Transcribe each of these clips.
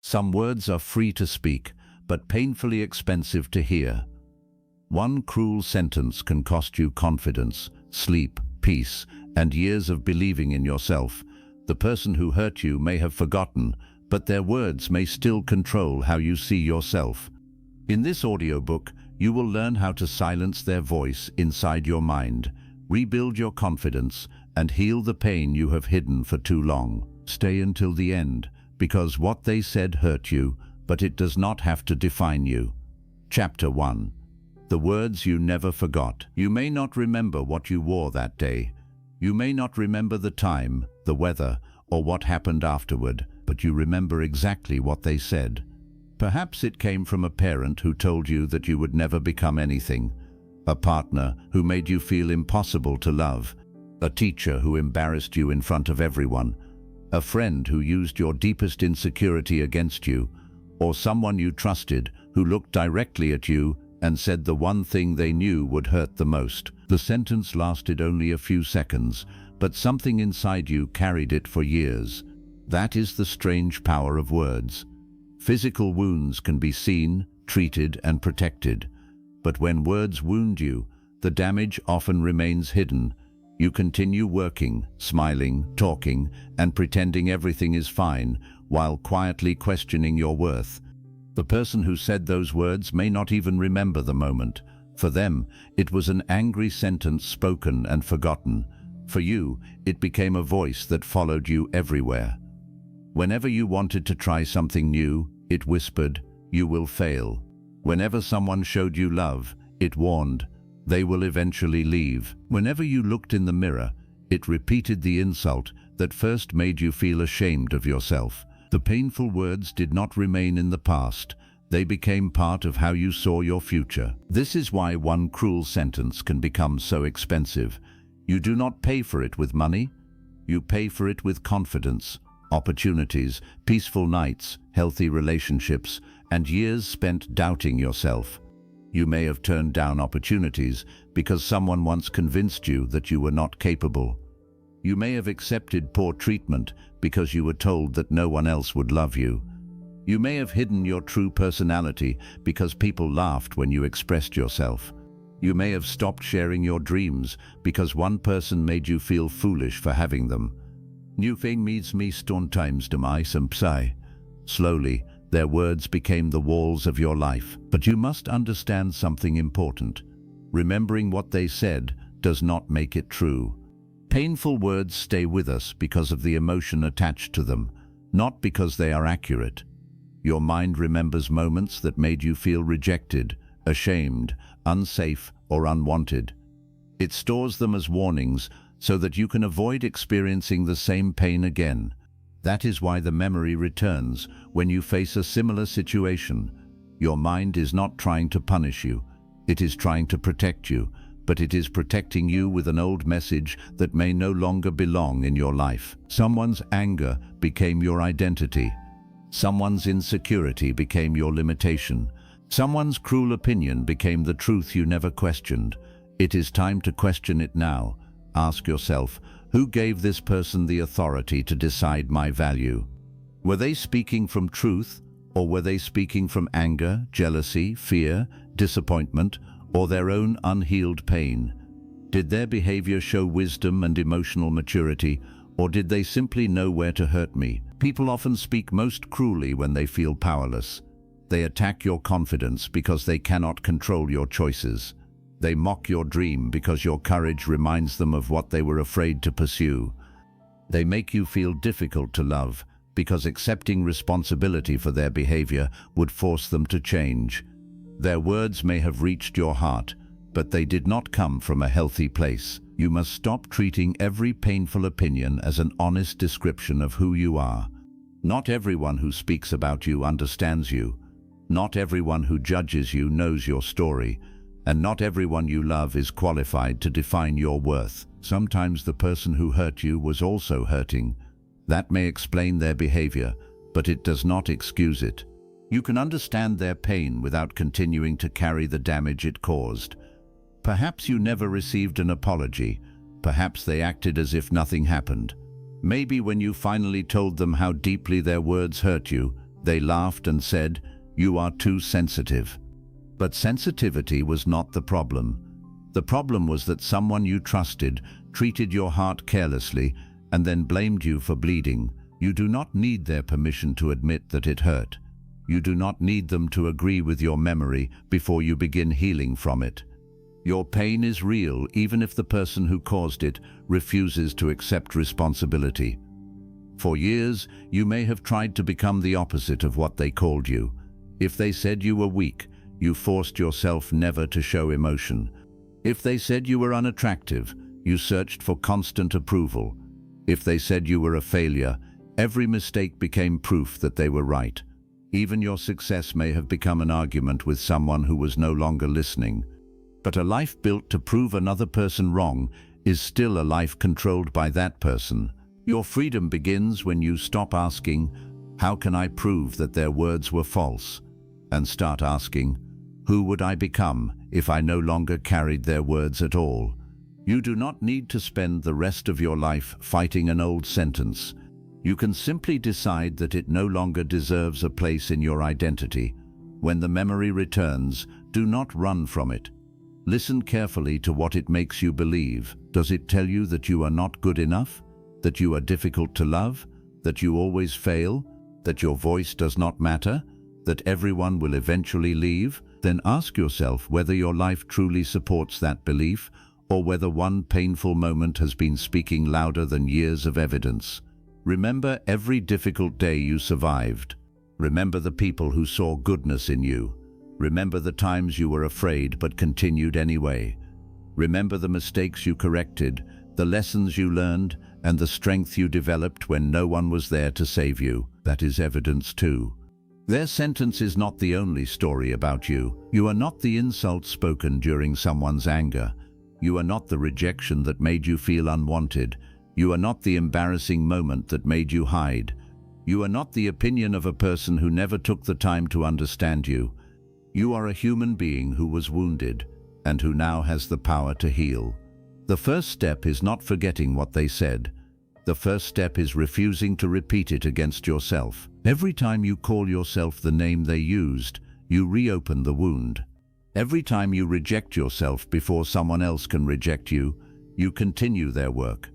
Some words are free to speak, but painfully expensive to hear. One cruel sentence can cost you confidence, sleep, peace, and years of believing in yourself. The person who hurt you may have forgotten, but their words may still control how you see yourself. In this audiobook, you will learn how to silence their voice inside your mind, rebuild your confidence, and heal the pain you have hidden for too long. Stay until the end, because what they said hurt you, but it does not have to define you. Chapter 1. The words you never forgot. You may not remember what you wore that day. You may not remember the time, the weather, or what happened afterward, but you remember exactly what they said. Perhaps it came from a parent who told you that you would never become anything, a partner who made you feel impossible to love, a teacher who embarrassed you in front of everyone, a friend who used your deepest insecurity against you, or someone you trusted who looked directly at you and said the one thing they knew would hurt the most. The sentence lasted only a few seconds, but something inside you carried it for years. That is the strange power of words. Physical wounds can be seen, treated, and protected. But when words wound you, the damage often remains hidden. You continue working, smiling, talking, and pretending everything is fine, while quietly questioning your worth. The person who said those words may not even remember the moment. For them, it was an angry sentence spoken and forgotten. For you, it became a voice that followed you everywhere. Whenever you wanted to try something new, it whispered, "You will fail." Whenever someone showed you love, it warned, "They will eventually leave." Whenever you looked in the mirror, it repeated the insult that first made you feel ashamed of yourself. The painful words did not remain in the past. They became part of how you saw your future. This is why one cruel sentence can become so expensive. You do not pay for it with money. You pay for it with confidence, opportunities, peaceful nights, healthy relationships, and years spent doubting yourself. You may have turned down opportunities because someone once convinced you that you were not capable. You may have accepted poor treatment because you were told that no one else would love you. You may have hidden your true personality because people laughed when you expressed yourself. You may have stopped sharing your dreams because one person made you feel foolish for having them. Slowly, their words became the walls of your life. But you must understand something important. Remembering what they said does not make it true. Painful words stay with us because of the emotion attached to them, not because they are accurate. Your mind remembers moments that made you feel rejected, ashamed, unsafe, or unwanted. It stores them as warnings so that you can avoid experiencing the same pain again. That is why the memory returns when you face a similar situation. Your mind is not trying to punish you. It is trying to protect you, but it is protecting you with an old message that may no longer belong in your life. Someone's anger became your identity. Someone's insecurity became your limitation. Someone's cruel opinion became the truth you never questioned. It is time to question it now. Ask yourself, who gave this person the authority to decide my value? Were they speaking from truth, or were they speaking from anger, jealousy, fear, disappointment, or their own unhealed pain? Did their behavior show wisdom and emotional maturity, or did they simply know where to hurt me? People often speak most cruelly when they feel powerless. They attack your confidence because they cannot control your choices. They mock your dream because your courage reminds them of what they were afraid to pursue. They make you feel difficult to love because accepting responsibility for their behavior would force them to change. Their words may have reached your heart, but they did not come from a healthy place. You must stop treating every painful opinion as an honest description of who you are. Not everyone who speaks about you understands you. Not everyone who judges you knows your story. And not everyone you love is qualified to define your worth. Sometimes the person who hurt you was also hurting. That may explain their behavior, but it does not excuse it. You can understand their pain without continuing to carry the damage it caused. Perhaps you never received an apology. Perhaps they acted as if nothing happened. Maybe when you finally told them how deeply their words hurt you, They laughed and said, "You are too sensitive." But sensitivity was not the problem. The problem was that someone you trusted treated your heart carelessly and then blamed you for bleeding. You do not need their permission to admit that it hurt. You do not need them to agree with your memory before you begin healing from it. Your pain is real even if the person who caused it refuses to accept responsibility. For years, you may have tried to become the opposite of what they called you. If they said you were weak, you forced yourself never to show emotion. If they said you were unattractive, you searched for constant approval. If they said you were a failure, every mistake became proof that they were right. Even your success may have become an argument with someone who was no longer listening. But a life built to prove another person wrong is still a life controlled by that person. Your freedom begins when you stop asking, "How can I prove that their words were false?" and start asking, "Who would I become if I no longer carried their words at all?" You do not need to spend the rest of your life fighting an old sentence. You can simply decide that it no longer deserves a place in your identity. When the memory returns, do not run from it. Listen carefully to what it makes you believe. Does it tell you that you are not good enough? That you are difficult to love? That you always fail? That your voice does not matter? That everyone will eventually leave? Then ask yourself whether your life truly supports that belief, or whether one painful moment has been speaking louder than years of evidence. Remember every difficult day you survived. Remember the people who saw goodness in you. Remember the times you were afraid but continued anyway. Remember the mistakes you corrected, the lessons you learned, and the strength you developed when no one was there to save you. That is evidence too. Their sentence is not the only story about you. You are not the insult spoken during someone's anger. You are not the rejection that made you feel unwanted. You are not the embarrassing moment that made you hide. You are not the opinion of a person who never took the time to understand you. You are a human being who was wounded and who now has the power to heal. The first step is not forgetting what they said. The first step is refusing to repeat it against yourself. Every time you call yourself the name they used, you reopen the wound. Every time you reject yourself before someone else can reject you, you continue their work.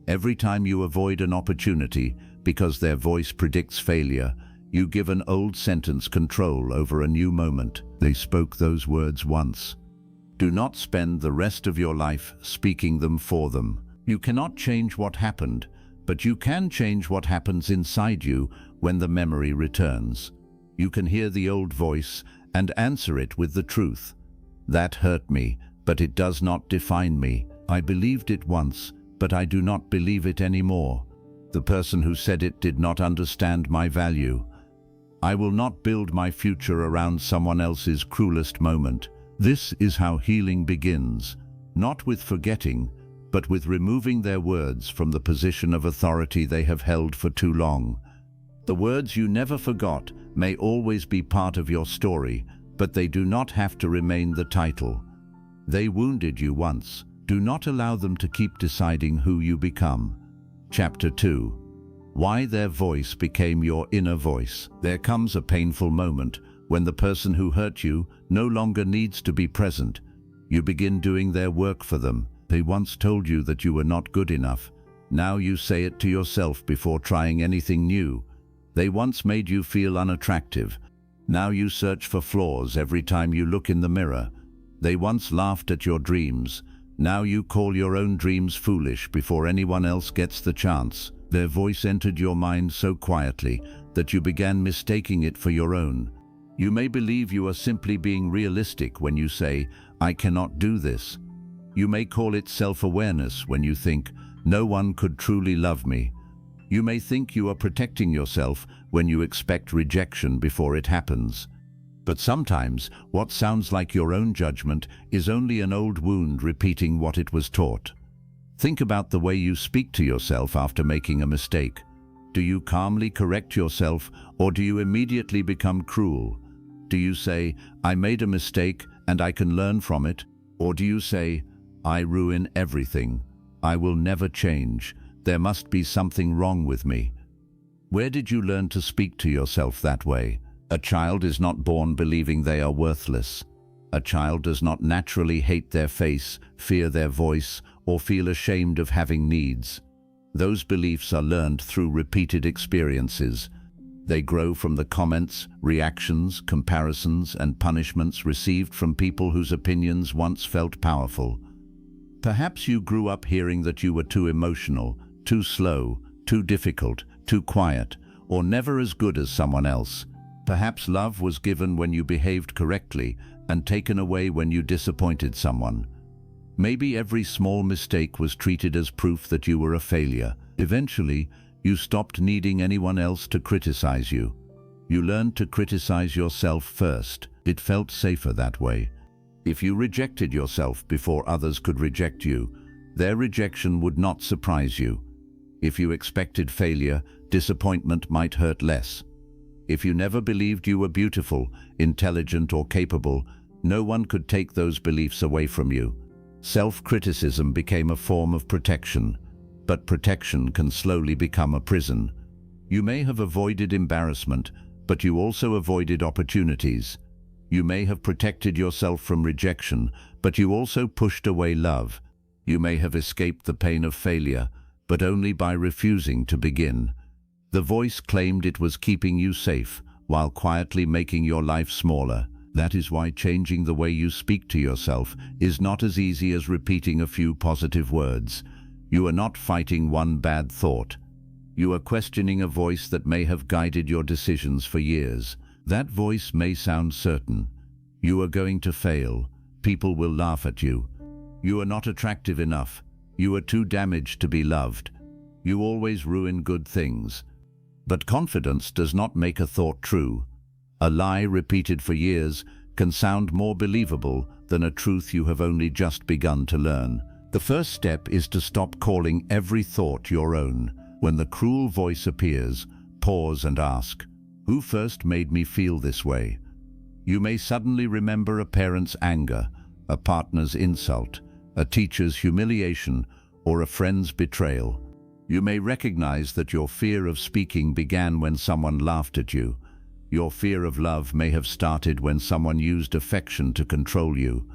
Every time you avoid an opportunity because their voice predicts failure, you give an old sentence control over a new moment. They spoke those words once. Do not spend the rest of your life speaking them for them. You cannot change what happened, but you can change what happens inside you when the memory returns. You can hear the old voice and answer it with the truth. That hurt me, but it does not define me. I believed it once, but I do not believe it anymore. The person who said it did not understand my value. I will not build my future around someone else's cruelest moment. This is how healing begins, not with forgetting, but with removing their words from the position of authority they have held for too long. The words you never forgot may always be part of your story, but they do not have to remain the title. They wounded you once. Do not allow them to keep deciding who you become. Chapter 2. Why their voice became your inner voice. There comes a painful moment when the person who hurt you no longer needs to be present. You begin doing their work for them. They once told you that you were not good enough. Now you say it to yourself before trying anything new. They once made you feel unattractive. Now you search for flaws every time you look in the mirror. They once laughed at your dreams. Now you call your own dreams foolish before anyone else gets the chance. Their voice entered your mind so quietly that you began mistaking it for your own. You may believe you are simply being realistic when you say, "I cannot do this." You may call it self-awareness when you think, "No one could truly love me." You may think you are protecting yourself when you expect rejection before it happens. But sometimes what sounds like your own judgment is only an old wound repeating what it was taught. Think about the way you speak to yourself after making a mistake. Do you calmly correct yourself, or do you immediately become cruel? Do you say, "I made a mistake and I can learn from it"? Or do you say, "I ruin everything. I will never change. There must be something wrong with me"? Where did you learn to speak to yourself that way? A child is not born believing they are worthless. A child does not naturally hate their face, fear their voice, or feel ashamed of having needs. Those beliefs are learned through repeated experiences. They grow from the comments, reactions, comparisons, and punishments received from people whose opinions once felt powerful. Perhaps you grew up hearing that you were too emotional, too slow, too difficult, too quiet, or never as good as someone else. Perhaps love was given when you behaved correctly and taken away when you disappointed someone. Maybe every small mistake was treated as proof that you were a failure. Eventually, you stopped needing anyone else to criticize you. You learned to criticize yourself first. It felt safer that way. If you rejected yourself before others could reject you, their rejection would not surprise you. If you expected failure, disappointment might hurt less. If you never believed you were beautiful, intelligent, or capable, no one could take those beliefs away from you. Self-criticism became a form of protection, but protection can slowly become a prison. You may have avoided embarrassment, but you also avoided opportunities. You may have protected yourself from rejection, but you also pushed away love. You may have escaped the pain of failure, but only by refusing to begin. The voice claimed it was keeping you safe, while quietly making your life smaller. That is why changing the way you speak to yourself is not as easy as repeating a few positive words. You are not fighting one bad thought. You are questioning a voice that may have guided your decisions for years. That voice may sound certain. You are going to fail. People will laugh at you. You are not attractive enough. You are too damaged to be loved. You always ruin good things. But confidence does not make a thought true. A lie repeated for years can sound more believable than a truth you have only just begun to learn. The first step is to stop calling every thought your own. When the cruel voice appears, pause and ask, "Who first made me feel this way?" You may suddenly remember a parent's anger, a partner's insult, a teacher's humiliation, or a friend's betrayal. You may recognize that your fear of speaking began when someone laughed at you. Your fear of love may have started when someone used affection to control you.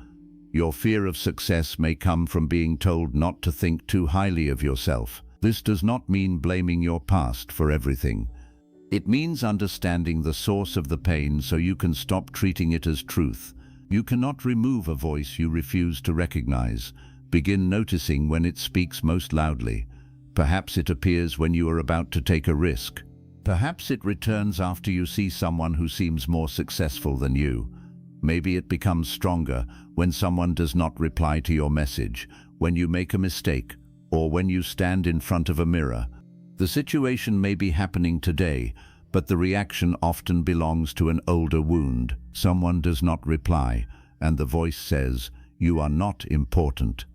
Your fear of success may come from being told not to think too highly of yourself. This does not mean blaming your past for everything. It means understanding the source of the pain so you can stop treating it as truth. You cannot remove a voice you refuse to recognize. Begin noticing when it speaks most loudly. Perhaps it appears when you are about to take a risk. Perhaps it returns after you see someone who seems more successful than you. Maybe it becomes stronger when someone does not reply to your message, when you make a mistake, or when you stand in front of a mirror. The situation may be happening today, but the reaction often belongs to an older wound. Someone does not reply, and the voice says, "You are not important."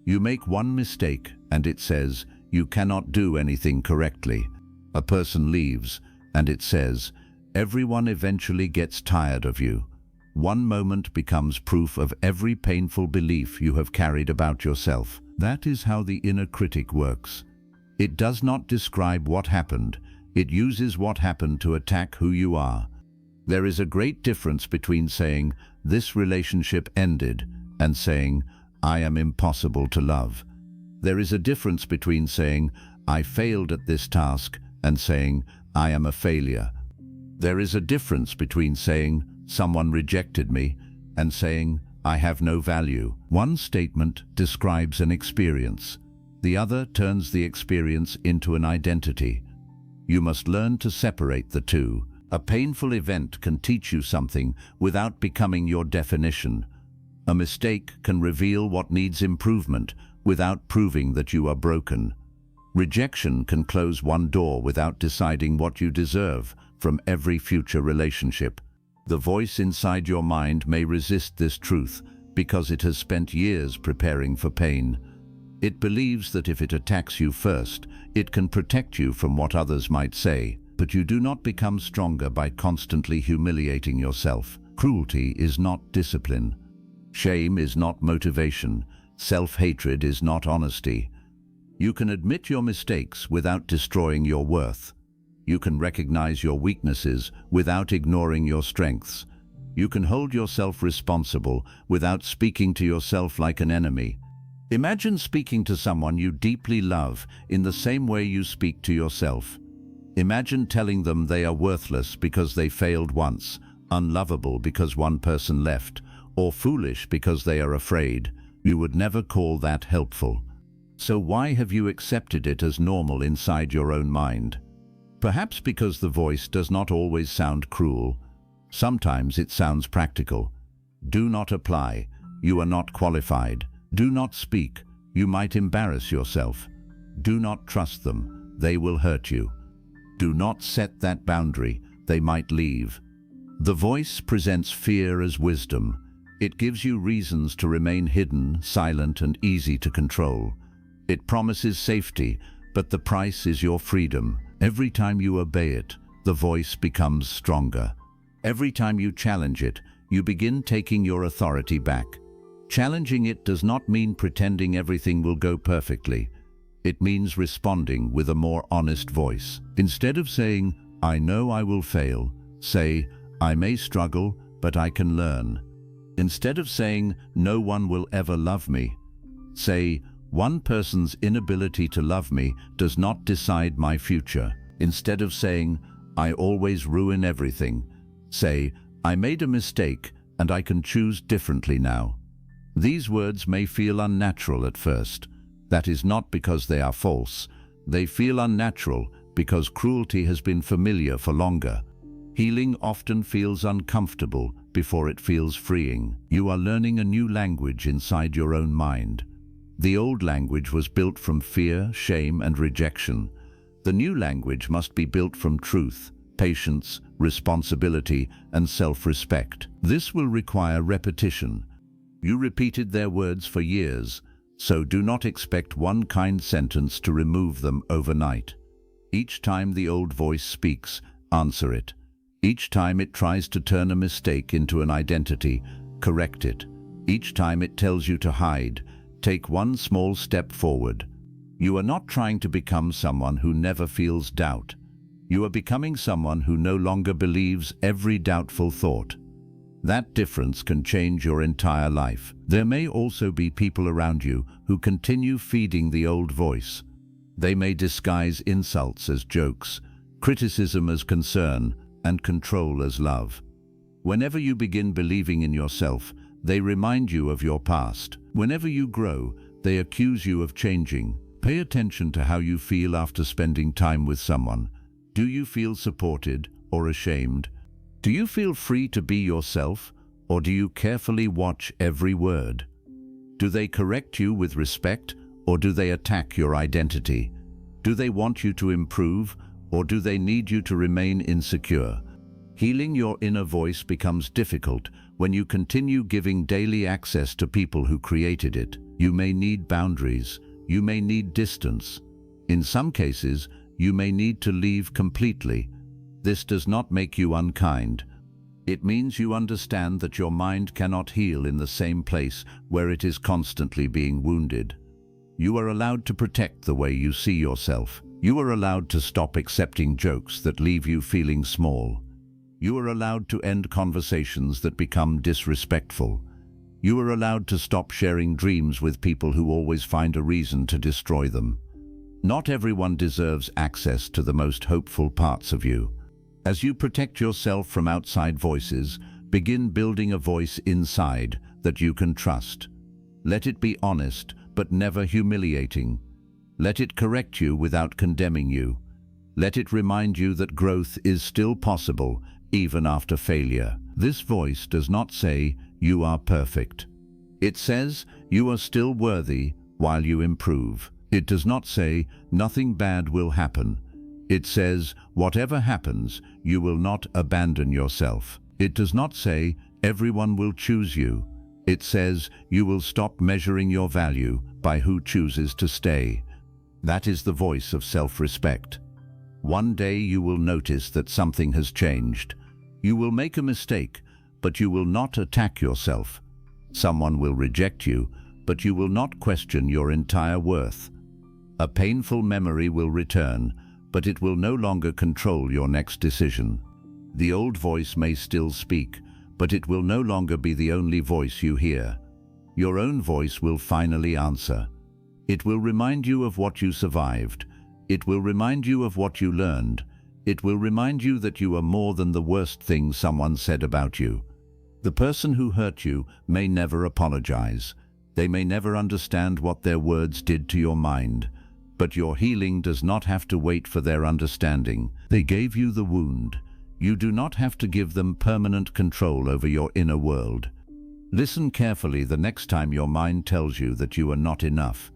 You make one mistake, and it says, "You cannot do anything correctly." A person leaves, and it says, "Everyone eventually gets tired of you." One moment becomes proof of every painful belief you have carried about yourself. That is how the inner critic works. It does not describe what happened. It uses what happened to attack who you are. There is a great difference between saying, "This relationship ended," and saying, "I am impossible to love." There is a difference between saying, "I failed at this task," and saying, "I am a failure." There is a difference between saying, "Someone rejected me," and saying, "I have no value." One statement describes an experience. The other turns the experience into an identity. You must learn to separate the two. A painful event can teach you something without becoming your definition. A mistake can reveal what needs improvement without proving that you are broken. Rejection can close one door without deciding what you deserve from every future relationship. The voice inside your mind may resist this truth because it has spent years preparing for pain. It believes that if it attacks you first, it can protect you from what others might say. But you do not become stronger by constantly humiliating yourself. Cruelty is not discipline. Shame is not motivation. Self-hatred is not honesty. You can admit your mistakes without destroying your worth. You can recognize your weaknesses without ignoring your strengths. You can hold yourself responsible without speaking to yourself like an enemy. Imagine speaking to someone you deeply love in the same way you speak to yourself. Imagine telling them they are worthless because they failed once, unlovable because one person left, or foolish because they are afraid. You would never call that helpful. So why have you accepted it as normal inside your own mind? Perhaps because the voice does not always sound cruel. Sometimes it sounds practical. Do not apply. You are not qualified. Do not speak. You might embarrass yourself. Do not trust them. They will hurt you. Do not set that boundary. They might leave. The voice presents fear as wisdom. It gives you reasons to remain hidden, silent, and easy to control. It promises safety, but the price is your freedom. Every time you obey it, the voice becomes stronger. Every time you challenge it, you begin taking your authority back. Challenging it does not mean pretending everything will go perfectly. It means responding with a more honest voice. Instead of saying, "I know I will fail," say, "I may struggle, but I can learn." Instead of saying, "No one will ever love me," say, "One person's inability to love me does not decide my future." Instead of saying, "I always ruin everything," say, "I made a mistake and I can choose differently now." These words may feel unnatural at first. That is not because they are false. They feel unnatural because cruelty has been familiar for longer. Healing often feels uncomfortable before it feels freeing. You are learning a new language inside your own mind. The old language was built from fear, shame, and rejection. The new language must be built from truth, patience, responsibility, and self-respect. This will require repetition. You repeated their words for years, so do not expect one kind sentence to remove them overnight. Each time the old voice speaks, answer it. Each time it tries to turn a mistake into an identity, correct it. Each time it tells you to hide, take one small step forward. You are not trying to become someone who never feels doubt. You are becoming someone who no longer believes every doubtful thought. That difference can change your entire life. There may also be people around you who continue feeding the old voice. They may disguise insults as jokes, criticism as concern, and control as love. Whenever you begin believing in yourself, they remind you of your past. Whenever you grow, they accuse you of changing. Pay attention to how you feel after spending time with someone. Do you feel supported or ashamed? Do you feel free to be yourself, or do you carefully watch every word? Do they correct you with respect, or do they attack your identity? Do they want you to improve, or do they need you to remain insecure? Healing your inner voice becomes difficult when you continue giving daily access to people who created it. You may need boundaries. You may need distance. In some cases, you may need to leave completely. This does not make you unkind. It means you understand that your mind cannot heal in the same place where it is constantly being wounded. You are allowed to protect the way you see yourself. You are allowed to stop accepting jokes that leave you feeling small. You are allowed to end conversations that become disrespectful. You are allowed to stop sharing dreams with people who always find a reason to destroy them. Not everyone deserves access to the most hopeful parts of you. As you protect yourself from outside voices, begin building a voice inside that you can trust. Let it be honest, but never humiliating. Let it correct you without condemning you. Let it remind you that growth is still possible, even after failure. This voice does not say, "You are perfect." It says, "You are still worthy while you improve." It does not say, "Nothing bad will happen." It says, "Whatever happens, you will not abandon yourself." It does not say, "Everyone will choose you." It says, "You will stop measuring your value by who chooses to stay." That is the voice of self-respect. One day you will notice that something has changed. You will make a mistake, but you will not attack yourself. Someone will reject you, but you will not question your entire worth. A painful memory will return, but it will no longer control your next decision. The old voice may still speak, but it will no longer be the only voice you hear. Your own voice will finally answer. It will remind you of what you survived. It will remind you of what you learned. It will remind you that you are more than the worst thing someone said about you. The person who hurt you may never apologize. They may never understand what their words did to your mind. But your healing does not have to wait for their understanding. They gave you the wound. You do not have to give them permanent control over your inner world. Listen carefully the next time your mind tells you that you are not enough.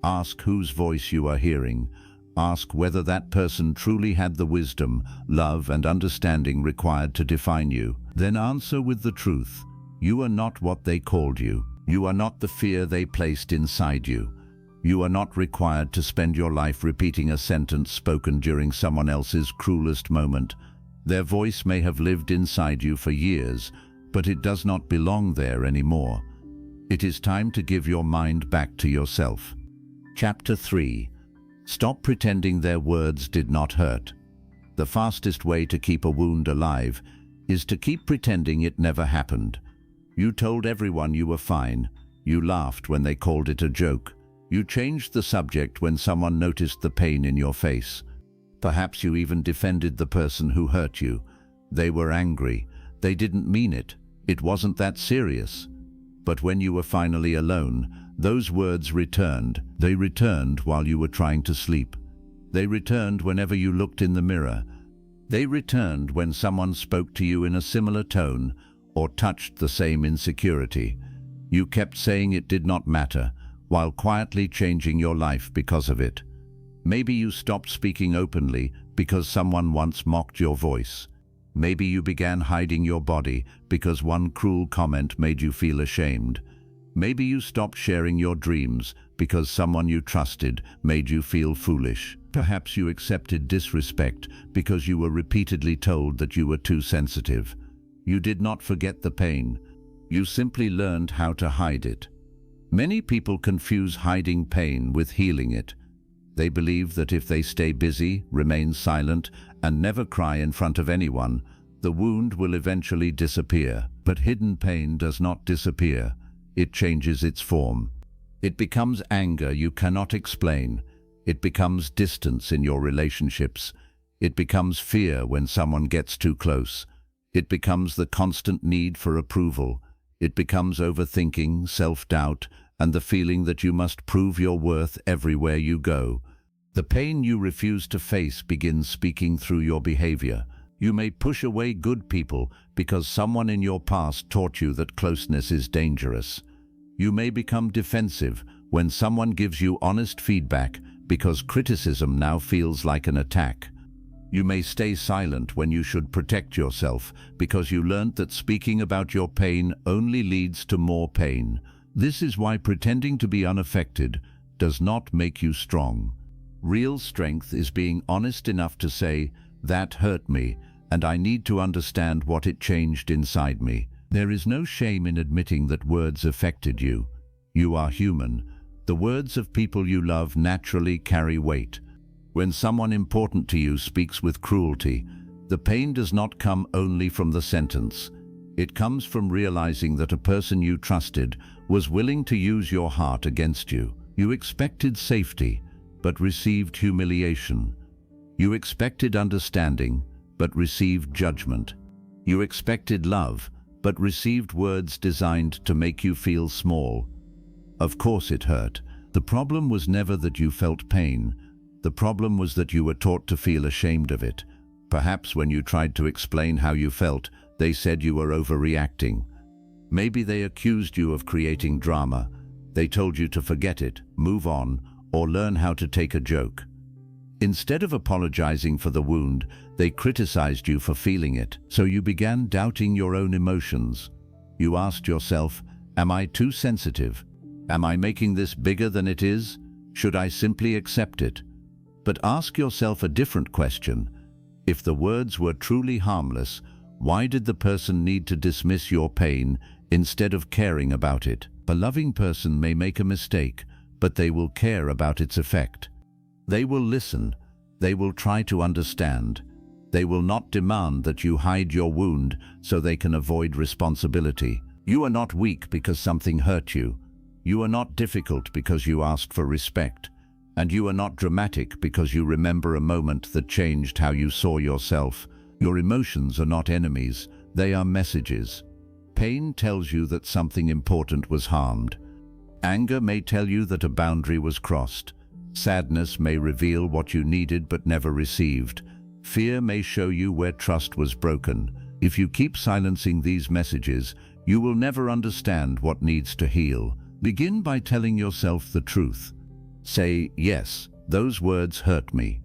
Ask whose voice you are hearing. Ask whether that person truly had the wisdom, love, and understanding required to define you. Then answer with the truth. You are not what they called you. You are not the fear they placed inside you. You are not required to spend your life repeating a sentence spoken during someone else's cruelest moment. Their voice may have lived inside you for years, but it does not belong there anymore. It is time to give your mind back to yourself. Chapter 3. Stop pretending their words did not hurt. The fastest way to keep a wound alive is to keep pretending it never happened. You told everyone you were fine. You laughed when they called it a joke. You changed the subject when someone noticed the pain in your face. Perhaps you even defended the person who hurt you. They were angry. They didn't mean it. It wasn't that serious. But when you were finally alone, those words returned. They returned while you were trying to sleep. They returned whenever you looked in the mirror. They returned when someone spoke to you in a similar tone or touched the same insecurity. You kept saying it did not matter, while quietly changing your life because of it. Maybe you stopped speaking openly because someone once mocked your voice. Maybe you began hiding your body because one cruel comment made you feel ashamed. Maybe you stopped sharing your dreams because someone you trusted made you feel foolish. Perhaps you accepted disrespect because you were repeatedly told that you were too sensitive. You did not forget the pain. You simply learned how to hide it. Many people confuse hiding pain with healing it. They believe that if they stay busy, remain silent, and never cry in front of anyone, the wound will eventually disappear. But hidden pain does not disappear. It changes its form. It becomes anger you cannot explain. It becomes distance in your relationships. It becomes fear when someone gets too close. It becomes the constant need for approval. It becomes overthinking, self-doubt, and the feeling that you must prove your worth everywhere you go. The pain you refuse to face begins speaking through your behavior. You may push away good people because someone in your past taught you that closeness is dangerous. You may become defensive when someone gives you honest feedback because criticism now feels like an attack. You may stay silent when you should protect yourself because you learned that speaking about your pain only leads to more pain. This is why pretending to be unaffected does not make you strong. Real strength is being honest enough to say, "That hurt me, and I need to understand what it changed inside me." There is no shame in admitting that words affected you. You are human. The words of people you love naturally carry weight. When someone important to you speaks with cruelty, the pain does not come only from the sentence. It comes from realizing that a person you trusted was willing to use your heart against you. You expected safety, but received humiliation. You expected understanding, but received judgment. You expected love, but received words designed to make you feel small. Of course it hurt. The problem was never that you felt pain. The problem was that you were taught to feel ashamed of it. Perhaps when you tried to explain how you felt, they said you were overreacting. Maybe they accused you of creating drama. They told you to forget it, move on, or learn how to take a joke. Instead of apologizing for the wound, they criticized you for feeling it. So you began doubting your own emotions. You asked yourself, "Am I too sensitive? Am I making this bigger than it is? Should I simply accept it?" But ask yourself a different question. If the words were truly harmless, why did the person need to dismiss your pain instead of caring about it? A loving person may make a mistake, but they will care about its effect. They will listen. They will try to understand. They will not demand that you hide your wound so they can avoid responsibility. You are not weak because something hurt you. You are not difficult because you asked for respect. And you are not dramatic because you remember a moment that changed how you saw yourself. Your emotions are not enemies, they are messages. Pain tells you that something important was harmed. Anger may tell you that a boundary was crossed. Sadness may reveal what you needed but never received. Fear may show you where trust was broken. If you keep silencing these messages, you will never understand what needs to heal. Begin by telling yourself the truth. Say, yes, those words hurt me.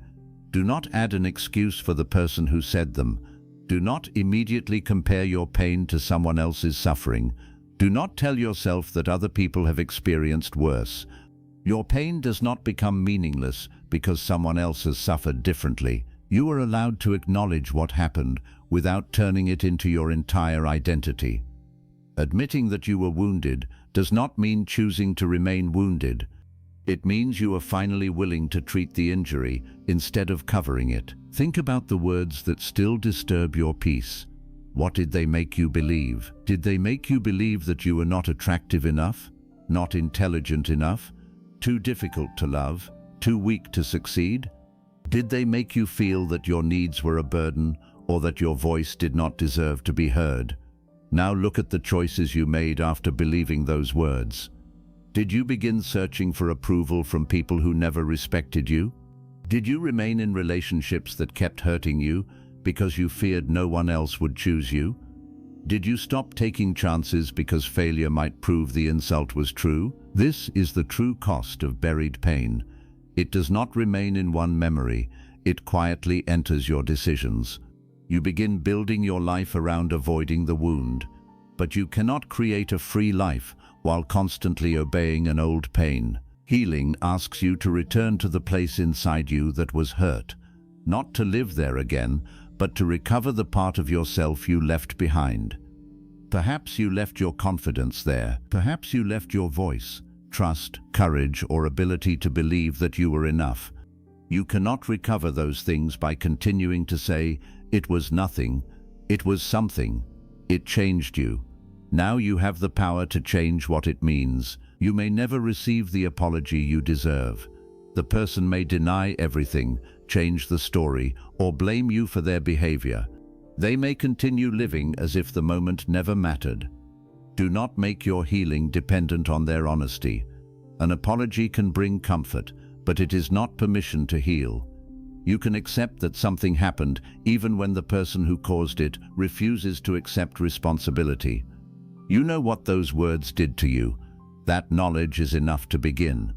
Do not add an excuse for the person who said them. Do not immediately compare your pain to someone else's suffering. Do not tell yourself that other people have experienced worse. Your pain does not become meaningless because someone else has suffered differently. You are allowed to acknowledge what happened without turning it into your entire identity. Admitting that you were wounded does not mean choosing to remain wounded. It means you are finally willing to treat the injury instead of covering it. Think about the words that still disturb your peace. What did they make you believe? Did they make you believe that you were not attractive enough? Not intelligent enough? Too difficult to love? Too weak to succeed? Did they make you feel that your needs were a burden or that your voice did not deserve to be heard? Now look at the choices you made after believing those words. Did you begin searching for approval from people who never respected you? Did you remain in relationships that kept hurting you because you feared no one else would choose you? Did you stop taking chances because failure might prove the insult was true? This is the true cost of buried pain. It does not remain in one memory. It quietly enters your decisions. You begin building your life around avoiding the wound. But you cannot create a free life while constantly obeying an old pain. Healing asks you to return to the place inside you that was hurt, not to live there again, but to recover the part of yourself you left behind. Perhaps you left your confidence there. Perhaps you left your voice, trust, courage, or ability to believe that you were enough. You cannot recover those things by continuing to say, "It was nothing, it was something, it changed you." Now you have the power to change what it means. You may never receive the apology you deserve. The person may deny everything, change the story, or blame you for their behavior. They may continue living as if the moment never mattered. Do not make your healing dependent on their honesty. An apology can bring comfort, but it is not permission to heal. You can accept that something happened even when the person who caused it refuses to accept responsibility. You know what those words did to you. That knowledge is enough to begin.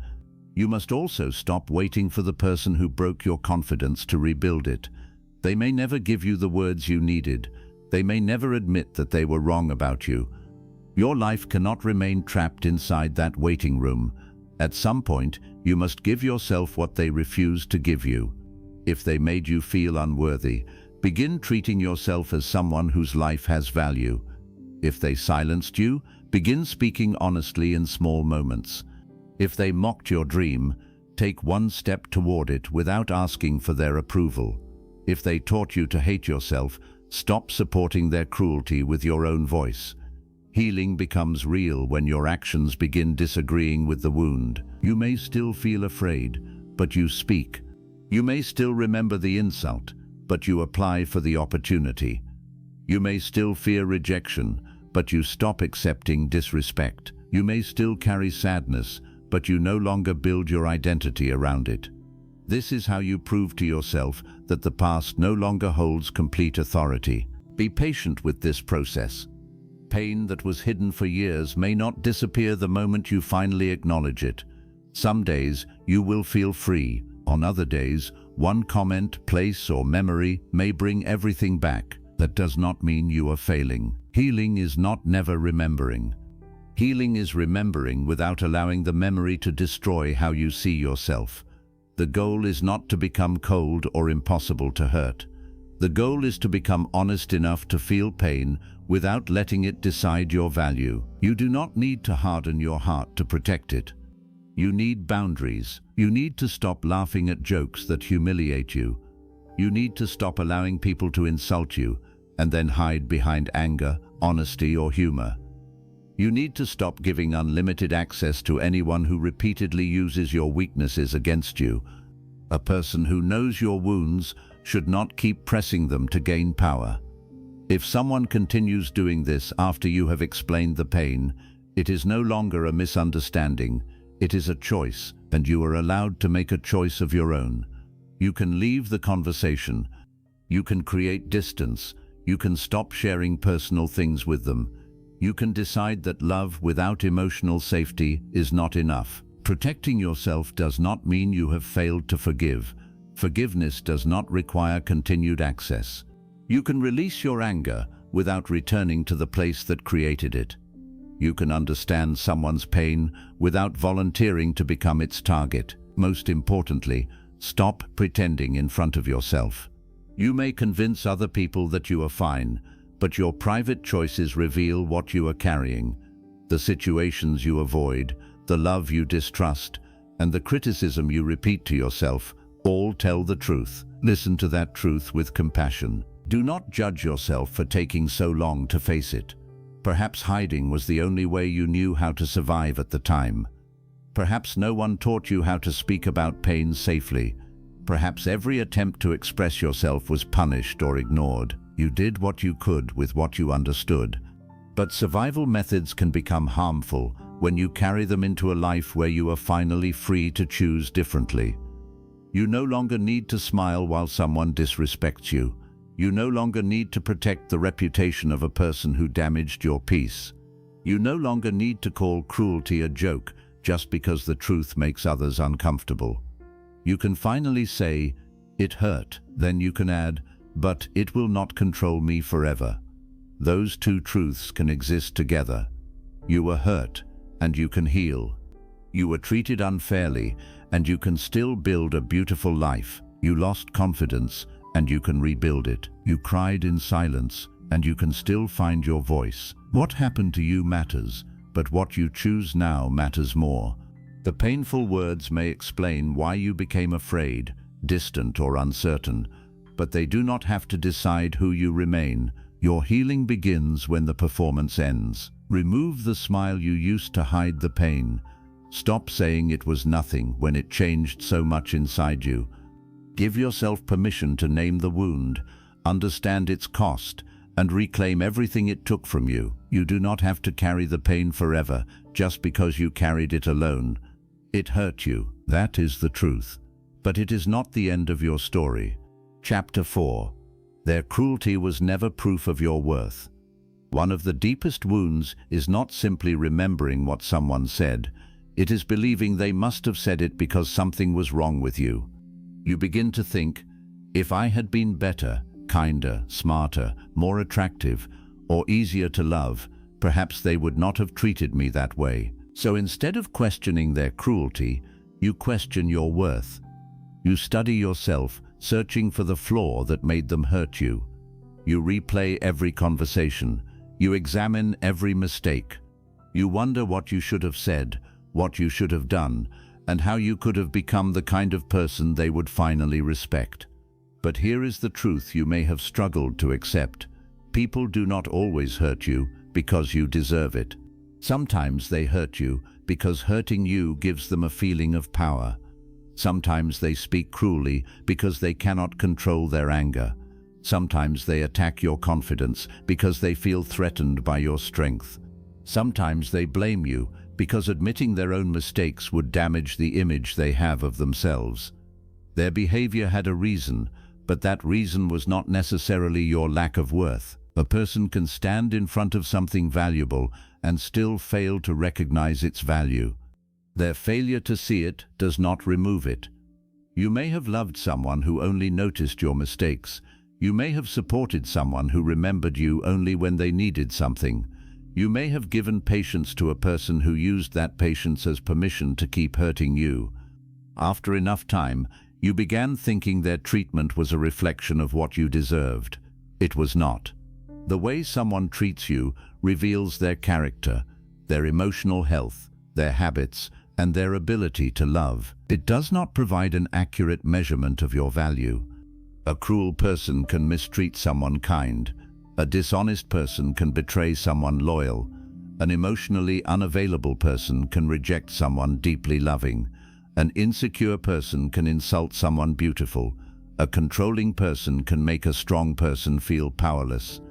You must also stop waiting for the person who broke your confidence to rebuild it. They may never give you the words you needed. They may never admit that they were wrong about you. Your life cannot remain trapped inside that waiting room. At some point, you must give yourself what they refused to give you. If they made you feel unworthy, begin treating yourself as someone whose life has value. If they silenced you, begin speaking honestly in small moments. If they mocked your dream, take one step toward it without asking for their approval. If they taught you to hate yourself, stop supporting their cruelty with your own voice. Healing becomes real when your actions begin disagreeing with the wound. You may still feel afraid, but you speak. You may still remember the insult, but you apply for the opportunity. You may still fear rejection, but you stop accepting disrespect. You may still carry sadness, but you no longer build your identity around it. This is how you prove to yourself that the past no longer holds complete authority. Be patient with this process. Pain that was hidden for years may not disappear the moment you finally acknowledge it. Some days you will feel free. On other days, one comment, place, or memory may bring everything back. That does not mean you are failing. Healing is not never remembering. Healing is remembering without allowing the memory to destroy how you see yourself. The goal is not to become cold or impossible to hurt. The goal is to become honest enough to feel pain without letting it decide your value. You do not need to harden your heart to protect it. You need boundaries. You need to stop laughing at jokes that humiliate you. You need to stop allowing people to insult you and then hide behind anger, honesty, or humor. You need to stop giving unlimited access to anyone who repeatedly uses your weaknesses against you. A person who knows your wounds should not keep pressing them to gain power. If someone continues doing this after you have explained the pain, it is no longer a misunderstanding. It is a choice, and you are allowed to make a choice of your own. You can leave the conversation. You can create distance. You can stop sharing personal things with them. You can decide that love without emotional safety is not enough. Protecting yourself does not mean you have failed to forgive. Forgiveness does not require continued access. You can release your anger without returning to the place that created it. You can understand someone's pain without volunteering to become its target. Most importantly, stop pretending in front of yourself. You may convince other people that you are fine, but your private choices reveal what you are carrying. The situations you avoid, the love you distrust, and the criticism you repeat to yourself all tell the truth. Listen to that truth with compassion. Do not judge yourself for taking so long to face it. Perhaps hiding was the only way you knew how to survive at the time. Perhaps no one taught you how to speak about pain safely. Perhaps every attempt to express yourself was punished or ignored. You did what you could with what you understood. But survival methods can become harmful when you carry them into a life where you are finally free to choose differently. You no longer need to smile while someone disrespects you. You no longer need to protect the reputation of a person who damaged your peace. You no longer need to call cruelty a joke just because the truth makes others uncomfortable. You can finally say, "It hurt," then you can add, "But it will not control me forever." Those two truths can exist together. You were hurt, and you can heal. You were treated unfairly, and you can still build a beautiful life. You lost confidence, and you can rebuild it. You cried in silence, and you can still find your voice. What happened to you matters, but what you choose now matters more. The painful words may explain why you became afraid, distant, or uncertain, but they do not have to decide who you remain. Your healing begins when the performance ends. Remove the smile you used to hide the pain. Stop saying it was nothing when it changed so much inside you. Give yourself permission to name the wound, understand its cost, and reclaim everything it took from you. You do not have to carry the pain forever just because you carried it alone. It hurt you, that is the truth. But it is not the end of your story. Chapter 4. Their cruelty was never proof of your worth. One of the deepest wounds is not simply remembering what someone said. It is believing they must have said it because something was wrong with you. You begin to think, if I had been better, kinder, smarter, more attractive, or easier to love, perhaps they would not have treated me that way. So instead of questioning their cruelty, you question your worth. You study yourself, searching for the flaw that made them hurt you. You replay every conversation. You examine every mistake. You wonder what you should have said, what you should have done, and how you could have become the kind of person they would finally respect. But here is the truth you may have struggled to accept. People do not always hurt you because you deserve it. Sometimes they hurt you because hurting you gives them a feeling of power. Sometimes they speak cruelly because they cannot control their anger. Sometimes they attack your confidence because they feel threatened by your strength. Sometimes they blame you because admitting their own mistakes would damage the image they have of themselves. Their behavior had a reason, but that reason was not necessarily your lack of worth. A person can stand in front of something valuable and still fail to recognize its value. Their failure to see it does not remove it. You may have loved someone who only noticed your mistakes. You may have supported someone who remembered you only when they needed something. You may have given patience to a person who used that patience as permission to keep hurting you. After enough time, you began thinking their treatment was a reflection of what you deserved. It was not. The way someone treats you reveals their character, their emotional health, their habits, and their ability to love. It does not provide an accurate measurement of your value. A cruel person can mistreat someone kind. A dishonest person can betray someone loyal. An emotionally unavailable person can reject someone deeply loving. An insecure person can insult someone beautiful. A controlling person can make a strong person feel powerless.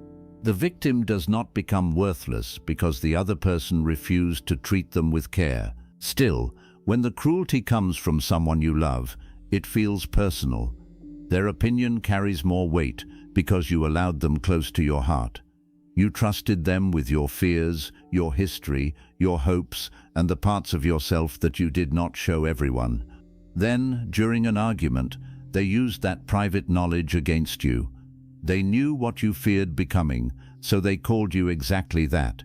The victim does not become worthless because the other person refused to treat them with care. Still, when the cruelty comes from someone you love, it feels personal. Their opinion carries more weight because you allowed them close to your heart. You trusted them with your fears, your history, your hopes, and the parts of yourself that you did not show everyone. Then, during an argument, they used that private knowledge against you. They knew what you feared becoming, so they called you exactly that.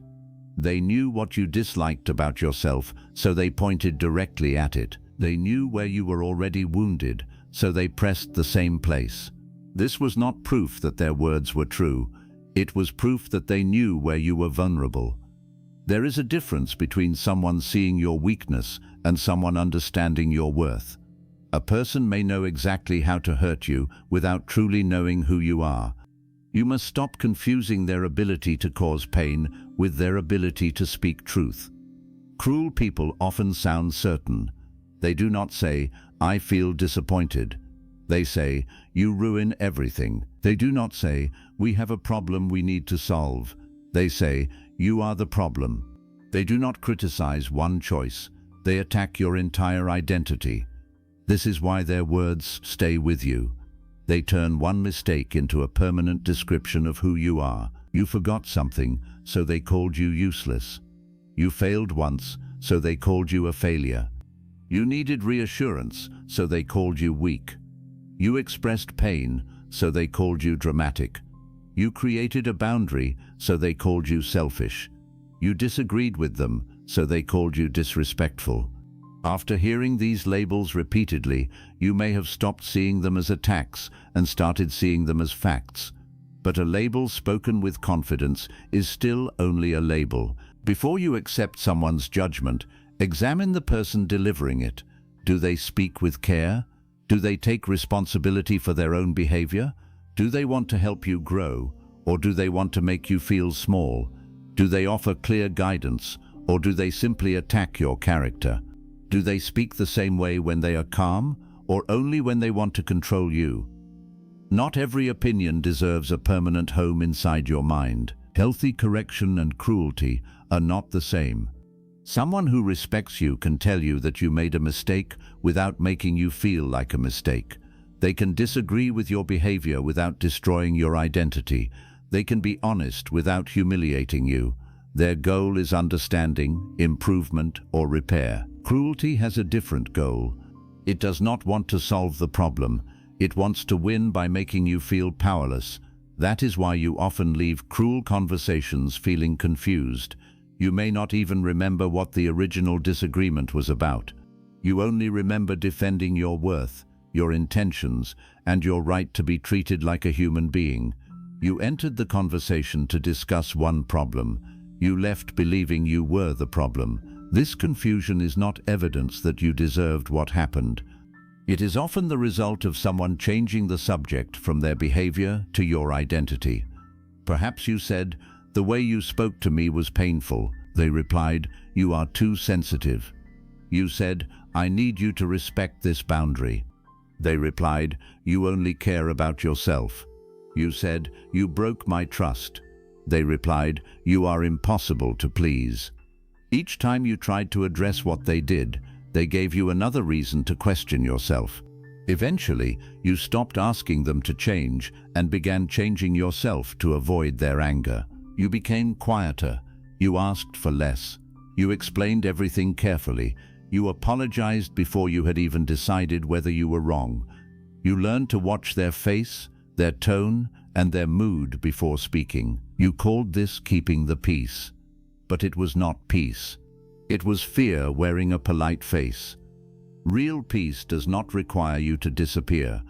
They knew what you disliked about yourself, so they pointed directly at it. They knew where you were already wounded, so they pressed the same place. This was not proof that their words were true. It was proof that they knew where you were vulnerable. There is a difference between someone seeing your weakness and someone understanding your worth. A person may know exactly how to hurt you without truly knowing who you are. You must stop confusing their ability to cause pain with their ability to speak truth. Cruel people often sound certain. They do not say, "I feel disappointed." They say, "You ruin everything." They do not say, "We have a problem we need to solve." They say, "You are the problem." They do not criticize one choice. They attack your entire identity. This is why their words stay with you. They turn one mistake into a permanent description of who you are. You forgot something, so they called you useless. You failed once, so they called you a failure. You needed reassurance, so they called you weak. You expressed pain, so they called you dramatic. You created a boundary, so they called you selfish. You disagreed with them, so they called you disrespectful. After hearing these labels repeatedly, you may have stopped seeing them as attacks and started seeing them as facts. But a label spoken with confidence is still only a label. Before you accept someone's judgment, examine the person delivering it. Do they speak with care? Do they take responsibility for their own behavior? Do they want to help you grow, or do they want to make you feel small? Do they offer clear guidance, or do they simply attack your character? Do they speak the same way when they are calm, or only when they want to control you? Not every opinion deserves a permanent home inside your mind. Healthy correction and cruelty are not the same. Someone who respects you can tell you that you made a mistake without making you feel like a mistake. They can disagree with your behavior without destroying your identity. They can be honest without humiliating you. Their goal is understanding, improvement, or repair. Cruelty has a different goal. It does not want to solve the problem. It wants to win by making you feel powerless. That is why you often leave cruel conversations feeling confused. You may not even remember what the original disagreement was about. You only remember defending your worth, your intentions, and your right to be treated like a human being. You entered the conversation to discuss one problem. You left believing you were the problem. This confusion is not evidence that you deserved what happened. It is often the result of someone changing the subject from their behavior to your identity. Perhaps you said, "The way you spoke to me was painful." They replied, "You are too sensitive." You said, "I need you to respect this boundary." They replied, "You only care about yourself." You said, "You broke my trust." They replied, "You are impossible to please." Each time you tried to address what they did, they gave you another reason to question yourself. Eventually, you stopped asking them to change and began changing yourself to avoid their anger. You became quieter. You asked for less. You explained everything carefully. You apologized before you had even decided whether you were wrong. You learned to watch their face, their tone, and their mood before speaking. You called this keeping the peace. But it was not peace. It was fear wearing a polite face. Real peace does not require you to disappear.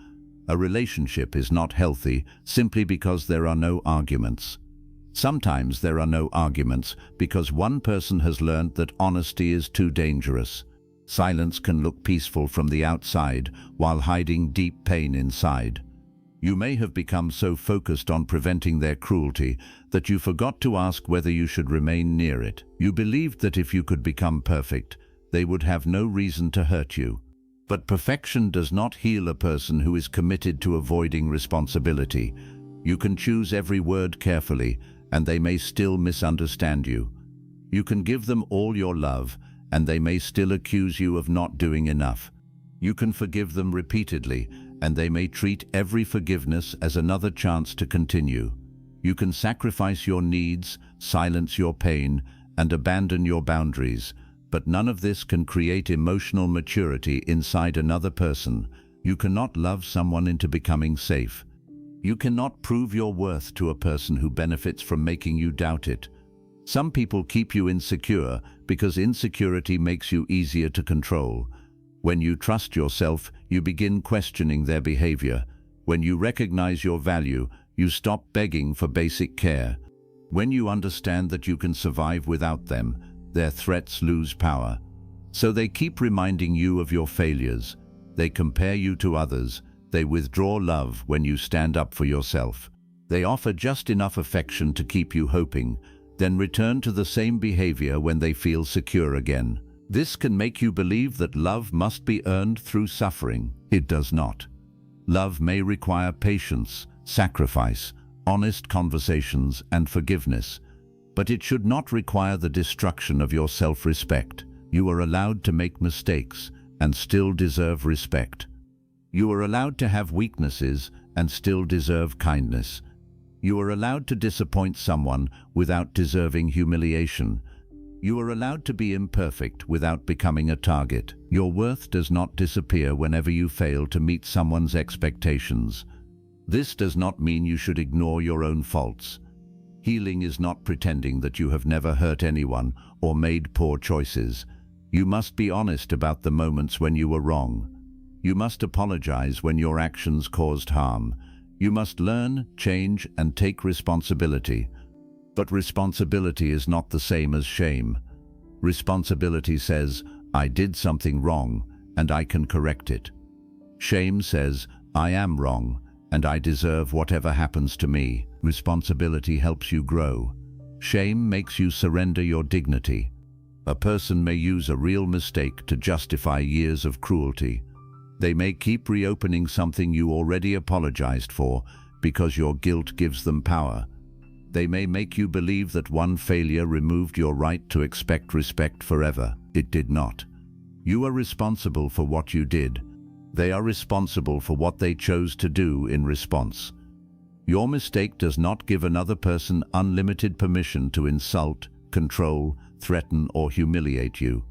A relationship is not healthy simply because there are no arguments. Sometimes there are no arguments because one person has learned that honesty is too dangerous. Silence can look peaceful from the outside while hiding deep pain inside. You may have become so focused on preventing their cruelty that you forgot to ask whether you should remain near it. You believed that if you could become perfect, they would have no reason to hurt you. But perfection does not heal a person who is committed to avoiding responsibility. You can choose every word carefully, and they may still misunderstand you. You can give them all your love, and they may still accuse you of not doing enough. You can forgive them repeatedly, and they may treat every forgiveness as another chance to continue. You can sacrifice your needs, silence your pain, and abandon your boundaries, but none of this can create emotional maturity inside another person. You cannot love someone into becoming safe. You cannot prove your worth to a person who benefits from making you doubt it. Some people keep you insecure because insecurity makes you easier to control. When you trust yourself, you begin questioning their behavior. When you recognize your value, you stop begging for basic care. When you understand that you can survive without them, their threats lose power. So they keep reminding you of your failures. They compare you to others. They withdraw love when you stand up for yourself. They offer just enough affection to keep you hoping, then return to the same behavior when they feel secure again. This can make you believe that love must be earned through suffering. It does not. Love may require patience, sacrifice, honest conversations, and forgiveness, but it should not require the destruction of your self-respect. You are allowed to make mistakes and still deserve respect. You are allowed to have weaknesses and still deserve kindness. You are allowed to disappoint someone without deserving humiliation. You are allowed to be imperfect without becoming a target. Your worth does not disappear whenever you fail to meet someone's expectations. This does not mean you should ignore your own faults. Healing is not pretending that you have never hurt anyone or made poor choices. You must be honest about the moments when you were wrong. You must apologize when your actions caused harm. You must learn, change, and take responsibility. But responsibility is not the same as shame. Responsibility says, I did something wrong, and I can correct it. Shame says, I am wrong, and I deserve whatever happens to me. Responsibility helps you grow. Shame makes you surrender your dignity. A person may use a real mistake to justify years of cruelty. They may keep reopening something you already apologized for because your guilt gives them power. They may make you believe that one failure removed your right to expect respect forever. It did not. You are responsible for what you did. They are responsible for what they chose to do in response. Your mistake does not give another person unlimited permission to insult, control, threaten, or humiliate you.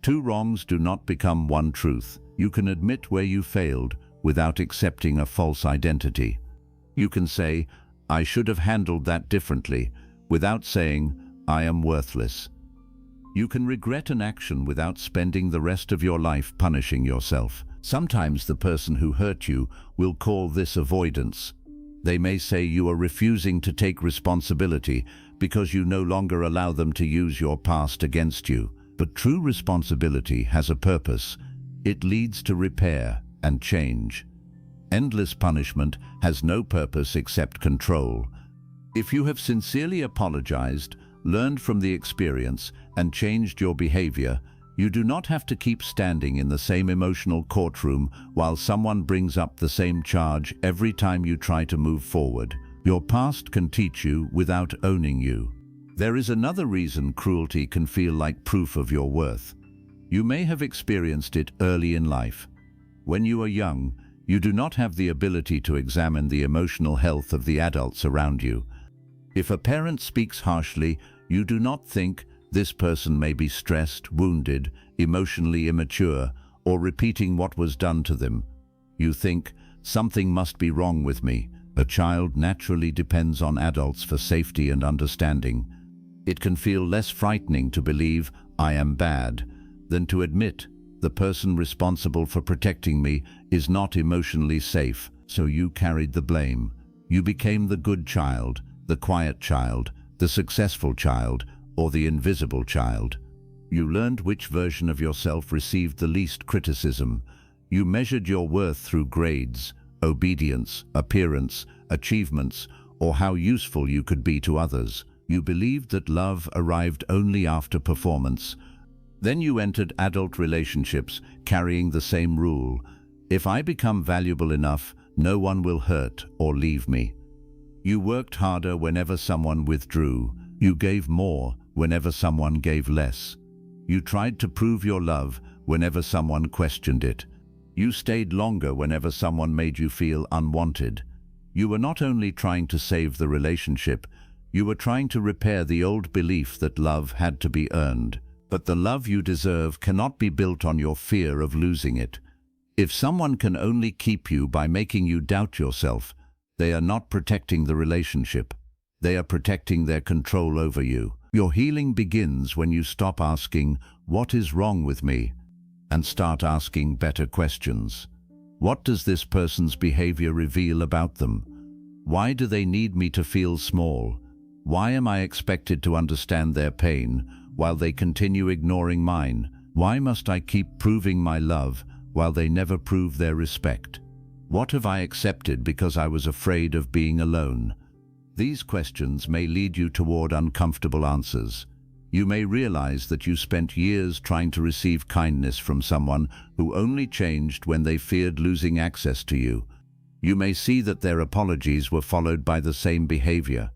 Two wrongs do not become one truth. You can admit where you failed without accepting a false identity. You can say, I should have handled that differently, without saying, I am worthless. You can regret an action without spending the rest of your life punishing yourself. Sometimes the person who hurt you will call this avoidance. They may say you are refusing to take responsibility because you no longer allow them to use your past against you. But true responsibility has a purpose. It leads to repair and change. Endless punishment has no purpose except control. If you have sincerely apologized, learned from the experience, and changed your behavior, you do not have to keep standing in the same emotional courtroom while someone brings up the same charge every time you try to move forward. Your past can teach you without owning you. There is another reason cruelty can feel like proof of your worth. You may have experienced it early in life. When you are young, you do not have the ability to examine the emotional health of the adults around you. If a parent speaks harshly, you do not think, this person may be stressed, wounded, emotionally immature, or repeating what was done to them. You think, something must be wrong with me. A child naturally depends on adults for safety and understanding. It can feel less frightening to believe, I am bad, than to admit, the person responsible for protecting me is not emotionally safe, so you carried the blame. You became the good child, the quiet child, the successful child, or the invisible child. You learned which version of yourself received the least criticism. You measured your worth through grades, obedience, appearance, achievements, or how useful you could be to others. You believed that love arrived only after performance. Then you entered adult relationships carrying the same rule. If I become valuable enough, no one will hurt or leave me. You worked harder whenever someone withdrew. You gave more whenever someone gave less. You tried to prove your love whenever someone questioned it. You stayed longer whenever someone made you feel unwanted. You were not only trying to save the relationship, you were trying to repair the old belief that love had to be earned. But the love you deserve cannot be built on your fear of losing it. If someone can only keep you by making you doubt yourself, they are not protecting the relationship. They are protecting their control over you. Your healing begins when you stop asking, "What is wrong with me?" and start asking better questions. What does this person's behavior reveal about them? Why do they need me to feel small? Why am I expected to understand their pain while they continue ignoring mine? Why must I keep proving my love while they never prove their respect? What have I accepted because I was afraid of being alone? These questions may lead you toward uncomfortable answers. You may realize that you spent years trying to receive kindness from someone who only changed when they feared losing access to you. You may see that their apologies were followed by the same behavior.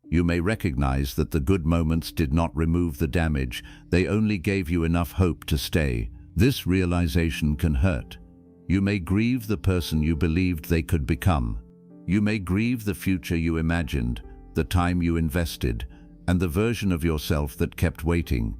You may recognize that the good moments did not remove the damage, they only gave you enough hope to stay. This realization can hurt. You may grieve the person you believed they could become. You may grieve the future you imagined, the time you invested, and the version of yourself that kept waiting.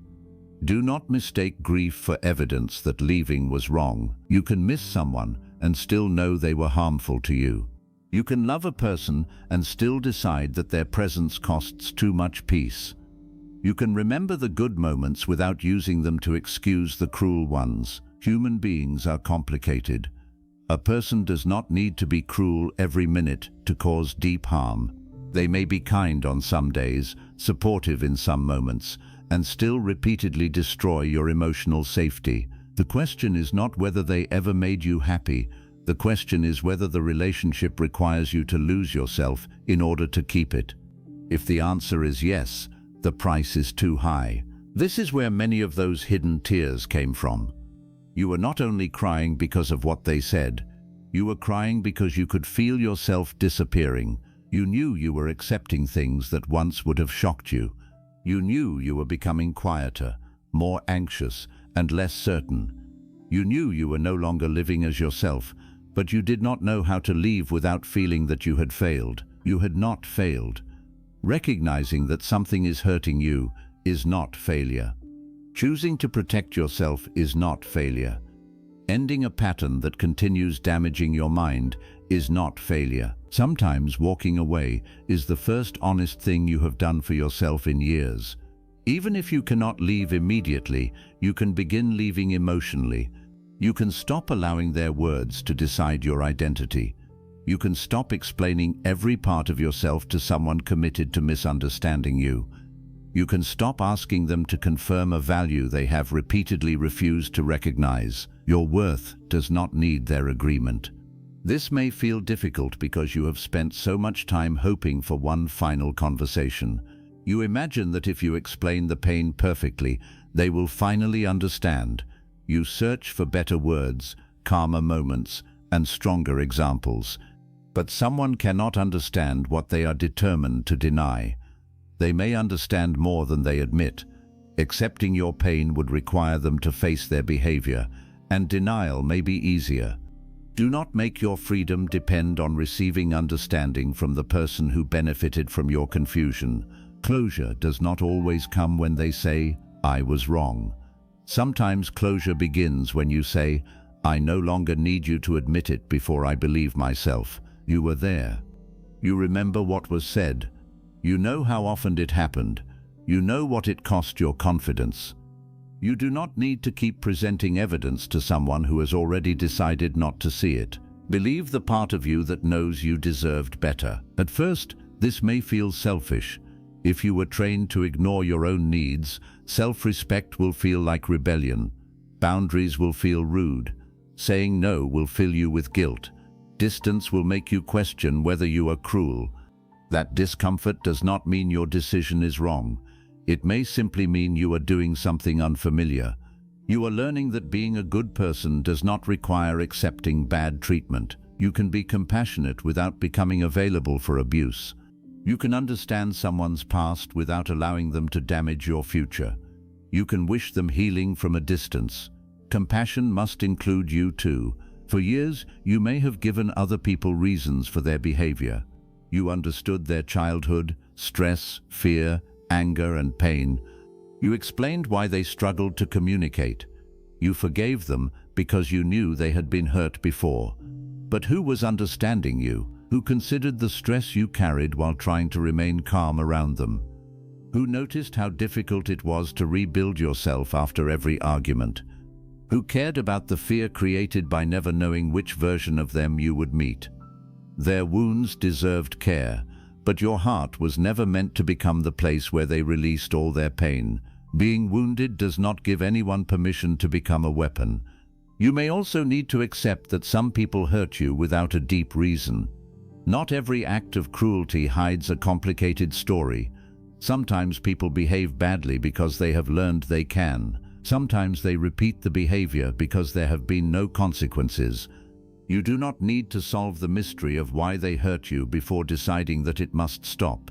Do not mistake grief for evidence that leaving was wrong. You can miss someone and still know they were harmful to you. You can love a person and still decide that their presence costs too much peace. You can remember the good moments without using them to excuse the cruel ones. Human beings are complicated. A person does not need to be cruel every minute to cause deep harm. They may be kind on some days, supportive in some moments, and still repeatedly destroy your emotional safety. The question is not whether they ever made you happy. The question is whether the relationship requires you to lose yourself in order to keep it. If the answer is yes, the price is too high. This is where many of those hidden tears came from. You were not only crying because of what they said, you were crying because you could feel yourself disappearing. You knew you were accepting things that once would have shocked you. You knew you were becoming quieter, more anxious, and less certain. You knew you were no longer living as yourself, but you did not know how to leave without feeling that you had failed. You had not failed. Recognizing that something is hurting you is not failure. Choosing to protect yourself is not failure. Ending a pattern that continues damaging your mind is not failure. Sometimes walking away is the first honest thing you have done for yourself in years. Even if you cannot leave immediately, you can begin leaving emotionally. You can stop allowing their words to decide your identity. You can stop explaining every part of yourself to someone committed to misunderstanding you. You can stop asking them to confirm a value they have repeatedly refused to recognize. Your worth does not need their agreement. This may feel difficult because you have spent so much time hoping for one final conversation. You imagine that if you explain the pain perfectly, they will finally understand. You search for better words, calmer moments, and stronger examples. But someone cannot understand what they are determined to deny. They may understand more than they admit. Accepting your pain would require them to face their behavior, and denial may be easier. Do not make your freedom depend on receiving understanding from the person who benefited from your confusion. Closure does not always come when they say, "I was wrong." Sometimes closure begins when you say, "I no longer need you to admit it before I believe myself. You were there. You remember what was said. You know how often it happened. You know what it cost your confidence. You do not need to keep presenting evidence to someone who has already decided not to see it. Believe the part of you that knows you deserved better. At first, this may feel selfish. If you were trained to ignore your own needs, self-respect will feel like rebellion. Boundaries will feel rude. Saying no will fill you with guilt. Distance will make you question whether you are cruel. That discomfort does not mean your decision is wrong. It may simply mean you are doing something unfamiliar. You are learning that being a good person does not require accepting bad treatment. You can be compassionate without becoming available for abuse. You can understand someone's past without allowing them to damage your future. You can wish them healing from a distance. Compassion must include you too. For years, you may have given other people reasons for their behavior. You understood their childhood, stress, fear, anger, and pain. You explained why they struggled to communicate. You forgave them because you knew they had been hurt before. But who was understanding you? Who considered the stress you carried while trying to remain calm around them? Who noticed how difficult it was to rebuild yourself after every argument? Who cared about the fear created by never knowing which version of them you would meet? Their wounds deserved care, but your heart was never meant to become the place where they released all their pain. Being wounded does not give anyone permission to become a weapon. You may also need to accept that some people hurt you without a deep reason. Not every act of cruelty hides a complicated story. Sometimes people behave badly because they have learned they can. Sometimes they repeat the behavior because there have been no consequences. You do not need to solve the mystery of why they hurt you before deciding that it must stop.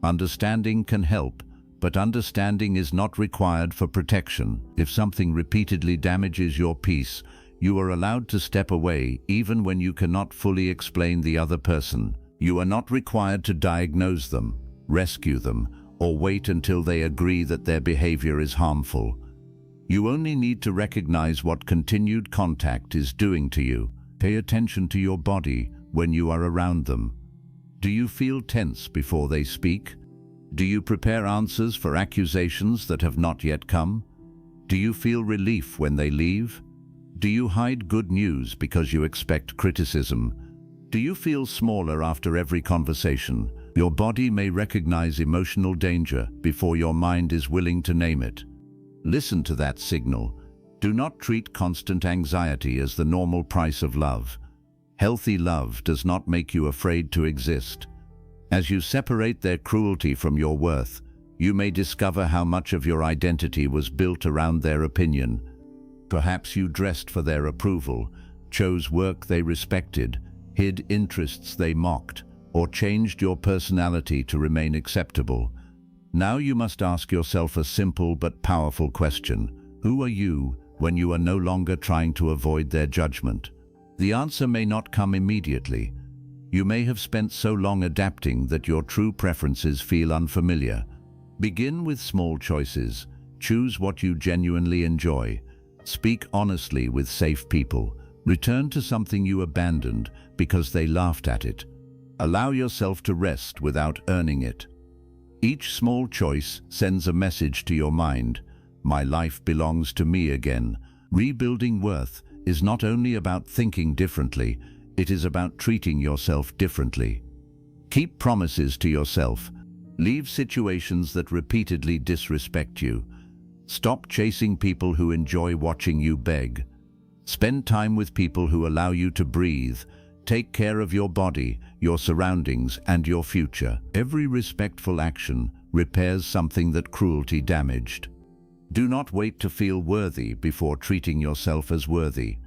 Understanding can help, but understanding is not required for protection. If something repeatedly damages your peace, you are allowed to step away even when you cannot fully explain the other person. You are not required to diagnose them, rescue them, or wait until they agree that their behavior is harmful. You only need to recognize what continued contact is doing to you. Pay attention to your body when you are around them. Do you feel tense before they speak? Do you prepare answers for accusations that have not yet come? Do you feel relief when they leave? Do you hide good news because you expect criticism? Do you feel smaller after every conversation? Your body may recognize emotional danger before your mind is willing to name it. Listen to that signal. Do not treat constant anxiety as the normal price of love. Healthy love does not make you afraid to exist. As you separate their cruelty from your worth, you may discover how much of your identity was built around their opinion. Perhaps you dressed for their approval, chose work they respected, hid interests they mocked, or changed your personality to remain acceptable. Now you must ask yourself a simple but powerful question. Who are you when you are no longer trying to avoid their judgment? The answer may not come immediately. You may have spent so long adapting that your true preferences feel unfamiliar. Begin with small choices. Choose what you genuinely enjoy. Speak honestly with safe people. Return to something you abandoned because they laughed at it. Allow yourself to rest without earning it. Each small choice sends a message to your mind. My life belongs to me again. Rebuilding worth is not only about thinking differently, it is about treating yourself differently. Keep promises to yourself. Leave situations that repeatedly disrespect you. Stop chasing people who enjoy watching you beg. Spend time with people who allow you to breathe. Take care of your body, your surroundings, and your future. Every respectful action repairs something that cruelty damaged. Do not wait to feel worthy before treating yourself as worthy.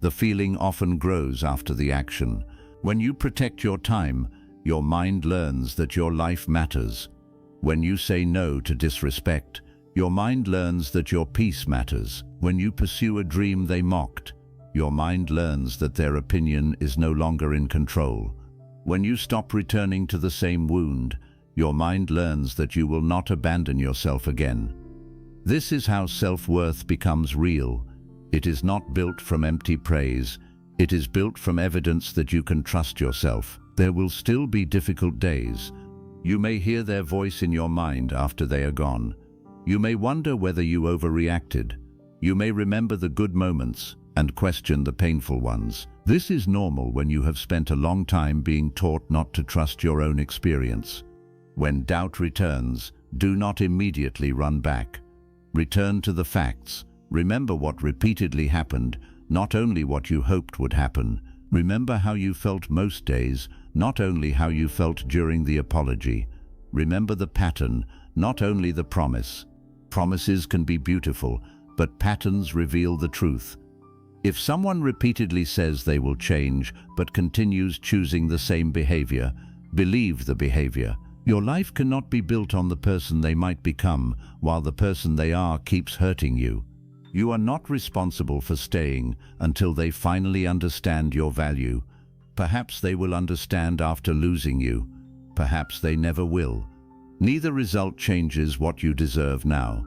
The feeling often grows after the action. When you protect your time, your mind learns that your life matters. When you say no to disrespect, your mind learns that your peace matters. When you pursue a dream they mocked, your mind learns that their opinion is no longer in control. When you stop returning to the same wound, your mind learns that you will not abandon yourself again. This is how self-worth becomes real. It is not built from empty praise. It is built from evidence that you can trust yourself. There will still be difficult days. You may hear their voice in your mind after they are gone. You may wonder whether you overreacted. You may remember the good moments and question the painful ones. This is normal when you have spent a long time being taught not to trust your own experience. When doubt returns, do not immediately run back. Return to the facts. Remember what repeatedly happened, not only what you hoped would happen. Remember how you felt most days, not only how you felt during the apology. Remember the pattern, not only the promise. Promises can be beautiful, but patterns reveal the truth. If someone repeatedly says they will change, but continues choosing the same behavior, believe the behavior. Your life cannot be built on the person they might become, while the person they are keeps hurting you. You are not responsible for staying until they finally understand your value. Perhaps they will understand after losing you. Perhaps they never will. Neither result changes what you deserve now.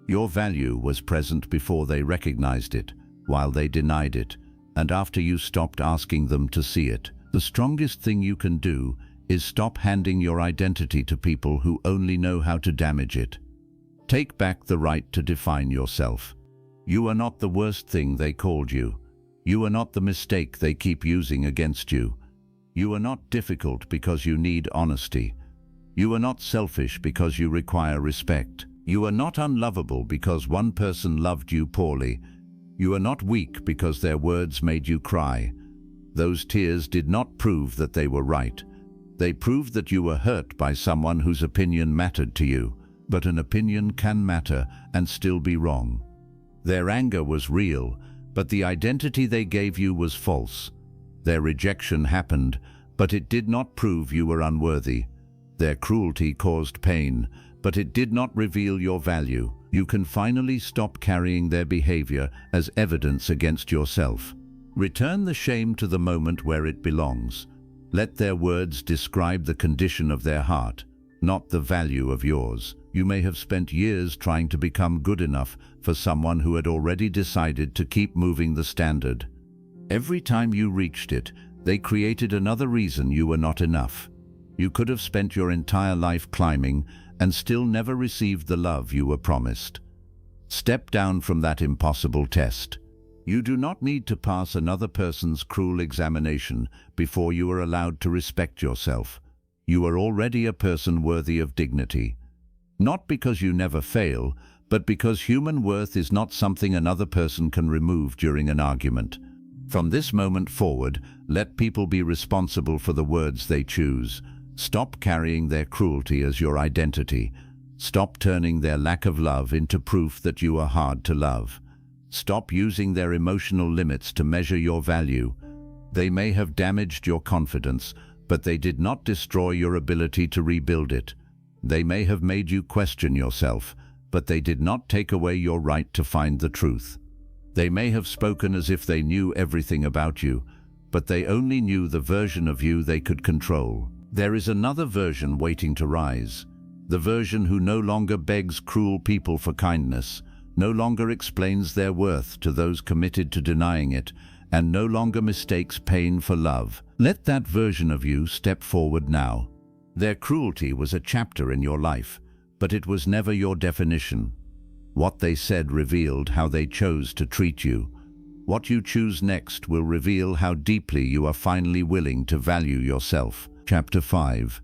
Your value was present before they recognized it, while they denied it, and after you stopped asking them to see it. The strongest thing you can do is stop handing your identity to people who only know how to damage it. Take back the right to define yourself. You are not the worst thing they called you. You are not the mistake they keep using against you. You are not difficult because you need honesty. You are not selfish because you require respect. You are not unlovable because one person loved you poorly. You are not weak because their words made you cry. Those tears did not prove that they were right. They proved that you were hurt by someone whose opinion mattered to you. But an opinion can matter and still be wrong. Their anger was real, but the identity they gave you was false. Their rejection happened, but it did not prove you were unworthy. Their cruelty caused pain, but it did not reveal your value. You can finally stop carrying their behavior as evidence against yourself. Return the shame to the moment where it belongs. Let their words describe the condition of their heart, not the value of yours. You may have spent years trying to become good enough for someone who had already decided to keep moving the standard. Every time you reached it, they created another reason you were not enough. You could have spent your entire life climbing and still never received the love you were promised. Step down from that impossible test. You do not need to pass another person's cruel examination before you are allowed to respect yourself. You are already a person worthy of dignity. Not because you never fail, but because human worth is not something another person can remove during an argument. From this moment forward, let people be responsible for the words they choose. Stop carrying their cruelty as your identity. Stop turning their lack of love into proof that you are hard to love. Stop using their emotional limits to measure your value. They may have damaged your confidence, but they did not destroy your ability to rebuild it. They may have made you question yourself, but they did not take away your right to find the truth. They may have spoken as if they knew everything about you, but they only knew the version of you they could control. There is another version waiting to rise. The version who no longer begs cruel people for kindness, no longer explains their worth to those committed to denying it, and no longer mistakes pain for love. Let that version of you step forward now. Their cruelty was a chapter in your life, but it was never your definition. What they said revealed how they chose to treat you. What you choose next will reveal how deeply you are finally willing to value yourself. Chapter 5.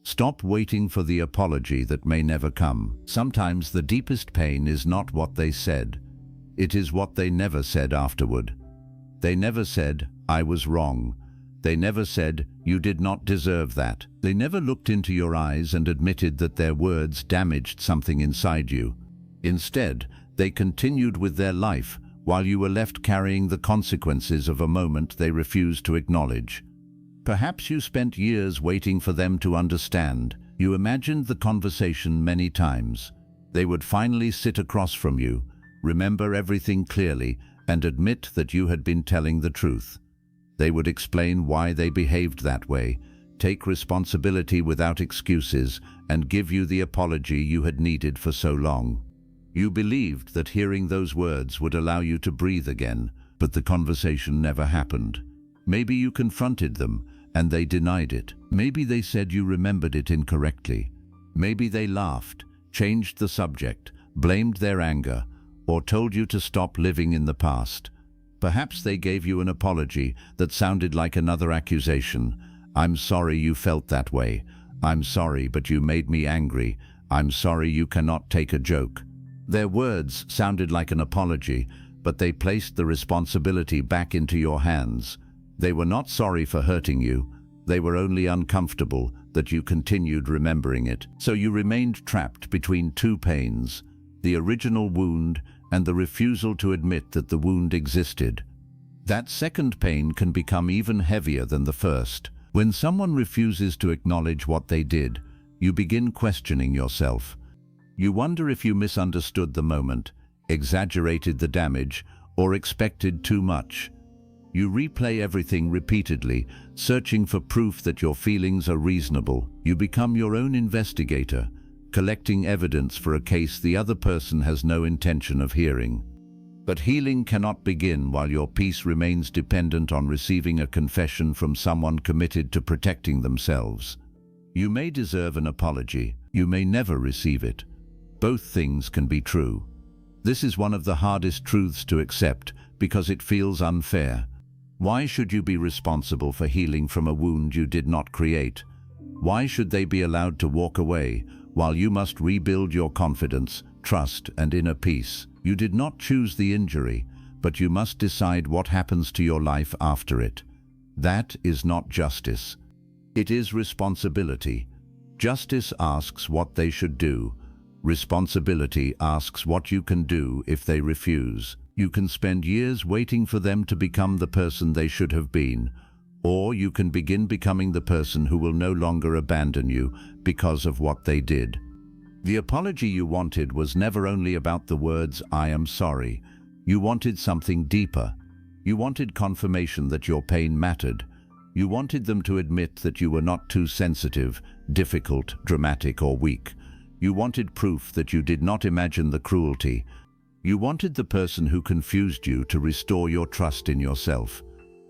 Stop waiting for the apology that may never come. Sometimes the deepest pain is not what they said. It is what they never said afterward. They never said, "I was wrong." They never said, "You did not deserve that." They never looked into your eyes and admitted that their words damaged something inside you. Instead, they continued with their life while you were left carrying the consequences of a moment they refused to acknowledge. Perhaps you spent years waiting for them to understand. You imagined the conversation many times. They would finally sit across from you, remember everything clearly, and admit that you had been telling the truth. They would explain why they behaved that way, take responsibility without excuses, and give you the apology you had needed for so long. You believed that hearing those words would allow you to breathe again, but the conversation never happened. Maybe you confronted them, and they denied it. Maybe they said you remembered it incorrectly. Maybe they laughed, changed the subject, blamed their anger, or told you to stop living in the past. Perhaps they gave you an apology that sounded like another accusation. "I'm sorry you felt that way. "I'm sorry, but you made me angry. I'm sorry you cannot take a joke." Their words sounded like an apology, but they placed the responsibility back into your hands. They were not sorry for hurting you. They were only uncomfortable that you continued remembering it. So you remained trapped between two pains, the original wound and the refusal to admit that the wound existed. That second pain can become even heavier than the first. When someone refuses to acknowledge what they did, you begin questioning yourself. You wonder if you misunderstood the moment, exaggerated the damage, or expected too much. You replay everything repeatedly, searching for proof that your feelings are reasonable. You become your own investigator, collecting evidence for a case the other person has no intention of hearing. But healing cannot begin while your peace remains dependent on receiving a confession from someone committed to protecting themselves. You may deserve an apology. You may never receive it. Both things can be true. This is one of the hardest truths to accept because it feels unfair. Why should you be responsible for healing from a wound you did not create? Why should they be allowed to walk away while you must rebuild your confidence, trust, and inner peace? You did not choose the injury, but you must decide what happens to your life after it. That is not justice. It is responsibility. Justice asks what they should do. Responsibility asks what you can do if they refuse. You can spend years waiting for them to become the person they should have been, or you can begin becoming the person who will no longer abandon you because of what they did. The apology you wanted was never only about the words, "I am sorry." You wanted something deeper. You wanted confirmation that your pain mattered. You wanted them to admit that you were not too sensitive, difficult, dramatic, or weak. You wanted proof that you did not imagine the cruelty. You wanted the person who confused you to restore your trust in yourself.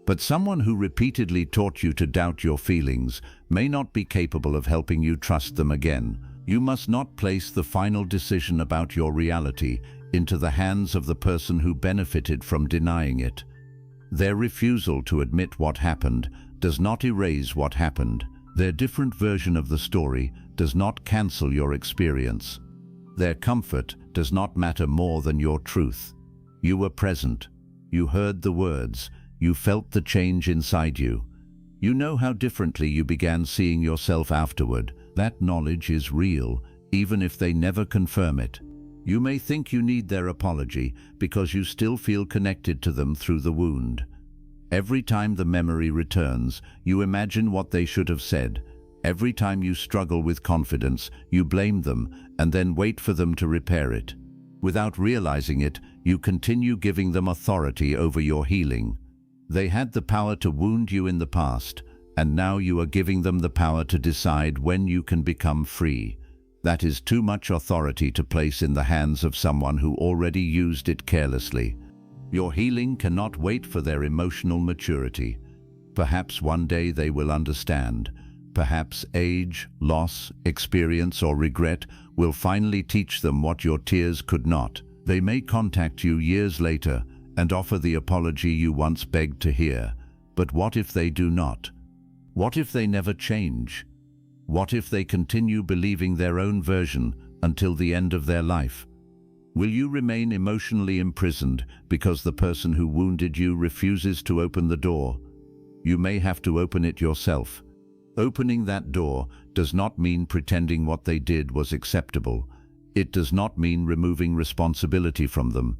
But someone who repeatedly taught you to doubt your feelings may not be capable of helping you trust them again. You must not place the final decision about your reality into the hands of the person who benefited from denying it. Their refusal to admit what happened does not erase what happened. Their different version of the story does not cancel your experience. Their comfort does not matter more than your truth. You were present. You heard the words. You felt the change inside you. You know how differently you began seeing yourself afterward. That knowledge is real, even if they never confirm it. You may think you need their apology because you still feel connected to them through the wound. Every time the memory returns, you imagine what they should have said. Every time you struggle with confidence, you blame them and then wait for them to repair it. Without realizing it, you continue giving them authority over your healing. They had the power to wound you in the past, and now you are giving them the power to decide when you can become free. That is too much authority to place in the hands of someone who already used it carelessly. Your healing cannot wait for their emotional maturity. Perhaps one day they will understand. Perhaps age, loss, experience, or regret will finally teach them what your tears could not. They may contact you years later and offer the apology you once begged to hear. But what if they do not? What if they never change? What if they continue believing their own version until the end of their life? Will you remain emotionally imprisoned because the person who wounded you refuses to open the door? You may have to open it yourself. Opening that door does not mean pretending what they did was acceptable. It does not mean removing responsibility from them.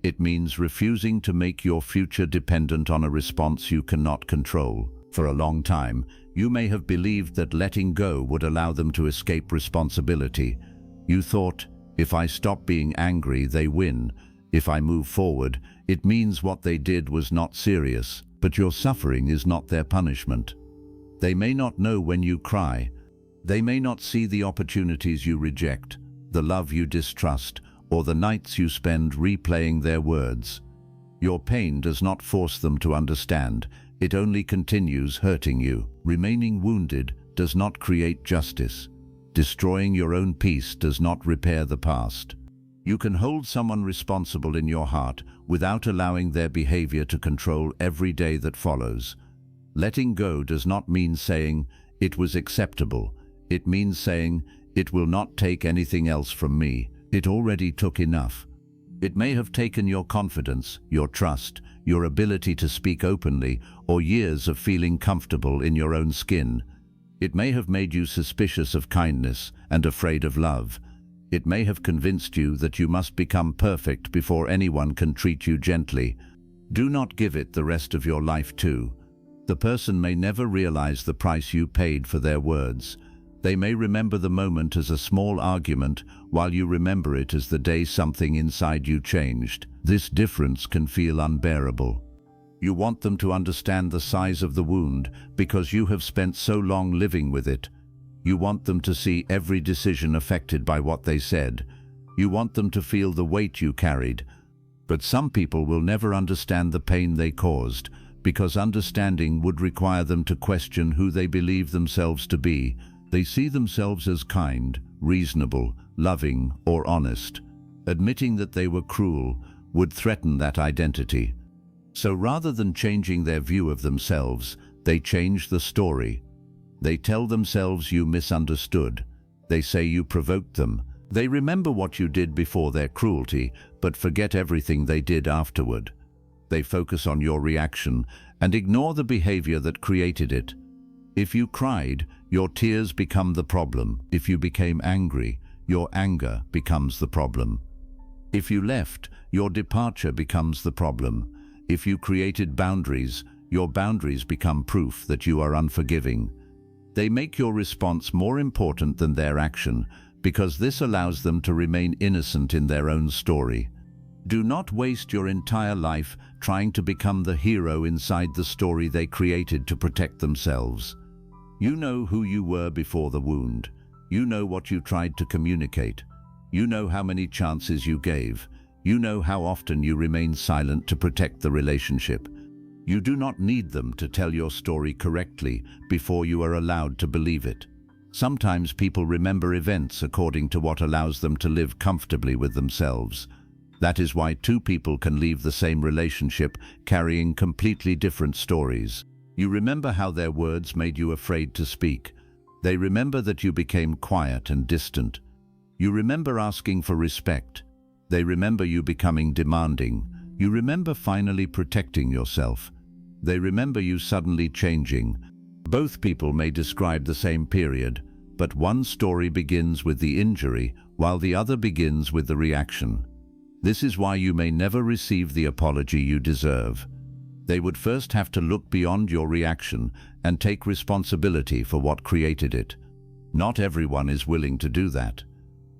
It means refusing to make your future dependent on a response you cannot control. For a long time, you may have believed that letting go would allow them to escape responsibility. You thought, if I stop being angry, they win. If I move forward, it means what they did was not serious. But your suffering is not their punishment. They may not know when you cry. They may not see the opportunities you reject, the love you distrust, or the nights you spend replaying their words. Your pain does not force them to understand. It only continues hurting you. Remaining wounded does not create justice. Destroying your own peace does not repair the past. You can hold someone responsible in your heart without allowing their behavior to control every day that follows. Letting go does not mean saying, "It was acceptable." It means saying, "It will not take anything else from me. It already took enough." It may have taken your confidence, your trust, your ability to speak openly, or years of feeling comfortable in your own skin. It may have made you suspicious of kindness and afraid of love. It may have convinced you that you must become perfect before anyone can treat you gently. Do not give it the rest of your life too. The person may never realize the price you paid for their words. They may remember the moment as a small argument, while you remember it as the day something inside you changed. This difference can feel unbearable. You want them to understand the size of the wound because you have spent so long living with it. You want them to see every decision affected by what they said. You want them to feel the weight you carried. But some people will never understand the pain they caused, because understanding would require them to question who they believe themselves to be. They see themselves as kind, reasonable, loving, or honest. Admitting that they were cruel would threaten that identity. So rather than changing their view of themselves, they change the story. They tell themselves you misunderstood. They say you provoked them. They remember what you did before their cruelty, but forget everything they did afterward. They focus on your reaction and ignore the behavior that created it. If you cried, your tears become the problem. If you became angry, your anger becomes the problem. If you left, your departure becomes the problem. If you created boundaries, your boundaries become proof that you are unforgiving. They make your response more important than their action, because this allows them to remain innocent in their own story. Do not waste your entire life trying to become the hero inside the story they created to protect themselves. You know who you were before the wound. You know what you tried to communicate. You know how many chances you gave. You know how often you remained silent to protect the relationship. You do not need them to tell your story correctly before you are allowed to believe it. Sometimes people remember events according to what allows them to live comfortably with themselves. That is why two people can leave the same relationship carrying completely different stories. You remember how their words made you afraid to speak. They remember that you became quiet and distant. You remember asking for respect. They remember you becoming demanding. You remember finally protecting yourself. They remember you suddenly changing. Both people may describe the same period, but one story begins with the injury, while the other begins with the reaction. This is why you may never receive the apology you deserve. They would first have to look beyond your reaction and take responsibility for what created it. Not everyone is willing to do that.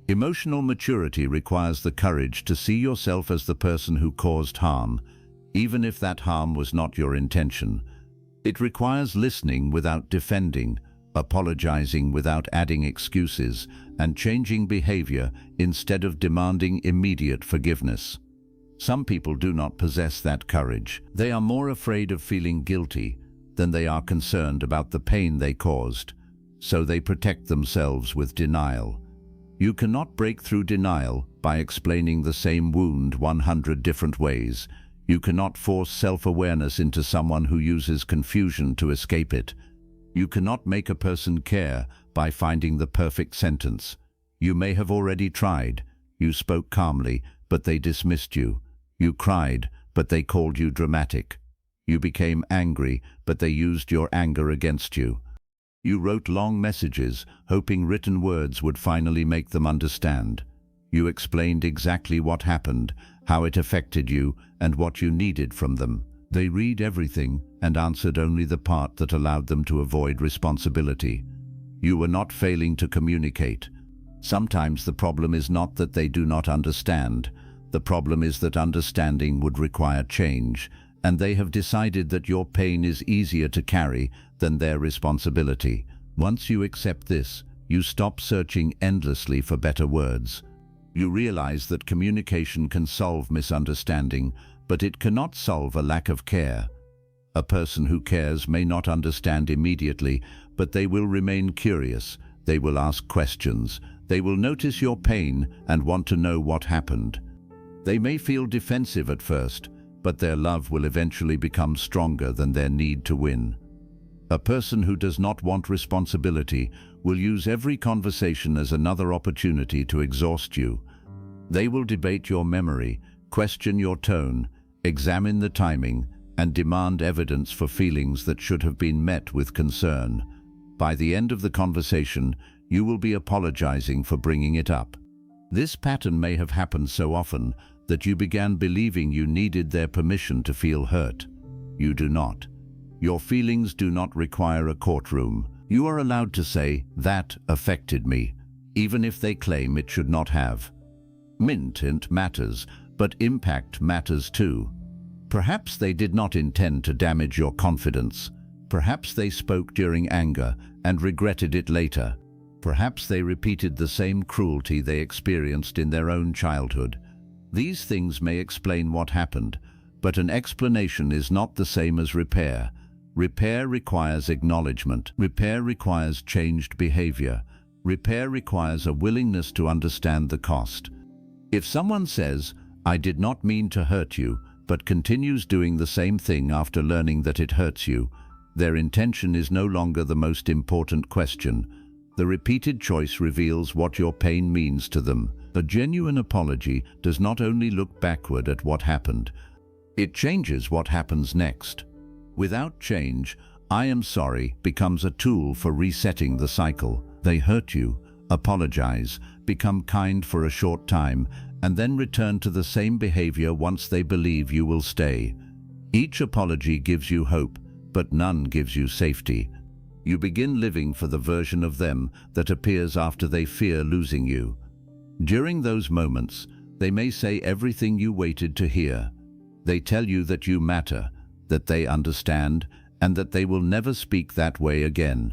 Emotional maturity requires the courage to see yourself as the person who caused harm, even if that harm was not your intention. It requires listening without defending, apologizing without adding excuses, and changing behavior instead of demanding immediate forgiveness. Some people do not possess that courage. They are more afraid of feeling guilty than they are concerned about the pain they caused, so they protect themselves with denial. You cannot break through denial by explaining the same wound 100 different ways. You cannot force self-awareness into someone who uses confusion to escape it. You cannot make a person care by finding the perfect sentence. You may have already tried. You spoke calmly, but they dismissed you. You cried, but they called you dramatic. You became angry, but they used your anger against you. You wrote long messages, hoping written words would finally make them understand. You explained exactly what happened, how it affected you, and what you needed from them. They read everything and answered only the part that allowed them to avoid responsibility. You were not failing to communicate. Sometimes the problem is not that they do not understand. The problem is that understanding would require change, and they have decided that your pain is easier to carry than their responsibility. Once you accept this, you stop searching endlessly for better words. You realize that communication can solve misunderstanding, but it cannot solve a lack of care. A person who cares may not understand immediately, but they will remain curious. They will ask questions. They will notice your pain and want to know what happened. They may feel defensive at first, but their love will eventually become stronger than their need to win. A person who does not want responsibility will use every conversation as another opportunity to exhaust you. They will debate your memory, question your tone, examine the timing, and demand evidence for feelings that should have been met with concern. By the end of the conversation, you will be apologizing for bringing it up. This pattern may have happened so often that you began believing you needed their permission to feel hurt. You do not. Your feelings do not require a courtroom. You are allowed to say, "That affected me," even if they claim it should not have. Intent matters, but impact matters too. Perhaps they did not intend to damage your confidence. Perhaps they spoke during anger and regretted it later. Perhaps they repeated the same cruelty they experienced in their own childhood. These things may explain what happened, but an explanation is not the same as repair. Repair requires acknowledgement. Repair requires changed behavior. Repair requires a willingness to understand the cost. If someone says, "I did not mean to hurt you," but continues doing the same thing after learning that it hurts you, their intention is no longer the most important question. The repeated choice reveals what your pain means to them. A genuine apology does not only look backward at what happened, it changes what happens next. Without change, "I am sorry" becomes a tool for resetting the cycle. They hurt you, apologize, become kind for a short time, and then return to the same behavior once they believe you will stay. Each apology gives you hope, but none gives you safety. You begin living for the version of them that appears after they fear losing you. During those moments, they may say everything you waited to hear. They tell you that you matter, that they understand, and that they will never speak that way again.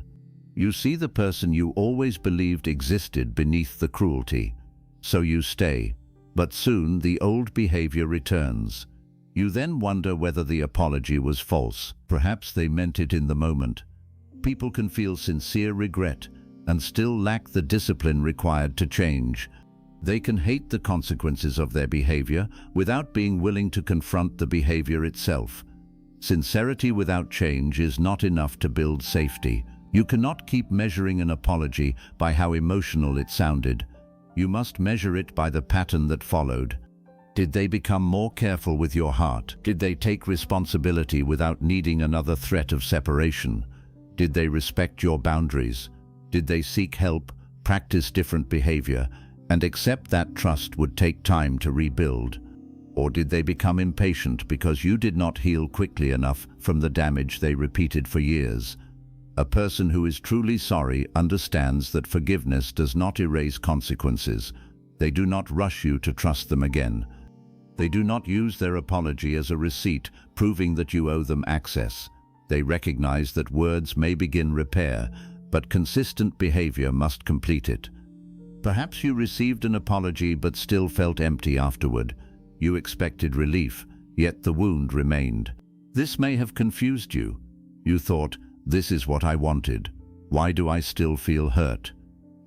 You see the person you always believed existed beneath the cruelty. So you stay. But soon the old behavior returns. You then wonder whether the apology was false. Perhaps they meant it in the moment. People can feel sincere regret and still lack the discipline required to change. They can hate the consequences of their behavior without being willing to confront the behavior itself. Sincerity without change is not enough to build safety. You cannot keep measuring an apology by how emotional it sounded. You must measure it by the pattern that followed. Did they become more careful with your heart? Did they take responsibility without needing another threat of separation? Did they respect your boundaries? Did they seek help, practice different behavior, and accept that trust would take time to rebuild? Or did they become impatient because you did not heal quickly enough from the damage they repeated for years? A person who is truly sorry understands that forgiveness does not erase consequences. They do not rush you to trust them again. They do not use their apology as a receipt proving that you owe them access. They recognize that words may begin repair, but consistent behavior must complete it. Perhaps you received an apology but still felt empty afterward. You expected relief, yet the wound remained. This may have confused you. You thought, "This is what I wanted. Why do I still feel hurt?"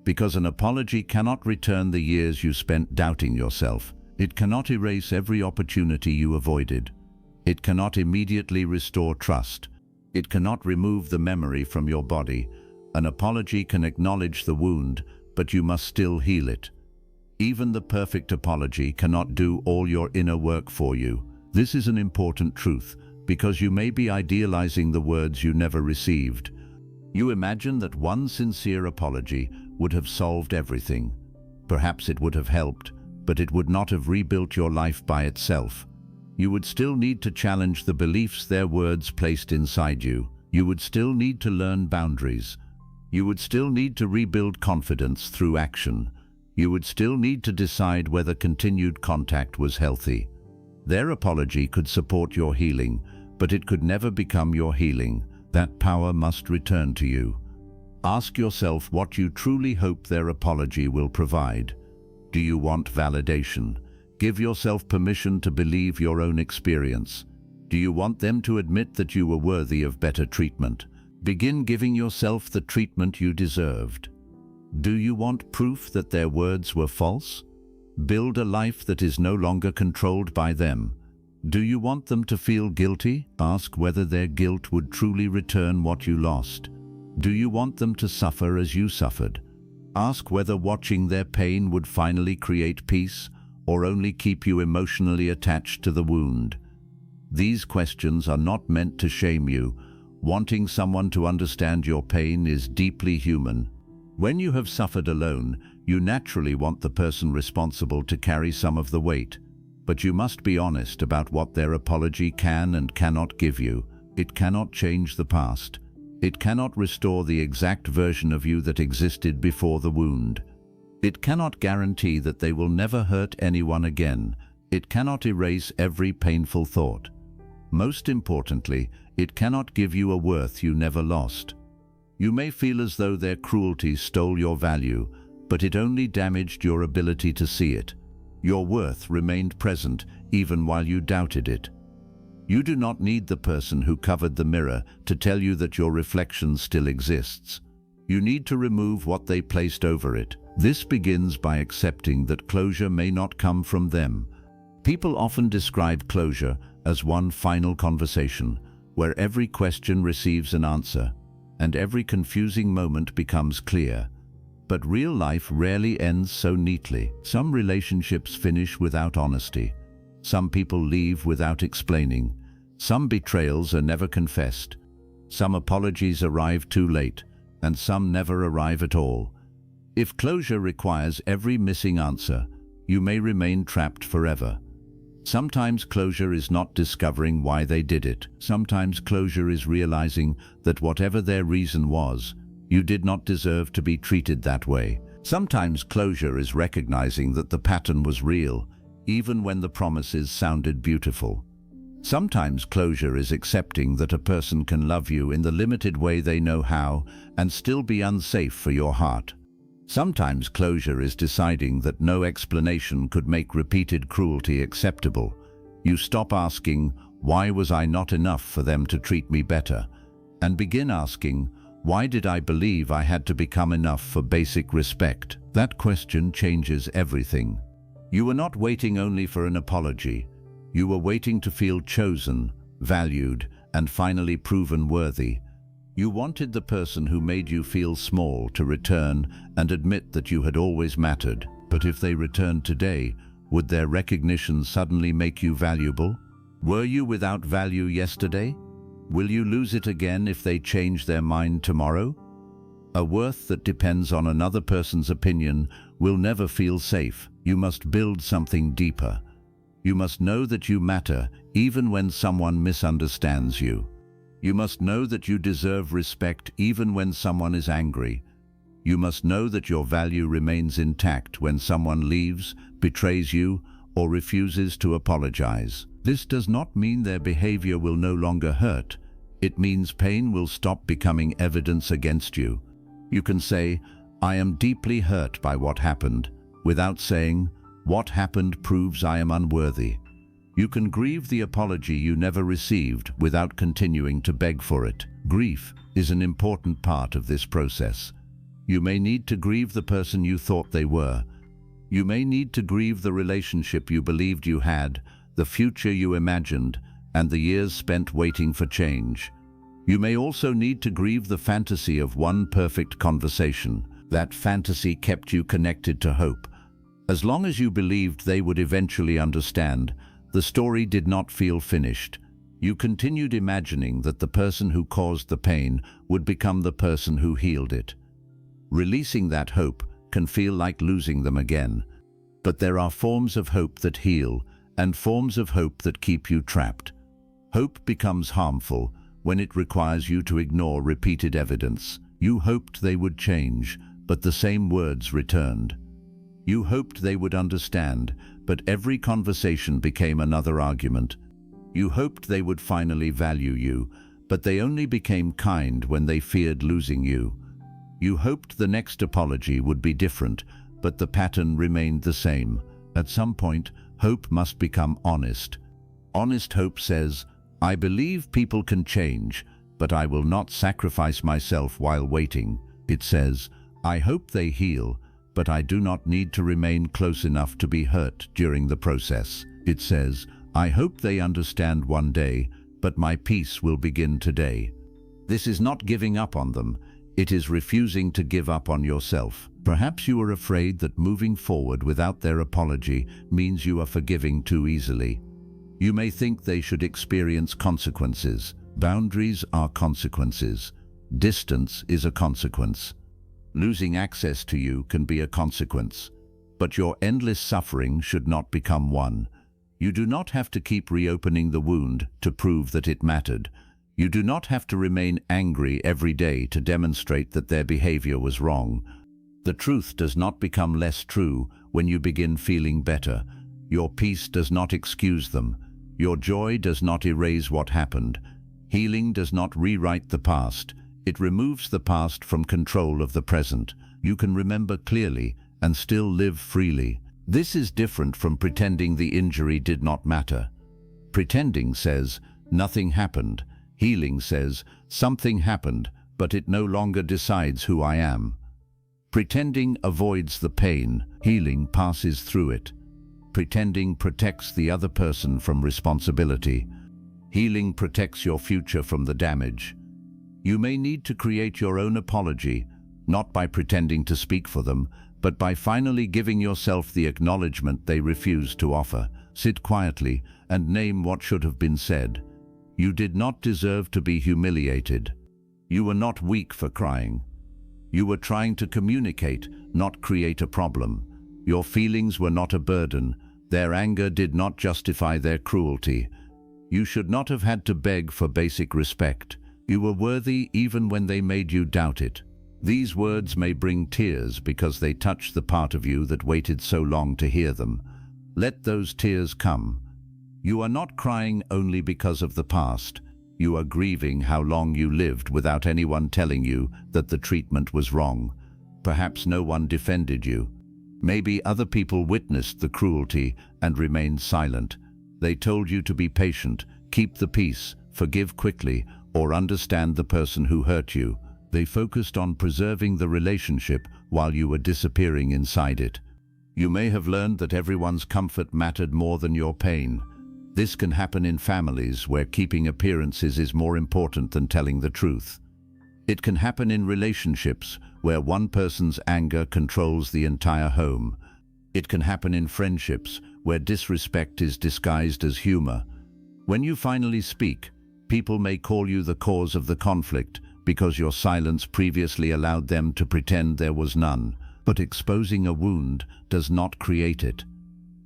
Because an apology cannot return the years you spent doubting yourself. It cannot erase every opportunity you avoided. It cannot immediately restore trust. It cannot remove the memory from your body. An apology can acknowledge the wound, but you must still heal it. Even the perfect apology cannot do all your inner work for you. This is an important truth, because you may be idealizing the words you never received. You imagine that one sincere apology would have solved everything. Perhaps it would have helped, but it would not have rebuilt your life by itself. You would still need to challenge the beliefs their words placed inside you. You would still need to learn boundaries. You would still need to rebuild confidence through action. You would still need to decide whether continued contact was healthy. Their apology could support your healing, but it could never become your healing. That power must return to you. Ask yourself what you truly hope their apology will provide. Do you want validation? Give yourself permission to believe your own experience. Do you want them to admit that you were worthy of better treatment? Begin giving yourself the treatment you deserved. Do you want proof that their words were false? Build a life that is no longer controlled by them. Do you want them to feel guilty? Ask whether their guilt would truly return what you lost. Do you want them to suffer as you suffered? Ask whether watching their pain would finally create peace or only keep you emotionally attached to the wound. These questions are not meant to shame you. Wanting someone to understand your pain is deeply human. When you have suffered alone, you naturally want the person responsible to carry some of the weight. But you must be honest about what their apology can and cannot give you. It cannot change the past. It cannot restore the exact version of you that existed before the wound. It cannot guarantee that they will never hurt anyone again. It cannot erase every painful thought. Most importantly, it cannot give you a worth you never lost. You may feel as though their cruelty stole your value, but it only damaged your ability to see it. Your worth remained present even while you doubted it. You do not need the person who covered the mirror to tell you that your reflection still exists. You need to remove what they placed over it. This begins by accepting that closure may not come from them. People often describe closure as one final conversation, where every question receives an answer, and every confusing moment becomes clear. But real life rarely ends so neatly. Some relationships finish without honesty. Some people leave without explaining. Some betrayals are never confessed. Some apologies arrive too late, and some never arrive at all. If closure requires every missing answer, you may remain trapped forever. Sometimes closure is not discovering why they did it. Sometimes closure is realizing that whatever their reason was, you did not deserve to be treated that way. Sometimes closure is recognizing that the pattern was real, even when the promises sounded beautiful. Sometimes closure is accepting that a person can love you in the limited way they know how and still be unsafe for your heart. Sometimes closure is deciding that no explanation could make repeated cruelty acceptable. You stop asking, "Why was I not enough for them to treat me better?" and begin asking, "Why did I believe I had to become enough for basic respect?" That question changes everything. You were not waiting only for an apology. You were waiting to feel chosen, valued, and finally proven worthy. You wanted the person who made you feel small to return and admit that you had always mattered. But if they returned today, would their recognition suddenly make you valuable? Were you without value yesterday? Will you lose it again if they change their mind tomorrow? A worth that depends on another person's opinion will never feel safe. You must build something deeper. You must know that you matter even when someone misunderstands you. You must know that you deserve respect even when someone is angry. You must know that your value remains intact when someone leaves, betrays you, or refuses to apologize. This does not mean their behavior will no longer hurt. It means pain will stop becoming evidence against you. You can say, "I am deeply hurt by what happened," without saying, "What happened proves I am unworthy." You can grieve the apology you never received without continuing to beg for it. Grief is an important part of this process. You may need to grieve the person you thought they were. You may need to grieve the relationship you believed you had, the future you imagined, and the years spent waiting for change. You may also need to grieve the fantasy of one perfect conversation. That fantasy kept you connected to hope. As long as you believed they would eventually understand, the story did not feel finished. You continued imagining that the person who caused the pain would become the person who healed it. Releasing that hope can feel like losing them again. But there are forms of hope that heal and forms of hope that keep you trapped. Hope becomes harmful when it requires you to ignore repeated evidence. You hoped they would change, but the same words returned. You hoped they would understand, but every conversation became another argument. You hoped they would finally value you, but they only became kind when they feared losing you. You hoped the next apology would be different, but the pattern remained the same. At some point, hope must become honest. Honest hope says, "I believe people can change, but I will not sacrifice myself while waiting." It says, "I hope they heal, but I do not need to remain close enough to be hurt during the process." It says, "I hope they understand one day, but my peace will begin today." This is not giving up on them. It is refusing to give up on yourself. Perhaps you are afraid that moving forward without their apology means you are forgiving too easily. You may think they should experience consequences. Boundaries are consequences. Distance is a consequence. Losing access to you can be a consequence. But your endless suffering should not become one. You do not have to keep reopening the wound to prove that it mattered. You do not have to remain angry every day to demonstrate that their behavior was wrong. The truth does not become less true when you begin feeling better. Your peace does not excuse them. Your joy does not erase what happened. Healing does not rewrite the past. It removes the past from control of the present. You can remember clearly and still live freely. This is different from pretending the injury did not matter. Pretending says, nothing happened. Healing says, something happened, but it no longer decides who I am. Pretending avoids the pain. Healing passes through it. Pretending protects the other person from responsibility. Healing protects your future from the damage. You may need to create your own apology, not by pretending to speak for them, but by finally giving yourself the acknowledgement they refused to offer. Sit quietly and name what should have been said. You did not deserve to be humiliated. You were not weak for crying. You were trying to communicate, not create a problem. Your feelings were not a burden. Their anger did not justify their cruelty. You should not have had to beg for basic respect. You were worthy even when they made you doubt it. These words may bring tears because they touch the part of you that waited so long to hear them. Let those tears come. You are not crying only because of the past. You are grieving how long you lived without anyone telling you that the treatment was wrong. Perhaps no one defended you. Maybe other people witnessed the cruelty and remained silent. They told you to be patient, keep the peace, forgive quickly, or understand the person who hurt you. They focused on preserving the relationship while you were disappearing inside it. You may have learned that everyone's comfort mattered more than your pain. This can happen in families where keeping appearances is more important than telling the truth. It can happen in relationships where one person's anger controls the entire home. It can happen in friendships where disrespect is disguised as humor. When you finally speak, people may call you the cause of the conflict because your silence previously allowed them to pretend there was none. But exposing a wound does not create it.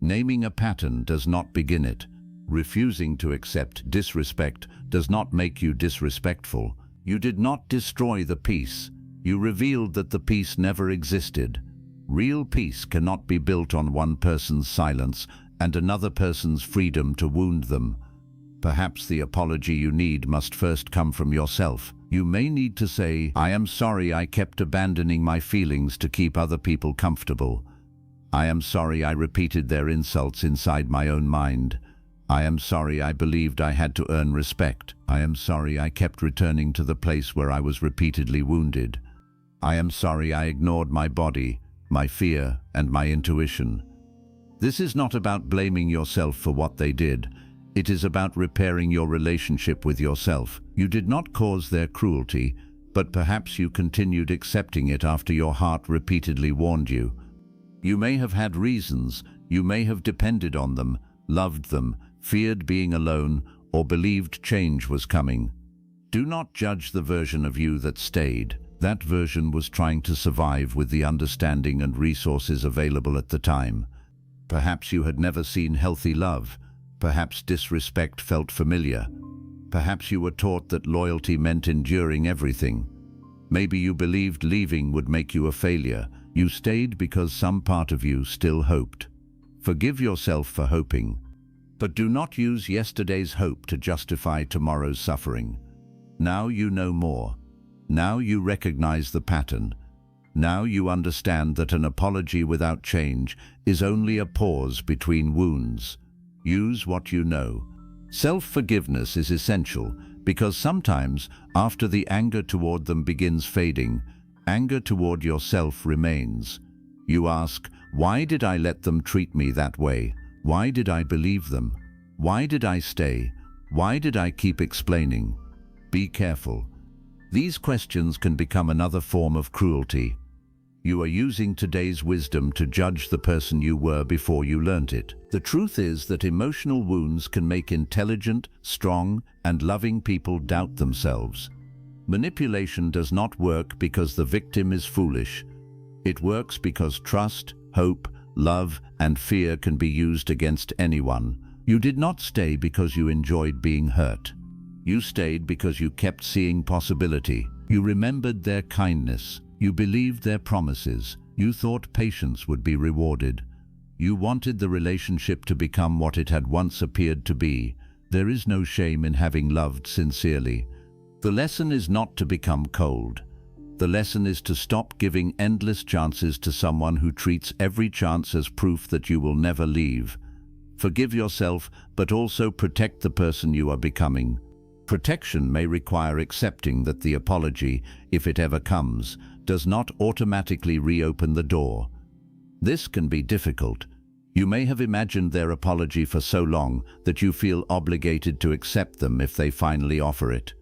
Naming a pattern does not begin it. Refusing to accept disrespect does not make you disrespectful. You did not destroy the peace. You revealed that the peace never existed. Real peace cannot be built on one person's silence and another person's freedom to wound them. Perhaps the apology you need must first come from yourself. You may need to say, I am sorry I kept abandoning my feelings to keep other people comfortable. I am sorry I repeated their insults inside my own mind. I am sorry I believed I had to earn respect. I am sorry I kept returning to the place where I was repeatedly wounded. I am sorry I ignored my body, my fear, and my intuition. This is not about blaming yourself for what they did. It is about repairing your relationship with yourself. You did not cause their cruelty, but perhaps you continued accepting it after your heart repeatedly warned you. You may have had reasons. You may have depended on them, loved them, feared being alone, or believed change was coming. Do not judge the version of you that stayed. That version was trying to survive with the understanding and resources available at the time. Perhaps you had never seen healthy love. Perhaps disrespect felt familiar. Perhaps you were taught that loyalty meant enduring everything. Maybe you believed leaving would make you a failure. You stayed because some part of you still hoped. Forgive yourself for hoping. But do not use yesterday's hope to justify tomorrow's suffering. Now you know more. Now you recognize the pattern. Now you understand that an apology without change is only a pause between wounds. Use what you know. Self-forgiveness is essential because sometimes, after the anger toward them begins fading, anger toward yourself remains. You ask, why did I let them treat me that way? Why did I believe them? Why did I stay? Why did I keep explaining? Be careful. These questions can become another form of cruelty. You are using today's wisdom to judge the person you were before you learnt it. The truth is that emotional wounds can make intelligent, strong, and loving people doubt themselves. Manipulation does not work because the victim is foolish. It works because trust, hope, love, and fear can be used against anyone. You did not stay because you enjoyed being hurt. You stayed because you kept seeing possibility. You remembered their kindness. You believed their promises. You thought patience would be rewarded. You wanted the relationship to become what it had once appeared to be. There is no shame in having loved sincerely. The lesson is not to become cold. The lesson is to stop giving endless chances to someone who treats every chance as proof that you will never leave. Forgive yourself, but also protect the person you are becoming. Protection may require accepting that the apology, if it ever comes, does not automatically reopen the door. This can be difficult. You may have imagined their apology for so long that you feel obligated to accept them if they finally offer it.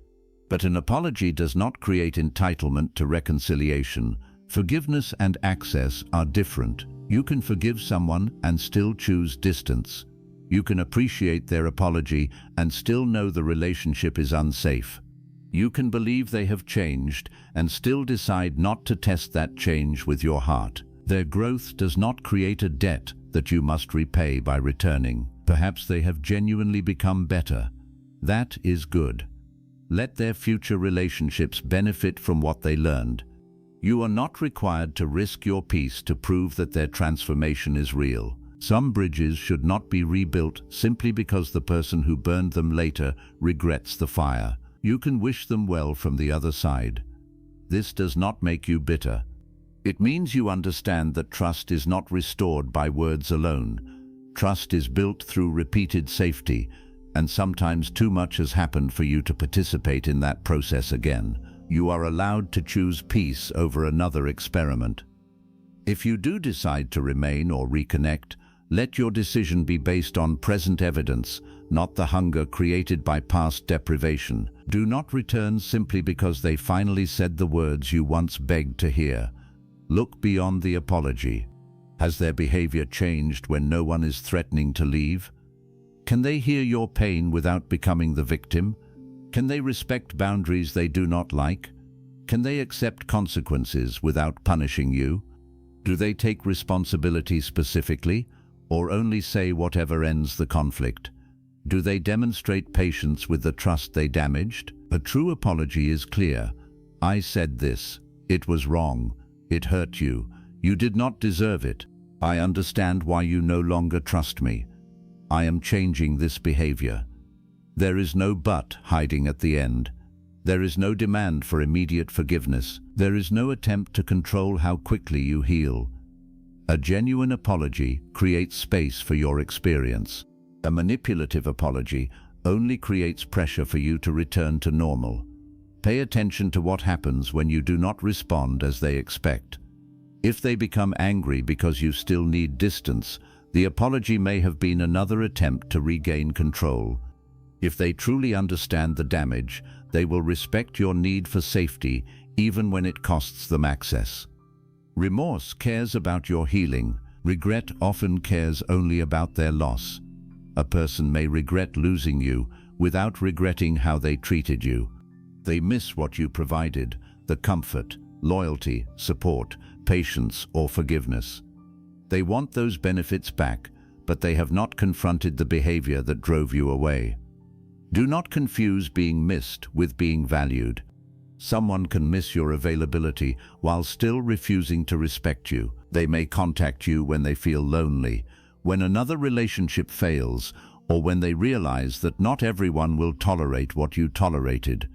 But an apology does not create entitlement to reconciliation. Forgiveness and access are different. You can forgive someone and still choose distance. You can appreciate their apology and still know the relationship is unsafe. You can believe they have changed and still decide not to test that change with your heart. Their growth does not create a debt that you must repay by returning. Perhaps they have genuinely become better. That is good. Let their future relationships benefit from what they learned. You are not required to risk your peace to prove that their transformation is real. Some bridges should not be rebuilt simply because the person who burned them later regrets the fire. You can wish them well from the other side. This does not make you bitter. It means you understand that trust is not restored by words alone. Trust is built through repeated safety, and sometimes too much has happened for you to participate in that process again. You are allowed to choose peace over another experiment. If you do decide to remain or reconnect, let your decision be based on present evidence, not the hunger created by past deprivation. Do not return simply because they finally said the words you once begged to hear. Look beyond the apology. Has their behavior changed when no one is threatening to leave? Can they hear your pain without becoming the victim? Can they respect boundaries they do not like? Can they accept consequences without punishing you? Do they take responsibility specifically, or only say whatever ends the conflict? Do they demonstrate patience with the trust they damaged? A true apology is clear. I said this. It was wrong. It hurt you. You did not deserve it. I understand why you no longer trust me. I am changing this behavior. There is no but hiding at the end. There is no demand for immediate forgiveness. There is no attempt to control how quickly you heal. A genuine apology creates space for your experience. A manipulative apology only creates pressure for you to return to normal. Pay attention to what happens when you do not respond as they expect. If they become angry because you still need distance, the apology may have been another attempt to regain control. If they truly understand the damage, they will respect your need for safety even when it costs them access. Remorse cares about your healing. Regret often cares only about their loss. A person may regret losing you without regretting how they treated you. They miss what you provided, the comfort, loyalty, support, patience, or forgiveness. They want those benefits back, but they have not confronted the behavior that drove you away. Do not confuse being missed with being valued. Someone can miss your availability while still refusing to respect you. They may contact you when they feel lonely, when another relationship fails, or when they realize that not everyone will tolerate what you tolerated.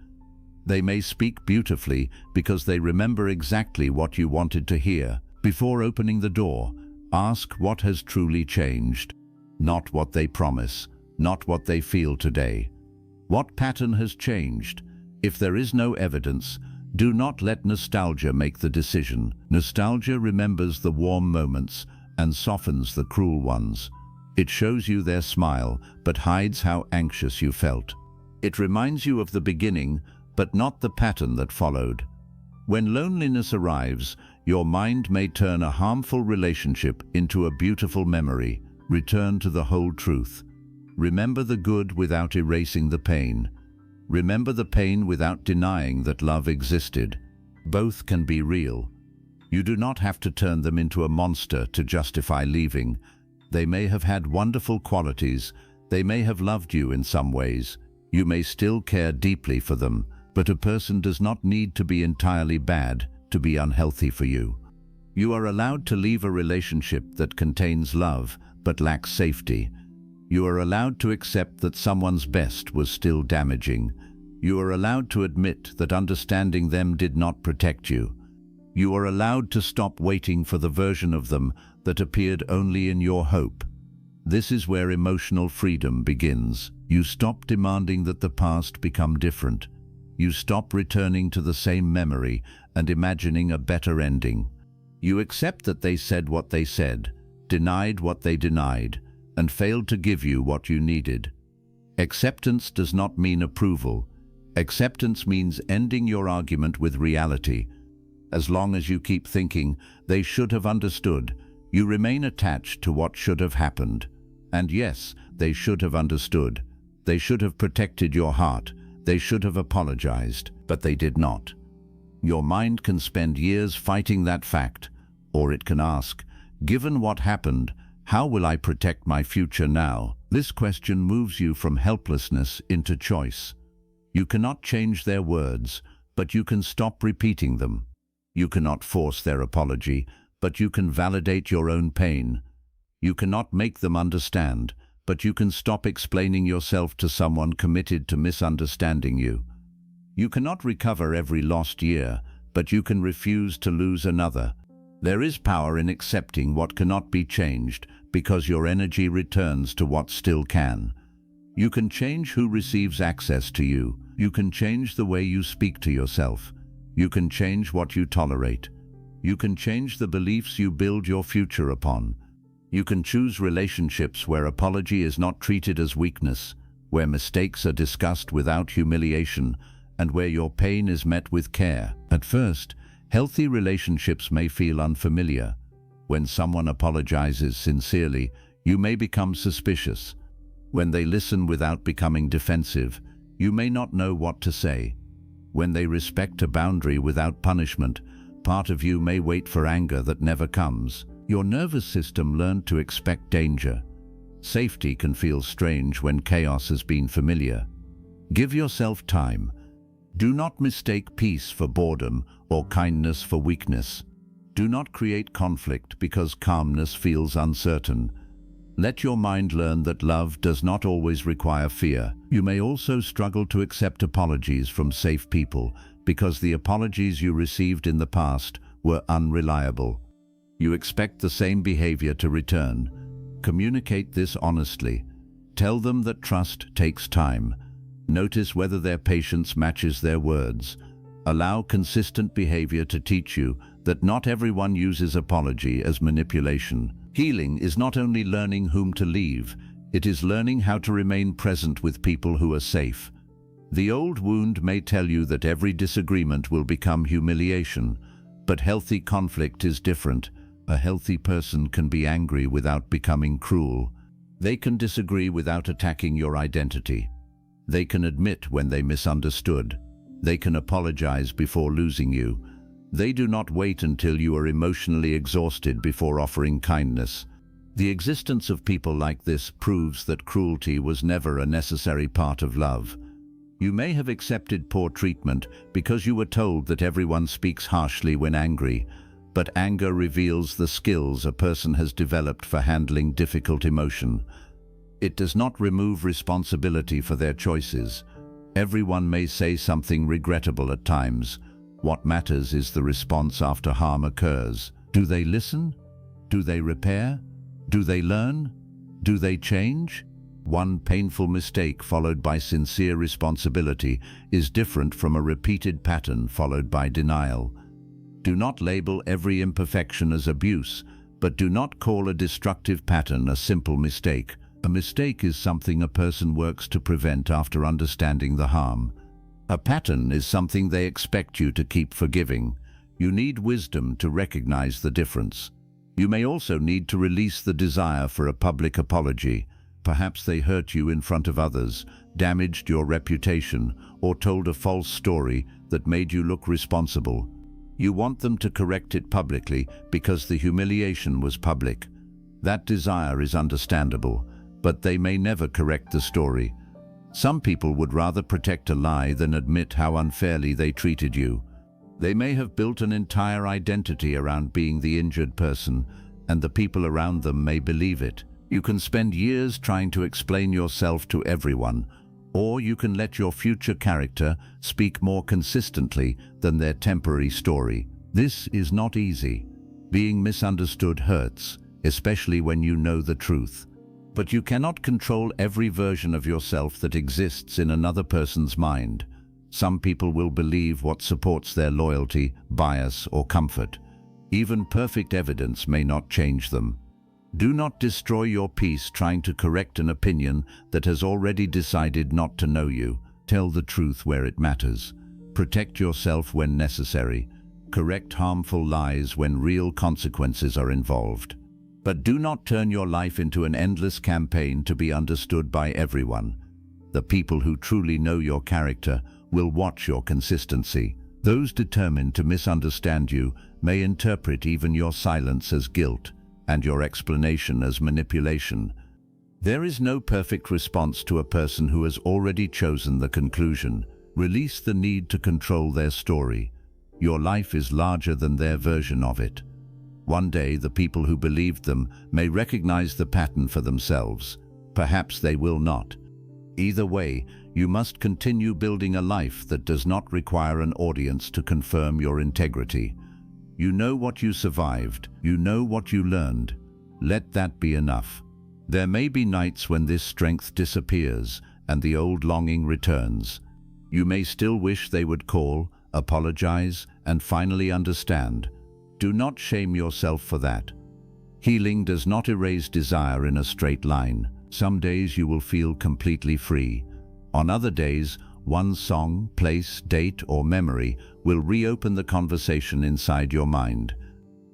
They may speak beautifully because they remember exactly what you wanted to hear. Before opening the door, ask what has truly changed. Not what they promise, not what they feel today. What pattern has changed? If there is no evidence, do not let nostalgia make the decision. Nostalgia remembers the warm moments and softens the cruel ones. It shows you their smile, but hides how anxious you felt. It reminds you of the beginning, but not the pattern that followed. When loneliness arrives, your mind may turn a harmful relationship into a beautiful memory. Return to the whole truth. Remember the good without erasing the pain. Remember the pain without denying that love existed. Both can be real. You do not have to turn them into a monster to justify leaving. They may have had wonderful qualities. They may have loved you in some ways. You may still care deeply for them, but a person does not need to be entirely bad to be unhealthy for you. You are allowed to leave a relationship that contains love but lacks safety. You are allowed to accept that someone's best was still damaging. You are allowed to admit that understanding them did not protect you. You are allowed to stop waiting for the version of them that appeared only in your hope. This is where emotional freedom begins. You stop demanding that the past become different. You stop returning to the same memory and imagining a better ending. You accept that they said what they said, denied what they denied, and failed to give you what you needed. Acceptance does not mean approval. Acceptance means ending your argument with reality. As long as you keep thinking, they should have understood, you remain attached to what should have happened. And yes, they should have understood. They should have protected your heart. They should have apologized, but they did not. Your mind can spend years fighting that fact, or it can ask, given what happened, how will I protect my future now? This question moves you from helplessness into choice. You cannot change their words, but you can stop repeating them. You cannot force their apology, but you can validate your own pain. You cannot make them understand, but you can stop explaining yourself to someone committed to misunderstanding you. You cannot recover every lost year, but you can refuse to lose another. There is power in accepting what cannot be changed, because your energy returns to what still can. You can change who receives access to you. You can change the way you speak to yourself. You can change what you tolerate. You can change the beliefs you build your future upon. You can choose relationships where apology is not treated as weakness, where mistakes are discussed without humiliation, and where your pain is met with care. At first, healthy relationships may feel unfamiliar. When someone apologizes sincerely, you may become suspicious. When they listen without becoming defensive, you may not know what to say. When they respect a boundary without punishment, part of you may wait for anger that never comes. Your nervous system learned to expect danger. Safety can feel strange when chaos has been familiar. Give yourself time. Do not mistake peace for boredom or kindness for weakness. Do not create conflict because calmness feels uncertain. Let your mind learn that love does not always require fear. You may also struggle to accept apologies from safe people because the apologies you received in the past were unreliable. You expect the same behavior to return. Communicate this honestly. Tell them that trust takes time. Notice whether their patience matches their words. Allow consistent behavior to teach you that not everyone uses apology as manipulation. Healing is not only learning whom to leave, it is learning how to remain present with people who are safe. The old wound may tell you that every disagreement will become humiliation, but healthy conflict is different. A healthy person can be angry without becoming cruel. They can disagree without attacking your identity. They can admit when they misunderstood. They can apologize before losing you. They do not wait until you are emotionally exhausted before offering kindness. The existence of people like this proves that cruelty was never a necessary part of love. You may have accepted poor treatment because you were told that everyone speaks harshly when angry, but anger reveals the skills a person has developed for handling difficult emotion. It does not remove responsibility for their choices. Everyone may say something regrettable at times. What matters is the response after harm occurs. Do they listen? Do they repair? Do they learn? Do they change? One painful mistake followed by sincere responsibility is different from a repeated pattern followed by denial. Do not label every imperfection as abuse, but do not call a destructive pattern a simple mistake. A mistake is something a person works to prevent after understanding the harm. A pattern is something they expect you to keep forgiving. You need wisdom to recognize the difference. You may also need to release the desire for a public apology. Perhaps they hurt you in front of others, damaged your reputation, or told a false story that made you look responsible. You want them to correct it publicly because the humiliation was public. That desire is understandable, but they may never correct the story. Some people would rather protect a lie than admit how unfairly they treated you. They may have built an entire identity around being the injured person, and the people around them may believe it. You can spend years trying to explain yourself to everyone, or you can let your future character speak more consistently than their temporary story. This is not easy. Being misunderstood hurts, especially when you know the truth. But you cannot control every version of yourself that exists in another person's mind. Some people will believe what supports their loyalty, bias, or comfort. Even perfect evidence may not change them. Do not destroy your peace trying to correct an opinion that has already decided not to know you. Tell the truth where it matters. Protect yourself when necessary. Correct harmful lies when real consequences are involved. But do not turn your life into an endless campaign to be understood by everyone. The people who truly know your character will watch your consistency. Those determined to misunderstand you may interpret even your silence as guilt and your explanation as manipulation. There is no perfect response to a person who has already chosen the conclusion. Release the need to control their story. Your life is larger than their version of it. One day, the people who believed them may recognize the pattern for themselves. Perhaps they will not. Either way, you must continue building a life that does not require an audience to confirm your integrity. You know what you survived. You know what you learned. Let that be enough. There may be nights when this strength disappears and the old longing returns. You may still wish they would call, apologize, and finally understand. Do not shame yourself for that. Healing does not erase desire in a straight line. Some days you will feel completely free. On other days, one song, place, date, or memory will reopen the conversation inside your mind.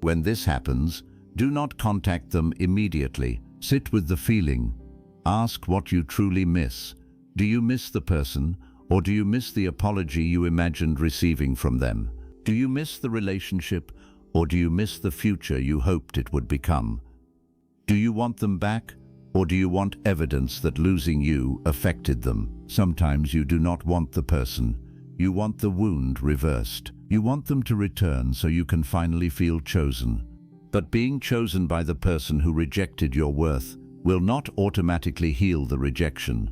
When this happens, do not contact them immediately. Sit with the feeling. Ask what you truly miss. Do you miss the person, or do you miss the apology you imagined receiving from them? Do you miss the relationship, or do you miss the future you hoped it would become? Do you want them back, or do you want evidence that losing you affected them? Sometimes you do not want the person. You want the wound reversed. You want them to return so you can finally feel chosen. But being chosen by the person who rejected your worth will not automatically heal the rejection.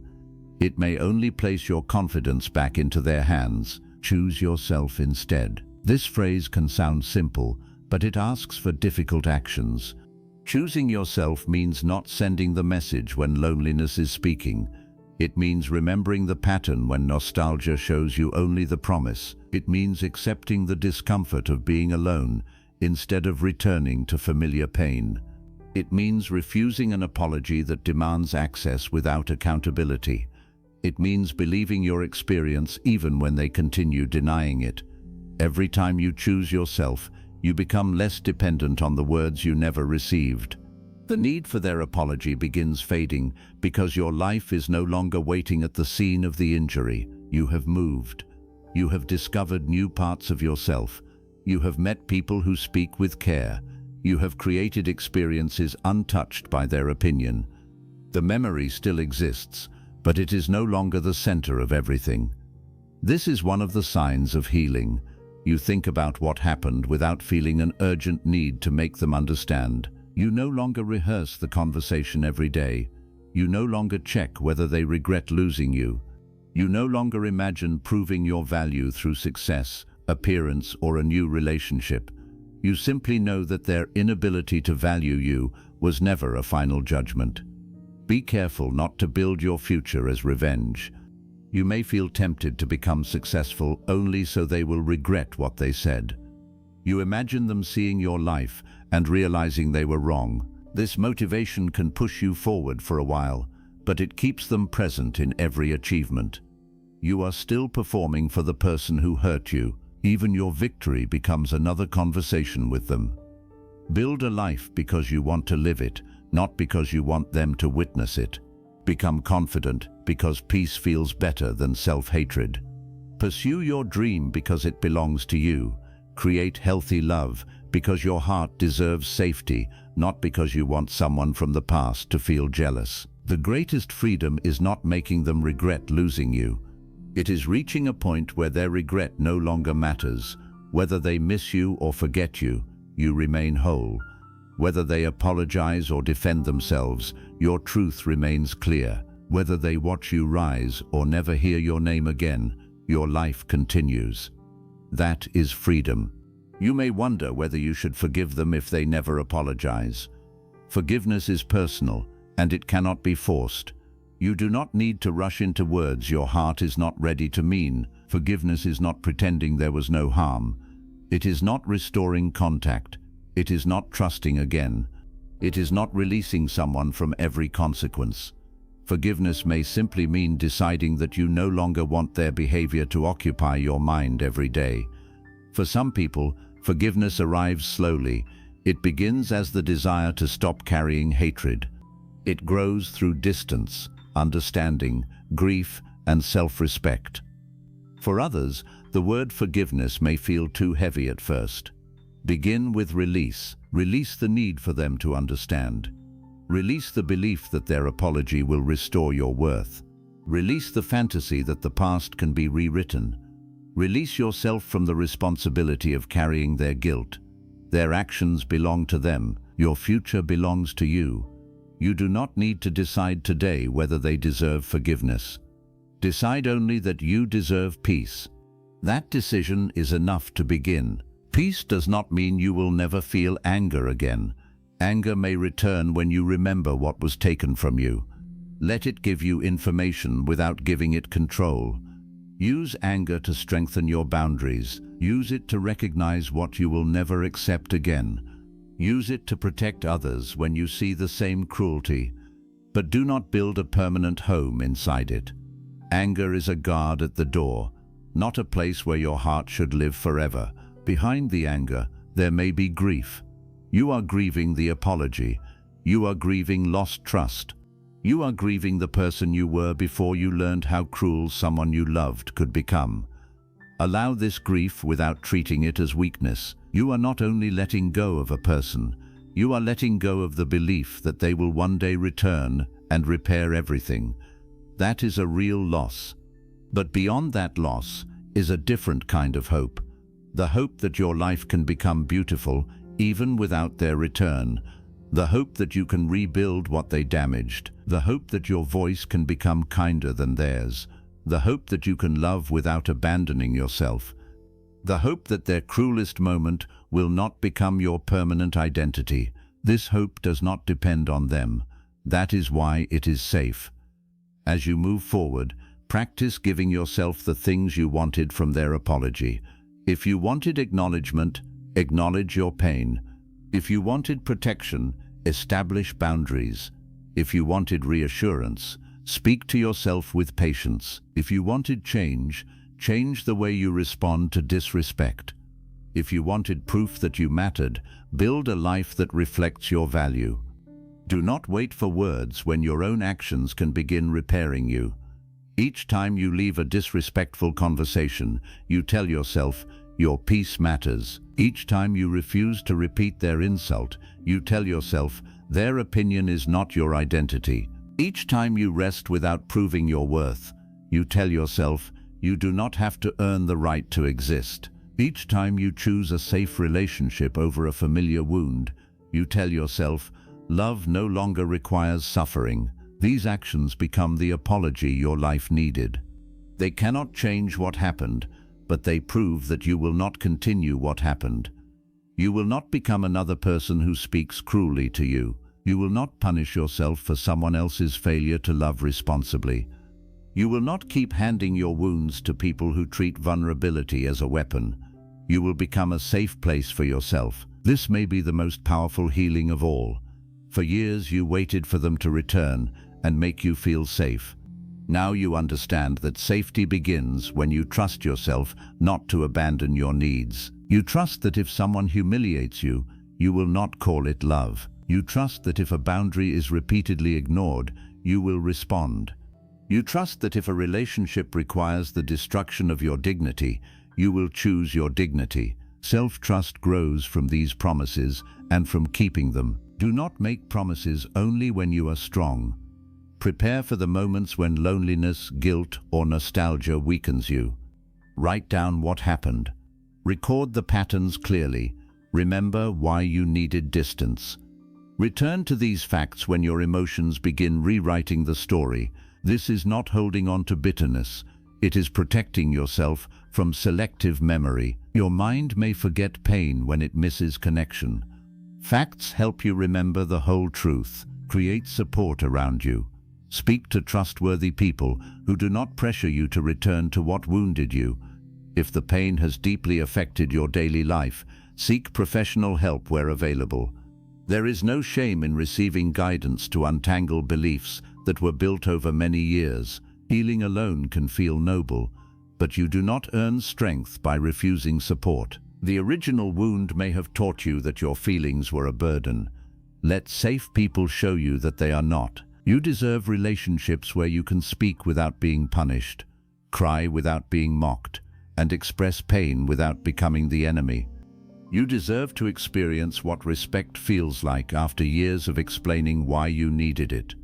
It may only place your confidence back into their hands. Choose yourself instead. This phrase can sound simple, but it asks for difficult actions. Choosing yourself means not sending the message when loneliness is speaking. It means remembering the pattern when nostalgia shows you only the promise. It means accepting the discomfort of being alone instead of returning to familiar pain. It means refusing an apology that demands access without accountability. It means believing your experience even when they continue denying it. Every time you choose yourself, you become less dependent on the words you never received. The need for their apology begins fading because your life is no longer waiting at the scene of the injury. You have moved. You have discovered new parts of yourself. You have met people who speak with care. You have created experiences untouched by their opinion. The memory still exists, but it is no longer the center of everything. This is one of the signs of healing. You think about what happened without feeling an urgent need to make them understand. You no longer rehearse the conversation every day. You no longer check whether they regret losing you. You no longer imagine proving your value through success, appearance, or a new relationship. You simply know that their inability to value you was never a final judgment. Be careful not to build your future as revenge. You may feel tempted to become successful only so they will regret what they said. You imagine them seeing your life and realizing they were wrong. This motivation can push you forward for a while, but it keeps them present in every achievement. you are still performing for the person who hurt you. Even your victory becomes another conversation with them. Build a life because you want to live it, not because you want them to witness it. Become confident because peace feels better than self-hatred. Pursue your dream because it belongs to you. Create healthy love because your heart deserves safety, not because you want someone from the past to feel jealous. The greatest freedom is not making them regret losing you. It is reaching a point where their regret no longer matters. Whether they miss you or forget you, you remain whole. Whether they apologize or defend themselves, your truth remains clear. Whether they watch you rise or never hear your name again, your life continues. That is freedom. You may wonder whether you should forgive them if they never apologize. Forgiveness is personal, and it cannot be forced. You do not need to rush into words your heart is not ready to mean. Forgiveness is not pretending there was no harm. It is not restoring contact. It is not trusting again. It is not releasing someone from every consequence. Forgiveness may simply mean deciding that you no longer want their behavior to occupy your mind every day. For some people, forgiveness arrives slowly. It begins as the desire to stop carrying hatred. It grows through distance, understanding, grief, and self-respect. For others, the word forgiveness may feel too heavy at first. Begin with release. Release the need for them to understand. Release the belief that their apology will restore your worth. Release the fantasy that the past can be rewritten. Release yourself from the responsibility of carrying their guilt. Their actions belong to them. Your future belongs to you. You do not need to decide today whether they deserve forgiveness. Decide only that you deserve peace. That decision is enough to begin. Peace does not mean you will never feel anger again. Anger may return when you remember what was taken from you. Let it give you information without giving it control. Use anger to strengthen your boundaries. Use it to recognize what you will never accept again. Use it to protect others when you see the same cruelty. But do not build a permanent home inside it. Anger is a guard at the door, not a place where your heart should live forever. Behind the anger, there may be grief. You are grieving the apology. You are grieving lost trust. You are grieving the person you were before you learned how cruel someone you loved could become. Allow this grief without treating it as weakness. You are not only letting go of a person, you are letting go of the belief that they will one day return and repair everything. That is a real loss. But beyond that loss is a different kind of hope. The hope that your life can become beautiful even without their return. The hope that you can rebuild what they damaged. The hope that your voice can become kinder than theirs. The hope that you can love without abandoning yourself. The hope that their cruelest moment will not become your permanent identity. This hope does not depend on them. That is why it is safe. As you move forward, practice giving yourself the things you wanted from their apology. If you wanted acknowledgement, acknowledge your pain. If you wanted protection, establish boundaries. If you wanted reassurance, speak to yourself with patience. If you wanted change, change the way you respond to disrespect. If you wanted proof that you mattered, build a life that reflects your value. Do not wait for words when your own actions can begin repairing you. Each time you leave a disrespectful conversation, you tell yourself, your peace matters. Each time you refuse to repeat their insult, you tell yourself, their opinion is not your identity. Each time you rest without proving your worth, you tell yourself, you do not have to earn the right to exist. Each time you choose a safe relationship over a familiar wound, you tell yourself, love no longer requires suffering. These actions become the apology your life needed. They cannot change what happened, but they prove that you will not continue what happened. You will not become another person who speaks cruelly to you. You will not punish yourself for someone else's failure to love responsibly. You will not keep handing your wounds to people who treat vulnerability as a weapon. You will become a safe place for yourself. This may be the most powerful healing of all. For years you waited for them to return and make you feel safe. Now you understand that safety begins when you trust yourself not to abandon your needs. You trust that if someone humiliates you, you will not call it love. You trust that if a boundary is repeatedly ignored, you will respond. You trust that if a relationship requires the destruction of your dignity, you will choose your dignity. Self-trust grows from these promises and from keeping them. Do not make promises only when you are strong. Prepare for the moments when loneliness, guilt, or nostalgia weakens you. Write down what happened. Record the patterns clearly. Remember why you needed distance. Return to these facts when your emotions begin rewriting the story. This is not holding on to bitterness. It is protecting yourself from selective memory. Your mind may forget pain when it misses connection. Facts help you remember the whole truth. Create support around you. Speak to trustworthy people who do not pressure you to return to what wounded you. If the pain has deeply affected your daily life, seek professional help where available. There is no shame in receiving guidance to untangle beliefs that were built over many years. Healing alone can feel noble, but you do not earn strength by refusing support. The original wound may have taught you that your feelings were a burden. Let safe people show you that they are not. You deserve relationships where you can speak without being punished, cry without being mocked, and express pain without becoming the enemy. You deserve to experience what respect feels like after years of explaining why you needed it.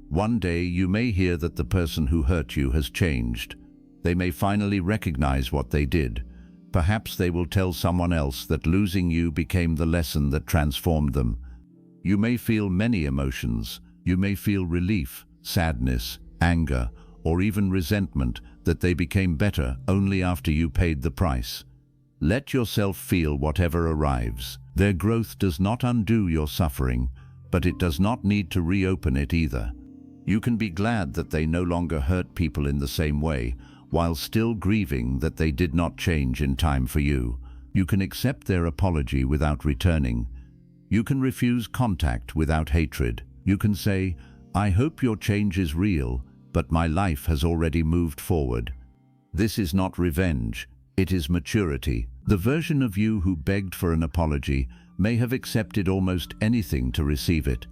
One day you may hear that the person who hurt you has changed. They may finally recognize what they did. Perhaps they will tell someone else that losing you became the lesson that transformed them. You may feel many emotions. You may feel relief, sadness, anger, or even resentment that they became better only after you paid the price. Let yourself feel whatever arrives. Their growth does not undo your suffering, but it does not need to reopen it either. You can be glad that they no longer hurt people in the same way, while still grieving that they did not change in time for you. You can accept their apology without returning. You can refuse contact without hatred. You can say, "I hope your change is real, but my life has already moved forward." This is not revenge, it is maturity. The version of you who begged for an apology may have accepted almost anything to receive it.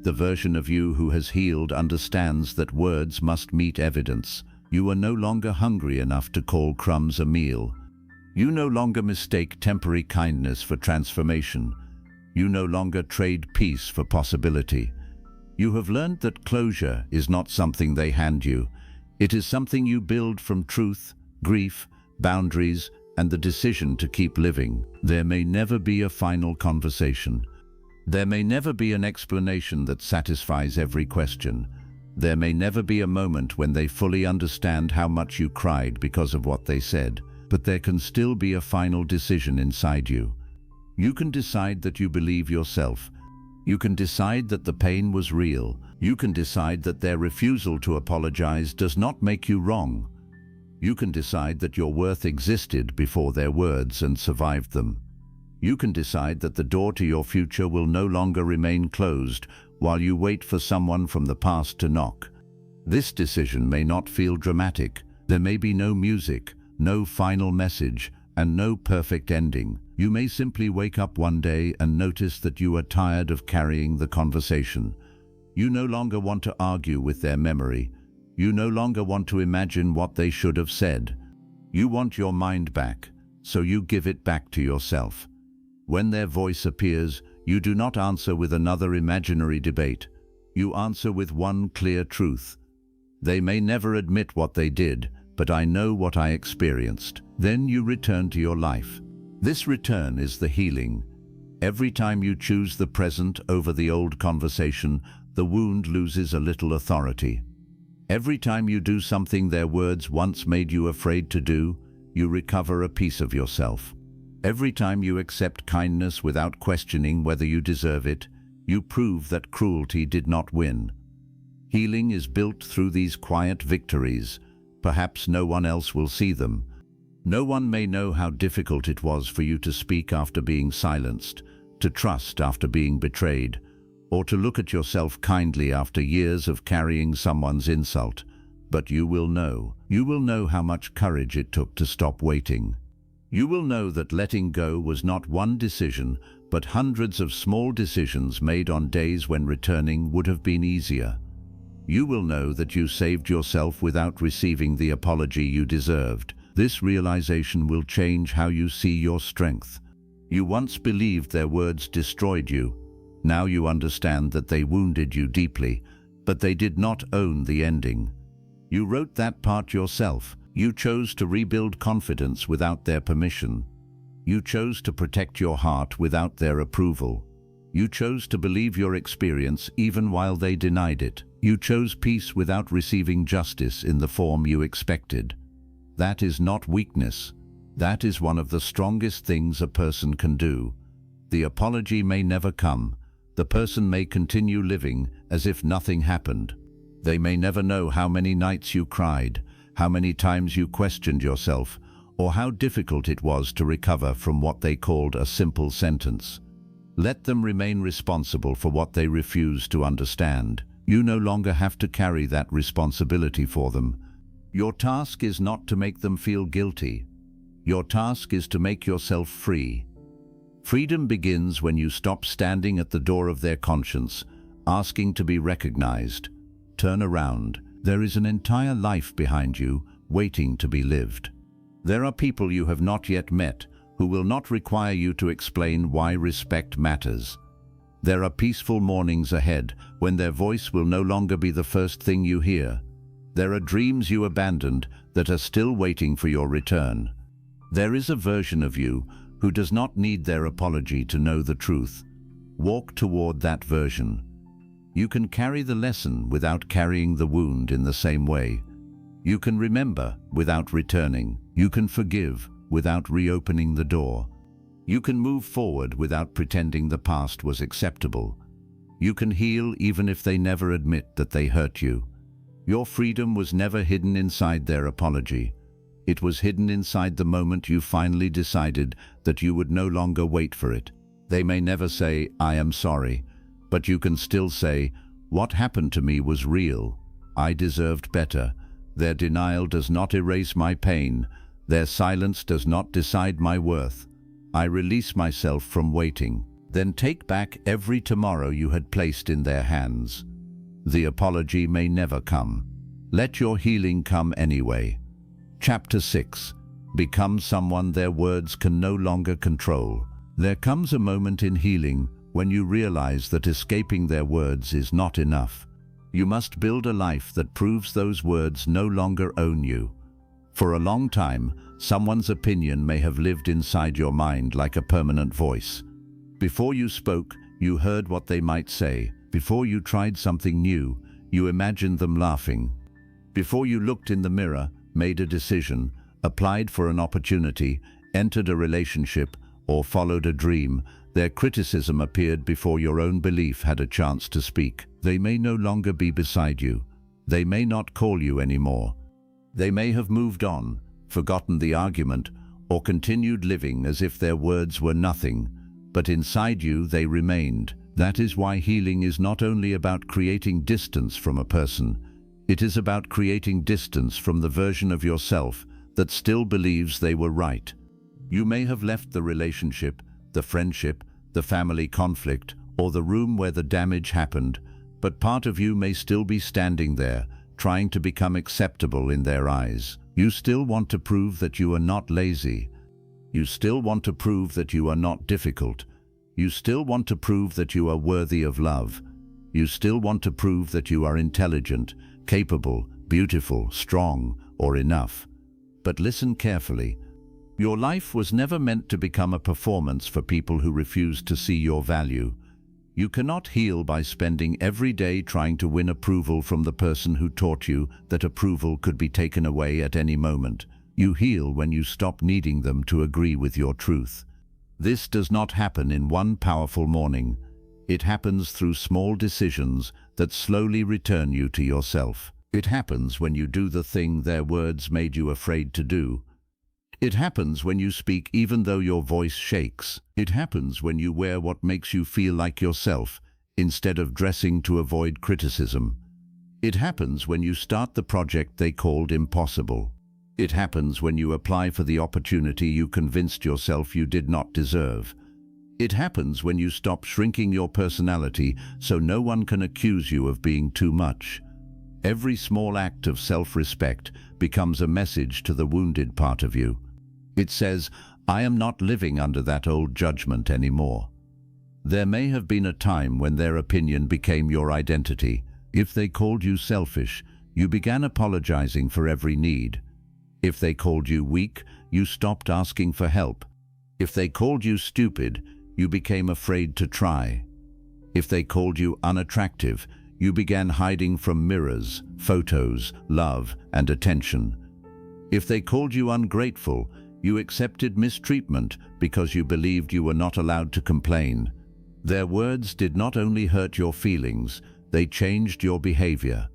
The version of you who has healed understands that words must meet evidence. You are no longer hungry enough to call crumbs a meal. You no longer mistake temporary kindness for transformation. You no longer trade peace for possibility. You have learned that closure is not something they hand you. It is something you build from truth, grief, boundaries, and the decision to keep living. There may never be a final conversation. There may never be an explanation that satisfies every question. There may never be a moment when they fully understand how much you cried because of what they said, but there can still be a final decision inside you. You can decide that you believe yourself. You can decide that the pain was real. You can decide that their refusal to apologize does not make you wrong. You can decide that your worth existed before their words and survived them. You can decide that the door to your future will no longer remain closed while you wait for someone from the past to knock. This decision may not feel dramatic. There may be no music, no final message, and no perfect ending. You may simply wake up one day and notice that you are tired of carrying the conversation. You no longer want to argue with their memory. You no longer want to imagine what they should have said. You want your mind back, so you give it back to yourself. When their voice appears, you do not answer with another imaginary debate. You answer with one clear truth. They may never admit what they did, but I know what I experienced. Then you return to your life. This return is the healing. Every time you choose the present over the old conversation, the wound loses a little authority. Every time you do something their words once made you afraid to do, you recover a piece of yourself. Every time you accept kindness without questioning whether you deserve it, you prove that cruelty did not win. Healing is built through these quiet victories. Perhaps no one else will see them. No one may know how difficult it was for you to speak after being silenced, to trust after being betrayed, or to look at yourself kindly after years of carrying someone's insult. but you will know. You will know how much courage it took to stop waiting. You will know that letting go was not one decision, but hundreds of small decisions made on days when returning would have been easier. You will know that you saved yourself without receiving the apology you deserved. This realization will change how you see your strength. You once believed their words destroyed you. Now you understand that they wounded you deeply, but they did not own the ending. You wrote that part yourself. You chose to rebuild confidence without their permission. You chose to protect your heart without their approval. You chose to believe your experience even while they denied it. You chose peace without receiving justice in the form you expected. That is not weakness. That is one of the strongest things a person can do. The apology may never come. The person may continue living as if nothing happened. They may never know how many nights you cried, how many times you questioned yourself, or how difficult it was to recover from what they called a simple sentence. Let them remain responsible for what they refuse to understand. You no longer have to carry that responsibility for them. Your task is not to make them feel guilty. Your task is to make yourself free. Freedom begins when you stop standing at the door of their conscience, asking to be recognized. Turn around. There is an entire life behind you, waiting to be lived. There are people you have not yet met who will not require you to explain why respect matters. There are peaceful mornings ahead when their voice will no longer be the first thing you hear. There are dreams you abandoned that are still waiting for your return. There is a version of you who does not need their apology to know the truth. Walk toward that version. You can carry the lesson without carrying the wound in the same way. You can remember without returning. You can forgive without reopening the door. You can move forward without pretending the past was acceptable. You can heal even if they never admit that they hurt you. Your freedom was never hidden inside their apology. It was hidden inside the moment you finally decided that you would no longer wait for it. They may never say, "I am sorry," but you can still say, "What happened to me was real. I deserved better. Their denial does not erase my pain. Their silence does not decide my worth. I release myself from waiting." Then take back every tomorrow you had placed in their hands. The apology may never come. Let your healing come anyway. Chapter 6. Become someone their words can no longer control. There comes a moment in healing when you realize that escaping their words is not enough. You must build a life that proves those words no longer own you. For a long time, someone's opinion may have lived inside your mind like a permanent voice. Before you spoke, you heard what they might say. Before you tried something new, you imagined them laughing. Before you looked in the mirror, made a decision, applied for an opportunity, entered a relationship, or followed a dream, their criticism appeared before your own belief had a chance to speak. They may no longer be beside you. They may not call you anymore. They may have moved on, forgotten the argument, or continued living as if their words were nothing, but inside you they remained. That is why healing is not only about creating distance from a person, it is about creating distance from the version of yourself that still believes they were right. You may have left the relationship, the friendship, the family conflict, or the room where the damage happened, but part of you may still be standing there, trying to become acceptable in their eyes. You still want to prove that you are not lazy. You still want to prove that you are not difficult. You still want to prove that you are worthy of love. You still want to prove that you are intelligent, capable, beautiful, strong, or enough. But listen carefully. Your life was never meant to become a performance for people who refuse to see your value. You cannot heal by spending every day trying to win approval from the person who taught you that approval could be taken away at any moment. You heal when you stop needing them to agree with your truth. This does not happen in one powerful morning. It happens through small decisions that slowly return you to yourself. It happens when you do the thing their words made you afraid to do. It happens when you speak even though your voice shakes. It happens when you wear what makes you feel like yourself, instead of dressing to avoid criticism. It happens when you start the project they called impossible. It happens when you apply for the opportunity you convinced yourself you did not deserve. It happens when you stop shrinking your personality so no one can accuse you of being too much. Every small act of self-respect becomes a message to the wounded part of you. It says, I am not living under that old judgment anymore. There may have been a time when their opinion became your identity. If they called you selfish, you began apologizing for every need. If they called you weak, you stopped asking for help. If they called you stupid, you became afraid to try. If they called you unattractive, you began hiding from mirrors, photos, love, and attention. If they called you ungrateful, you accepted mistreatment because you believed you were not allowed to complain. Their words did not only hurt your feelings, they changed your behavior.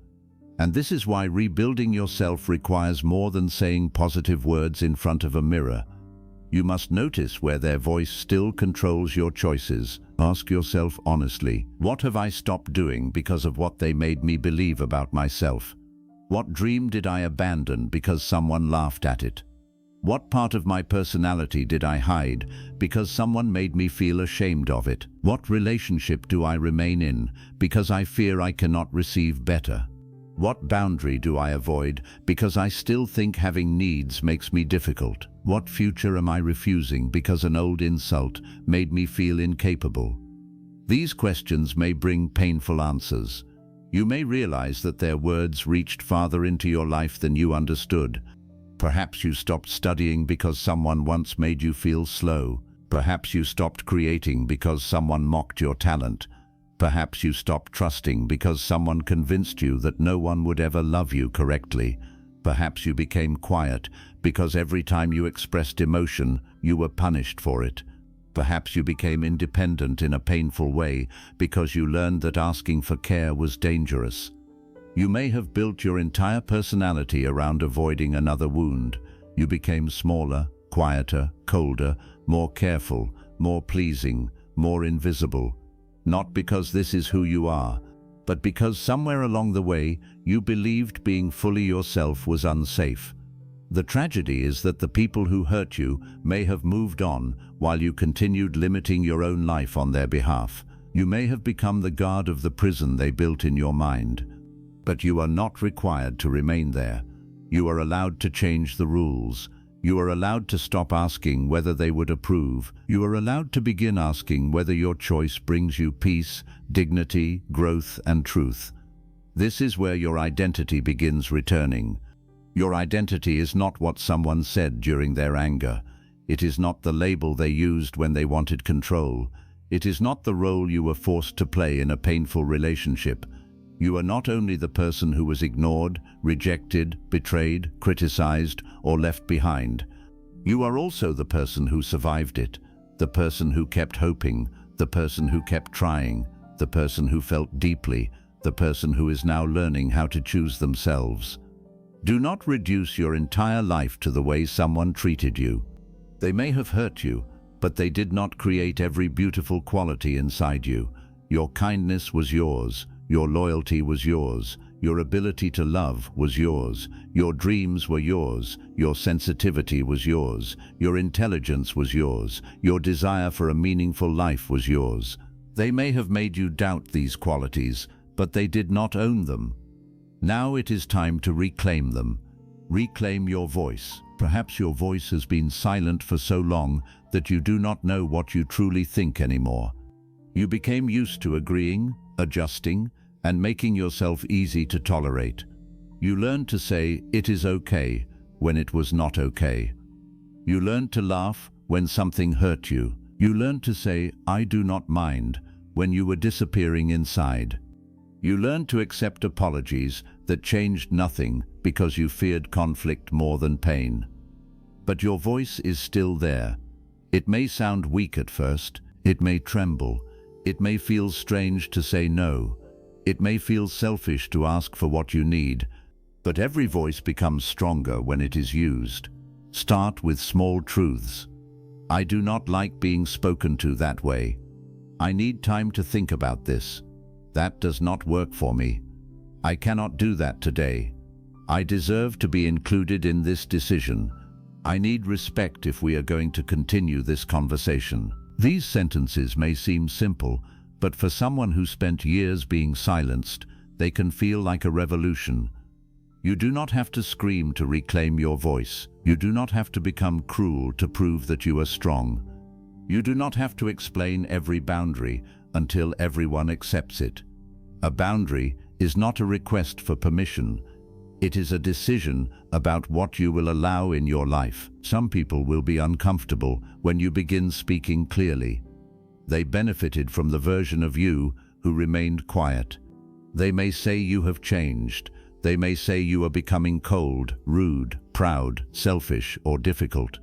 And this is why rebuilding yourself requires more than saying positive words in front of a mirror. You must notice where their voice still controls your choices. Ask yourself honestly, what have I stopped doing because of what they made me believe about myself? What dream did I abandon because someone laughed at it? What part of my personality did I hide because someone made me feel ashamed of it? What relationship do I remain in because I fear I cannot receive better? What boundary do I avoid because I still think having needs makes me difficult? What future am I refusing because an old insult made me feel incapable? These questions may bring painful answers. You may realize that their words reached farther into your life than you understood. Perhaps you stopped studying because someone once made you feel slow. Perhaps you stopped creating because someone mocked your talent. Perhaps you stopped trusting because someone convinced you that no one would ever love you correctly. Perhaps you became quiet because every time you expressed emotion, you were punished for it. Perhaps you became independent in a painful way because you learned that asking for care was dangerous. You may have built your entire personality around avoiding another wound. You became smaller, quieter, colder, more careful, more pleasing, more invisible. Not because this is who you are, but because somewhere along the way you believed being fully yourself was unsafe. The tragedy is that the people who hurt you may have moved on while you continued limiting your own life on their behalf. You may have become the guard of the prison they built in your mind. But you are not required to remain there. You are allowed to change the rules. You are allowed to stop asking whether they would approve. You are allowed to begin asking whether your choice brings you peace, dignity, growth, and truth. This is where your identity begins returning. Your identity is not what someone said during their anger. It is not the label they used when they wanted control. It is not the role you were forced to play in a painful relationship. You are not only the person who was ignored, rejected, betrayed, criticized, or left behind. You are also the person who survived it, the person who kept hoping, the person who kept trying, the person who felt deeply, the person who is now learning how to choose themselves. Do not reduce your entire life to the way someone treated you. They may have hurt you, but they did not create every beautiful quality inside you. Your kindness was yours. Your loyalty was yours. Your ability to love was yours. Your dreams were yours. Your sensitivity was yours. Your intelligence was yours. Your desire for a meaningful life was yours. They may have made you doubt these qualities, but they did not own them. Now it is time to reclaim them. Reclaim your voice. Perhaps your voice has been silent for so long that you do not know what you truly think anymore. You became used to agreeing, adjusting, and making yourself easy to tolerate. You learned to say, "It is okay," when it was not okay. You learned to laugh when something hurt you. You learned to say, "I do not mind," when you were disappearing inside. You learned to accept apologies that changed nothing because you feared conflict more than pain. But your voice is still there. It may sound weak at first. It may tremble. It may feel strange to say no. It may feel selfish to ask for what you need. But every voice becomes stronger when it is used. Start with small truths. I do not like being spoken to that way. I need time to think about this. That does not work for me. I cannot do that today. I deserve to be included in this decision. I need respect if we are going to continue this conversation. These sentences may seem simple, but for someone who spent years being silenced, they can feel like a revolution. You do not have to scream to reclaim your voice. You do not have to become cruel to prove that you are strong. You do not have to explain every boundary until everyone accepts it. A boundary is not a request for permission. It is a decision about what you will allow in your life. Some people will be uncomfortable when you begin speaking clearly. They benefited from the version of you who remained quiet. They may say you have changed. They may say you are becoming cold, rude, proud, selfish, or difficult.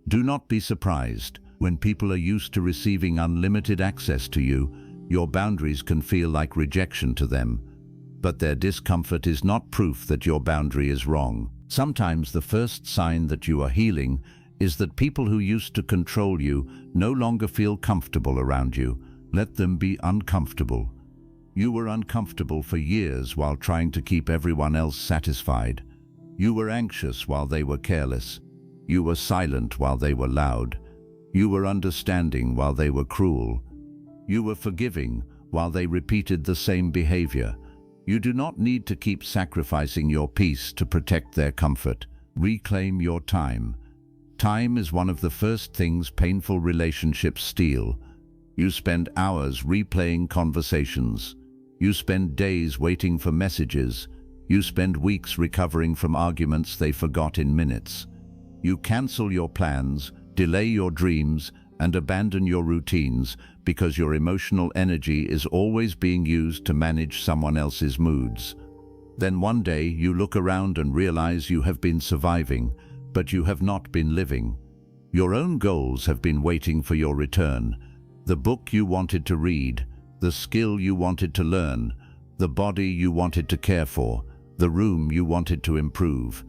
Do not be surprised. When people are used to receiving unlimited access to you, your boundaries can feel like rejection to them. But their discomfort is not proof that your boundary is wrong. Sometimes the first sign that you are healing is that people who used to control you no longer feel comfortable around you. Let them be uncomfortable. You were uncomfortable for years while trying to keep everyone else satisfied. You were anxious while they were careless. You were silent while they were loud. You were understanding while they were cruel. You were forgiving while they repeated the same behavior. You do not need to keep sacrificing your peace to protect their comfort. Reclaim your time. Time is one of the first things painful relationships steal. You spend hours replaying conversations. You spend days waiting for messages. You spend weeks recovering from arguments they forgot in minutes. You cancel your plans, delay your dreams, and abandon your routines because your emotional energy is always being used to manage someone else's moods. Then one day you look around and realize you have been surviving, but you have not been living. Your own goals have been waiting for your return. The book you wanted to read, the skill you wanted to learn, the body you wanted to care for, the room you wanted to improve,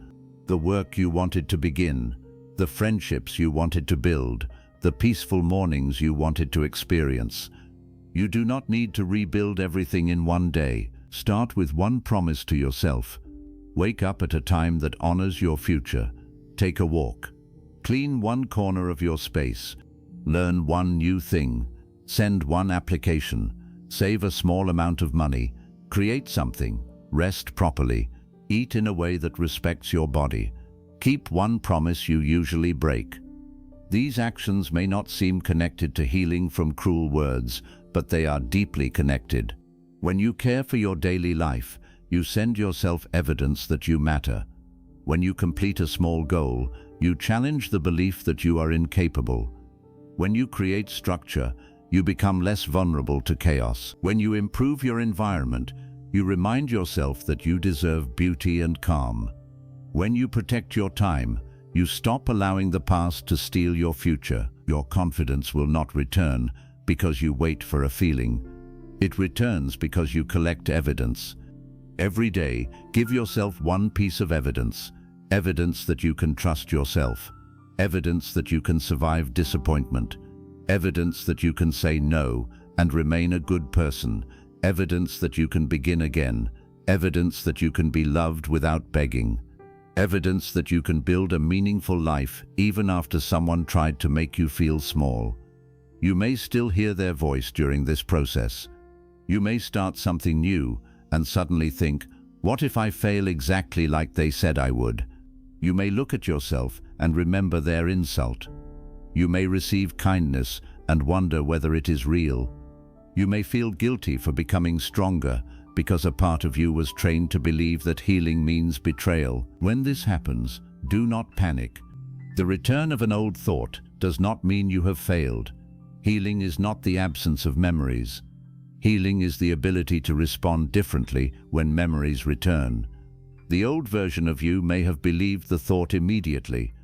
the work you wanted to begin, the friendships you wanted to build, the peaceful mornings you wanted to experience. You do not need to rebuild everything in one day. Start with one promise to yourself. Wake up at a time that honors your future. Take a walk. Clean one corner of your space. Learn one new thing. Send one application. Save a small amount of money. Create something. Rest properly. Eat in a way that respects your body. Keep one promise you usually break. These actions may not seem connected to healing from cruel words, but they are deeply connected. When you care for your daily life, you send yourself evidence that you matter. When you complete a small goal, you challenge the belief that you are incapable. When you create structure, you become less vulnerable to chaos. When you improve your environment, you remind yourself that you deserve beauty and calm. When you protect your time, you stop allowing the past to steal your future. Your confidence will not return because you wait for a feeling. It returns because you collect evidence. Every day, give yourself one piece of evidence. Evidence that you can trust yourself. Evidence that you can survive disappointment. Evidence that you can say no and remain a good person. Evidence that you can begin again. Evidence that you can be loved without begging. Evidence that you can build a meaningful life even after someone tried to make you feel small. You may still hear their voice during this process. You may start something new and suddenly think, what if I fail exactly like they said I would? You may look at yourself and remember their insult. You may receive kindness and wonder whether it is real. You may feel guilty for becoming stronger because a part of you was trained to believe that healing means betrayal. When this happens, do not panic. The return of an old thought does not mean you have failed. Healing is not the absence of memories. Healing is the ability to respond differently when memories return. The old version of you may have believed the thought immediately.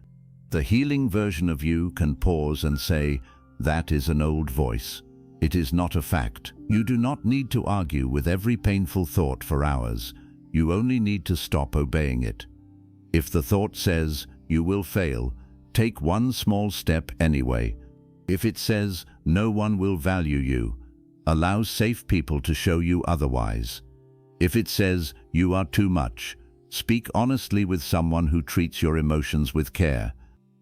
The healing version of you can pause and say, that is an old voice. It is not a fact. You do not need to argue with every painful thought for hours. You only need to stop obeying it. If the thought says, you will fail, take one small step anyway. If it says, no one will value you, allow safe people to show you otherwise. If it says, "You are too much," speak honestly with someone who treats your emotions with care.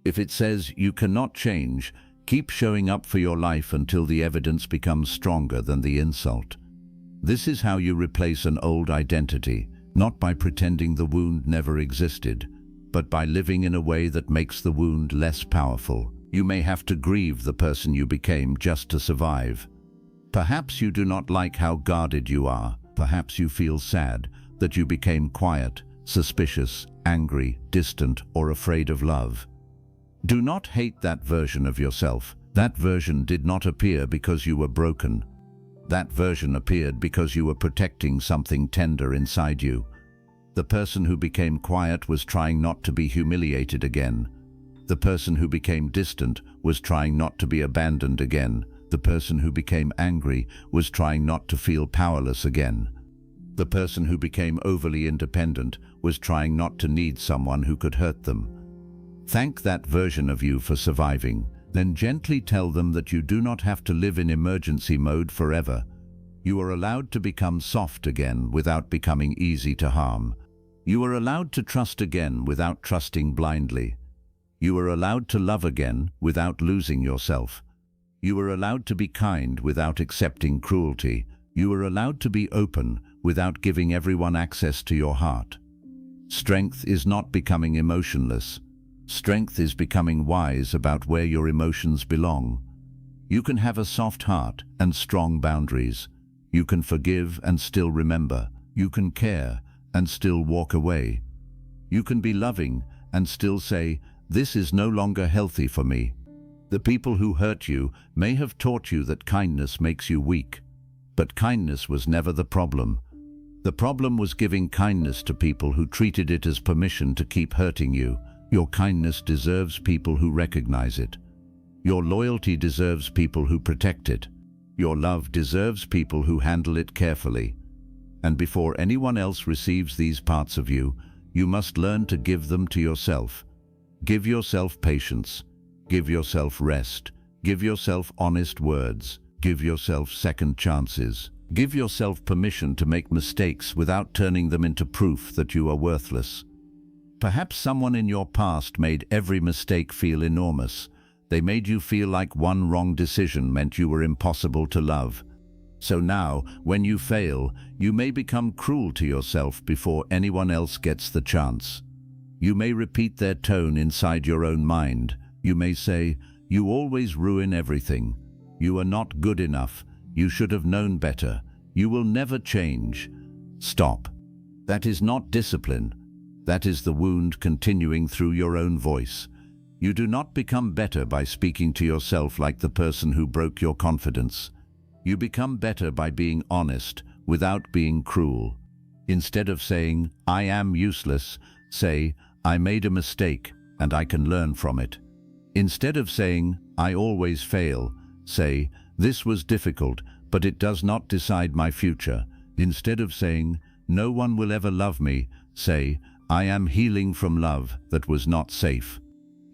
If it says, "You cannot change," keep showing up for your life until the evidence becomes stronger than the insult. This is how you replace an old identity, not by pretending the wound never existed, but by living in a way that makes the wound less powerful. You may have to grieve the person you became just to survive. Perhaps you do not like how guarded you are. Perhaps you feel sad that you became quiet, suspicious, angry, distant, or afraid of love. Do not hate that version of yourself. That version did not appear because you were broken. That version appeared because you were protecting something tender inside you. The person who became quiet was trying not to be humiliated again. The person who became distant was trying not to be abandoned again. The person who became angry was trying not to feel powerless again. The person who became overly independent was trying not to need someone who could hurt them. Thank that version of you for surviving. Then gently tell them that you do not have to live in emergency mode forever. You are allowed to become soft again without becoming easy to harm. You are allowed to trust again without trusting blindly. You are allowed to love again without losing yourself. You are allowed to be kind without accepting cruelty. You are allowed to be open without giving everyone access to your heart. Strength is not becoming emotionless. Strength is becoming wise about where your emotions belong. You can have a soft heart and strong boundaries. You can forgive and still remember. You can care and still walk away. You can be loving and still say, "This is no longer healthy for me." The people who hurt you may have taught you that kindness makes you weak, but kindness was never the problem. The problem was giving kindness to people who treated it as permission to keep hurting you. Your kindness deserves people who recognize it. Your loyalty deserves people who protect it. Your love deserves people who handle it carefully. And before anyone else receives these parts of you, you must learn to give them to yourself. Give yourself patience. Give yourself rest. Give yourself honest words. Give yourself second chances. Give yourself permission to make mistakes without turning them into proof that you are worthless. Perhaps someone in your past made every mistake feel enormous. They made you feel like one wrong decision meant you were impossible to love. So now, when you fail, you may become cruel to yourself before anyone else gets the chance. You may repeat their tone inside your own mind. You may say, "You always ruin everything. You are not good enough. You should have known better. You will never change." Stop. That is not discipline. That is the wound continuing through your own voice. You do not become better by speaking to yourself like the person who broke your confidence. You become better by being honest without being cruel. Instead of saying, "I am useless," say, "I made a mistake and I can learn from it." Instead of saying, "I always fail," say, "This was difficult, but it does not decide my future." Instead of saying, "No one will ever love me," say, "I am healing from love that was not safe."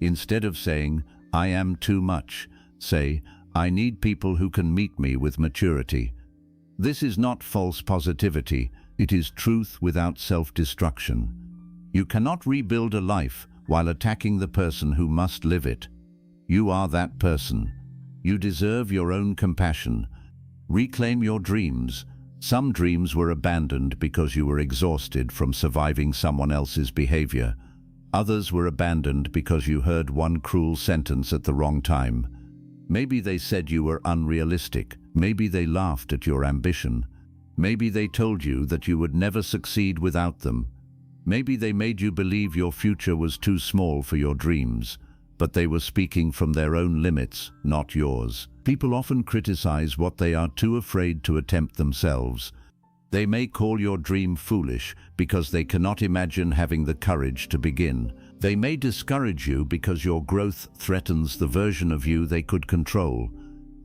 Instead of saying, "I am too much," say, "I need people who can meet me with maturity." This is not false positivity, it is truth without self-destruction. You cannot rebuild a life while attacking the person who must live it. You are that person. You deserve your own compassion. Reclaim your dreams. Some dreams were abandoned because you were exhausted from surviving someone else's behavior. Others were abandoned because you heard one cruel sentence at the wrong time. Maybe they said you were unrealistic. Maybe they laughed at your ambition. Maybe they told you that you would never succeed without them. Maybe they made you believe your future was too small for your dreams, but they were speaking from their own limits, not yours. People often criticize what they are too afraid to attempt themselves. They may call your dream foolish because they cannot imagine having the courage to begin. They may discourage you because your growth threatens the version of you they could control.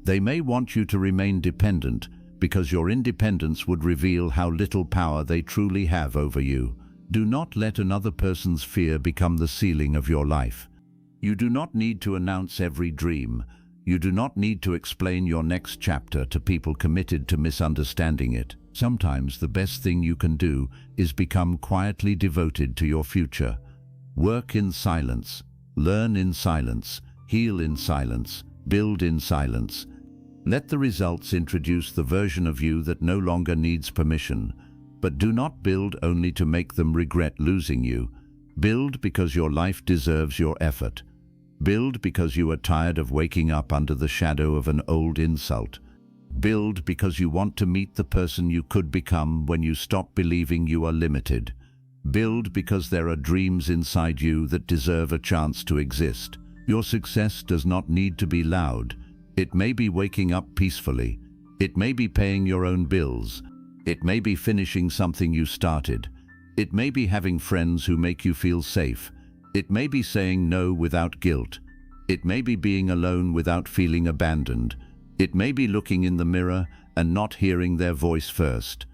They may want you to remain dependent because your independence would reveal how little power they truly have over you. Do not let another person's fear become the ceiling of your life. You do not need to announce every dream. You do not need to explain your next chapter to people committed to misunderstanding it. Sometimes the best thing you can do is become quietly devoted to your future. Work in silence, learn in silence, heal in silence, build in silence. Let the results introduce the version of you that no longer needs permission. But do not build only to make them regret losing you. Build because your life deserves your effort. Build because you are tired of waking up under the shadow of an old insult. Build because you want to meet the person you could become when you stop believing you are limited. Build because there are dreams inside you that deserve a chance to exist. Your success does not need to be loud. It may be waking up peacefully. It may be paying your own bills. It may be finishing something you started. It may be having friends who make you feel safe. It may be saying no without guilt. It may be being alone without feeling abandoned. It may be looking in the mirror and not hearing their voice first.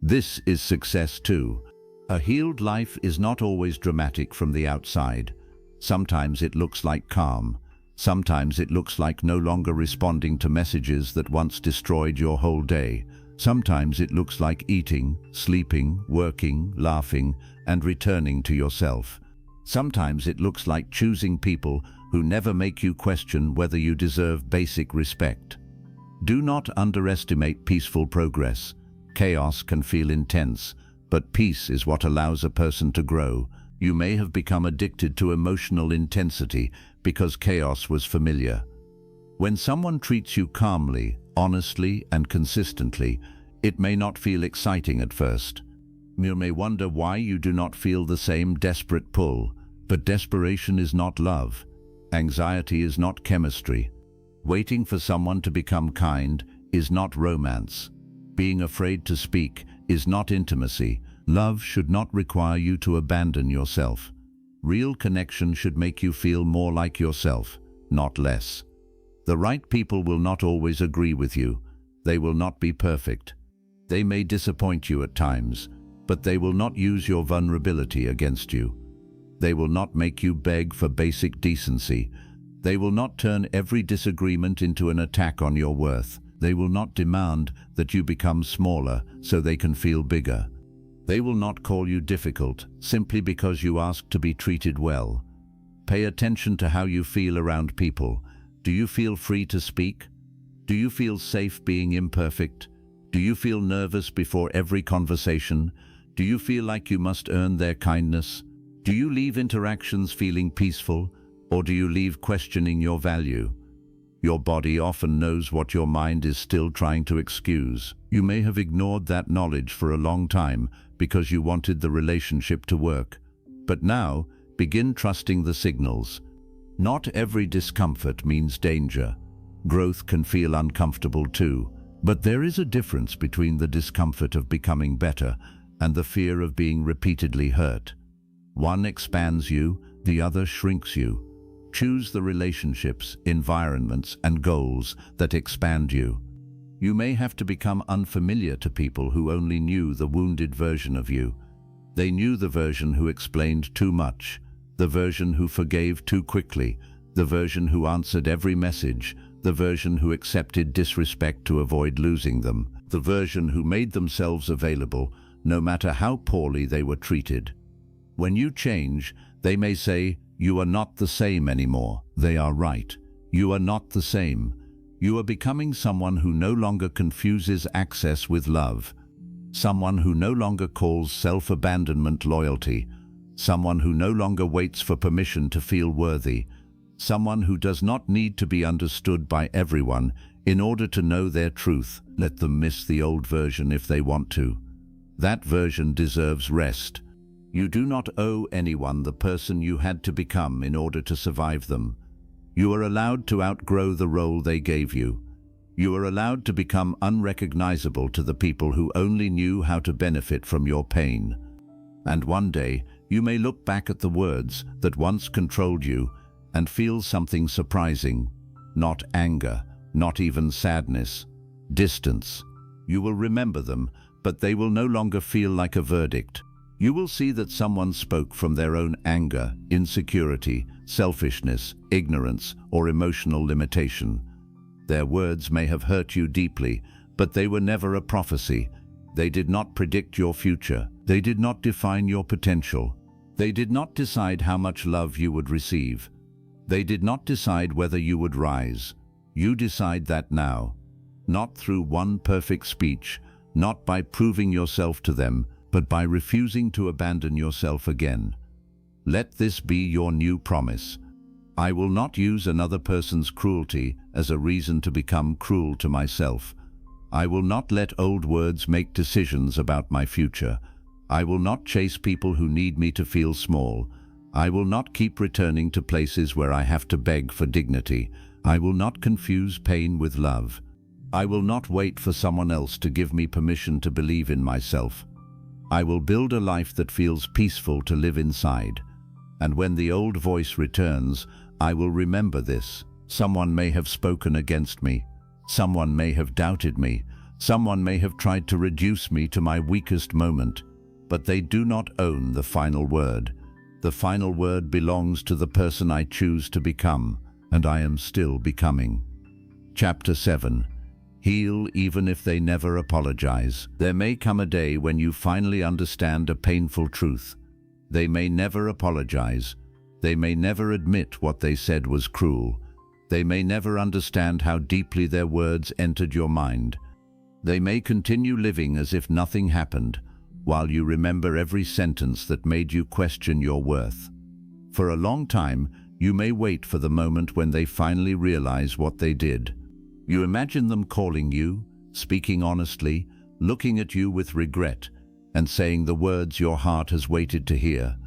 This is success too. A healed life is not always dramatic from the outside. Sometimes it looks like calm. Sometimes it looks like no longer responding to messages that once destroyed your whole day. Sometimes it looks like eating, sleeping, working, laughing, and returning to yourself. Sometimes it looks like choosing people who never make you question whether you deserve basic respect. Do not underestimate peaceful progress. Chaos can feel intense, but peace is what allows a person to grow. You may have become addicted to emotional intensity because chaos was familiar. When someone treats you calmly, honestly, and consistently, it may not feel exciting at first. You may wonder why you do not feel the same desperate pull, but desperation is not love. Anxiety is not chemistry. Waiting for someone to become kind is not romance. Being afraid to speak is not intimacy. Love should not require you to abandon yourself. Real connection should make you feel more like yourself, not less. The right people will not always agree with you. They will not be perfect. They may disappoint you at times, but they will not use your vulnerability against you. They will not make you beg for basic decency. They will not turn every disagreement into an attack on your worth. They will not demand that you become smaller so they can feel bigger. They will not call you difficult simply because you ask to be treated well. Pay attention to how you feel around people. Do you feel free to speak? Do you feel safe being imperfect? Do you feel nervous before every conversation? Do you feel like you must earn their kindness? Do you leave interactions feeling peaceful, or do you leave questioning your value? Your body often knows what your mind is still trying to excuse. You may have ignored that knowledge for a long time because you wanted the relationship to work. But now, begin trusting the signals. Not every discomfort means danger. Growth can feel uncomfortable too, but there is a difference between the discomfort of becoming better and the fear of being repeatedly hurt. One expands you, the other shrinks you. Choose the relationships, environments, and goals that expand you. You may have to become unfamiliar to people who only knew the wounded version of you. They knew the version who explained too much, the version who forgave too quickly, the version who answered every message, the version who accepted disrespect to avoid losing them, the version who made themselves available no matter how poorly they were treated. When you change, they may say, "You are not the same anymore." They are right. You are not the same. You are becoming someone who no longer confuses access with love. Someone who no longer calls self-abandonment loyalty. Someone who no longer waits for permission to feel worthy. Someone who does not need to be understood by everyone in order to know their truth. Let them miss the old version if they want to. That version deserves rest. You do not owe anyone the person you had to become in order to survive them. You are allowed to outgrow the role they gave you. You are allowed to become unrecognizable to the people who only knew how to benefit from your pain. And one day, you may look back at the words that once controlled you and feel something surprising. Not anger, not even sadness. Distance. You will remember them, but they will no longer feel like a verdict. You will see that someone spoke from their own anger, insecurity, selfishness, ignorance, or emotional limitation. Their words may have hurt you deeply, but they were never a prophecy. They did not predict your future. They did not define your potential. They did not decide how much love you would receive. They did not decide whether you would rise. You decide that now. Not through one perfect speech, not by proving yourself to them, but by refusing to abandon yourself again. Let this be your new promise. I will not use another person's cruelty as a reason to become cruel to myself. I will not let old words make decisions about my future. I will not chase people who need me to feel small. I will not keep returning to places where I have to beg for dignity. I will not confuse pain with love. I will not wait for someone else to give me permission to believe in myself. I will build a life that feels peaceful to live inside. And when the old voice returns, I will remember this. Someone may have spoken against me. Someone may have doubted me. Someone may have tried to reduce me to my weakest moment. But they do not own the final word. The final word belongs to the person I choose to become, and I am still becoming. Chapter 7. Heal even if they never apologize. There may come a day when you finally understand a painful truth. They may never apologize. They may never admit what they said was cruel. They may never understand how deeply their words entered your mind. They may continue living as if nothing happened, while you remember every sentence that made you question your worth. For a long time, you may wait for the moment when they finally realize what they did. You imagine them calling you, speaking honestly, looking at you with regret, and saying the words your heart has waited to hear.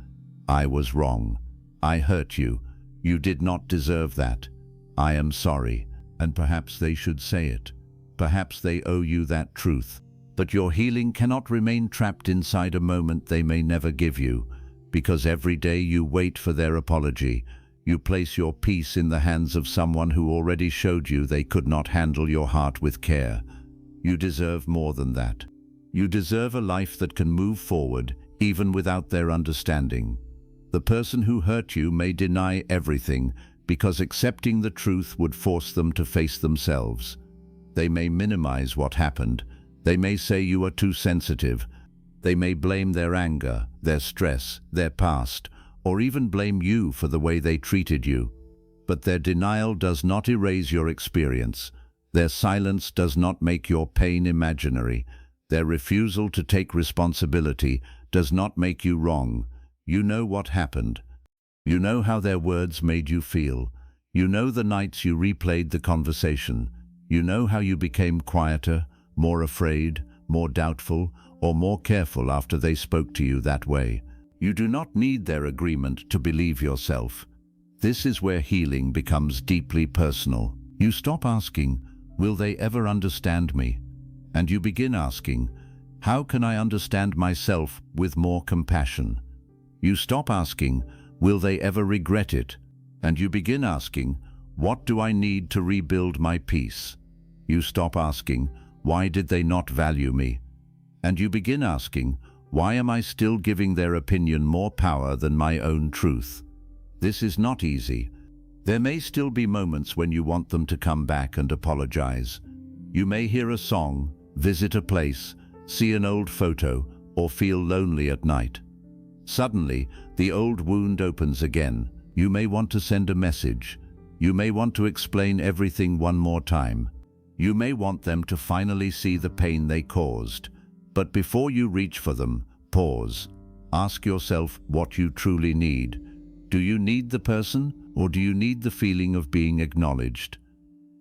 I was wrong. I hurt you. You did not deserve that. I am sorry. And perhaps they should say it. Perhaps they owe you that truth. But your healing cannot remain trapped inside a moment they may never give you, because every day you wait for their apology, you place your peace in the hands of someone who already showed you they could not handle your heart with care. You deserve more than that. You deserve a life that can move forward, even without their understanding. The person who hurt you may deny everything, because accepting the truth would force them to face themselves. They may minimize what happened. They may say you are too sensitive. They may blame their anger, their stress, their past, or even blame you for the way they treated you. But their denial does not erase your experience. Their silence does not make your pain imaginary. Their refusal to take responsibility does not make you wrong. You know what happened. You know how their words made you feel. You know the nights you replayed the conversation. You know how you became quieter, more afraid, more doubtful, or more careful after they spoke to you that way. You do not need their agreement to believe yourself. This is where healing becomes deeply personal. You stop asking, will they ever understand me? And you begin asking, how can I understand myself with more compassion? You stop asking, will they ever regret it? And you begin asking, what do I need to rebuild my peace? You stop asking, why did they not value me? And you begin asking, why am I still giving their opinion more power than my own truth? This is not easy. There may still be moments when you want them to come back and apologize. You may hear a song, visit a place, see an old photo, or feel lonely at night. Suddenly, the old wound opens again. You may want to send a message. You may want to explain everything one more time. You may want them to finally see the pain they caused. But before you reach for them, pause. Ask yourself what you truly need. Do you need the person, or do you need the feeling of being acknowledged?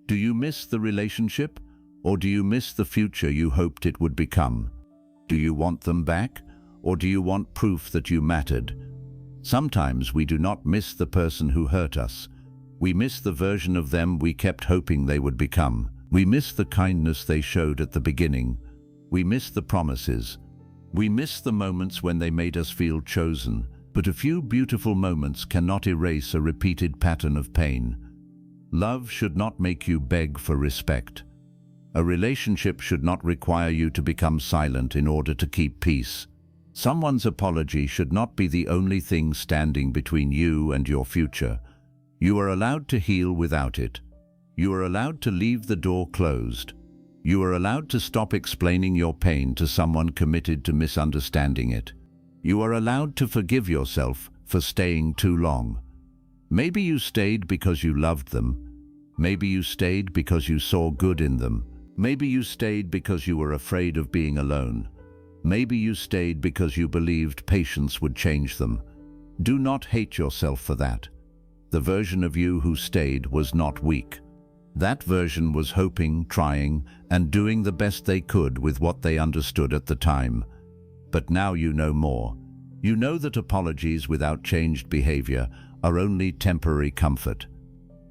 Do you miss the relationship, or do you miss the future you hoped it would become? Do you want them back, or do you want proof that you mattered? Sometimes we do not miss the person who hurt us. We miss the version of them we kept hoping they would become. We miss the kindness they showed at the beginning. We miss the promises. We miss the moments when they made us feel chosen. But a few beautiful moments cannot erase a repeated pattern of pain. Love should not make you beg for respect. A relationship should not require you to become silent in order to keep peace. Someone's apology should not be the only thing standing between you and your future. You are allowed to heal without it. You are allowed to leave the door closed. You are allowed to stop explaining your pain to someone committed to misunderstanding it. You are allowed to forgive yourself for staying too long. Maybe you stayed because you loved them. Maybe you stayed because you saw good in them. Maybe you stayed because you were afraid of being alone. Maybe you stayed because you believed patience would change them. Do not hate yourself for that. The version of you who stayed was not weak. That version was hoping, trying, and doing the best they could with what they understood at the time. But now you know more. You know that apologies without changed behavior are only temporary comfort.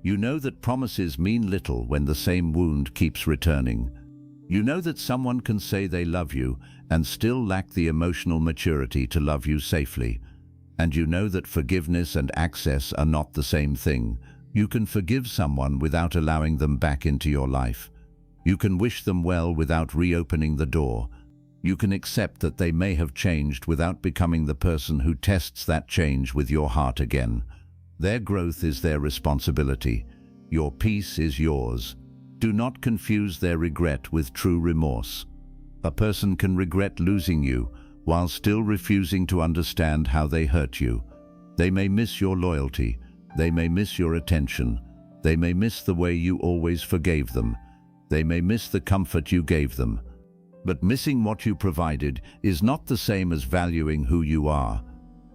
You know that promises mean little when the same wound keeps returning. You know that someone can say they love you and still lack the emotional maturity to love you safely. And you know that forgiveness and access are not the same thing. You can forgive someone without allowing them back into your life. You can wish them well without reopening the door. You can accept that they may have changed without becoming the person who tests that change with your heart again. Their growth is their responsibility. Your peace is yours. Do not confuse their regret with true remorse. A person can regret losing you while still refusing to understand how they hurt you. They may miss your loyalty. They may miss your attention. They may miss the way you always forgave them. They may miss the comfort you gave them. But missing what you provided is not the same as valuing who you are.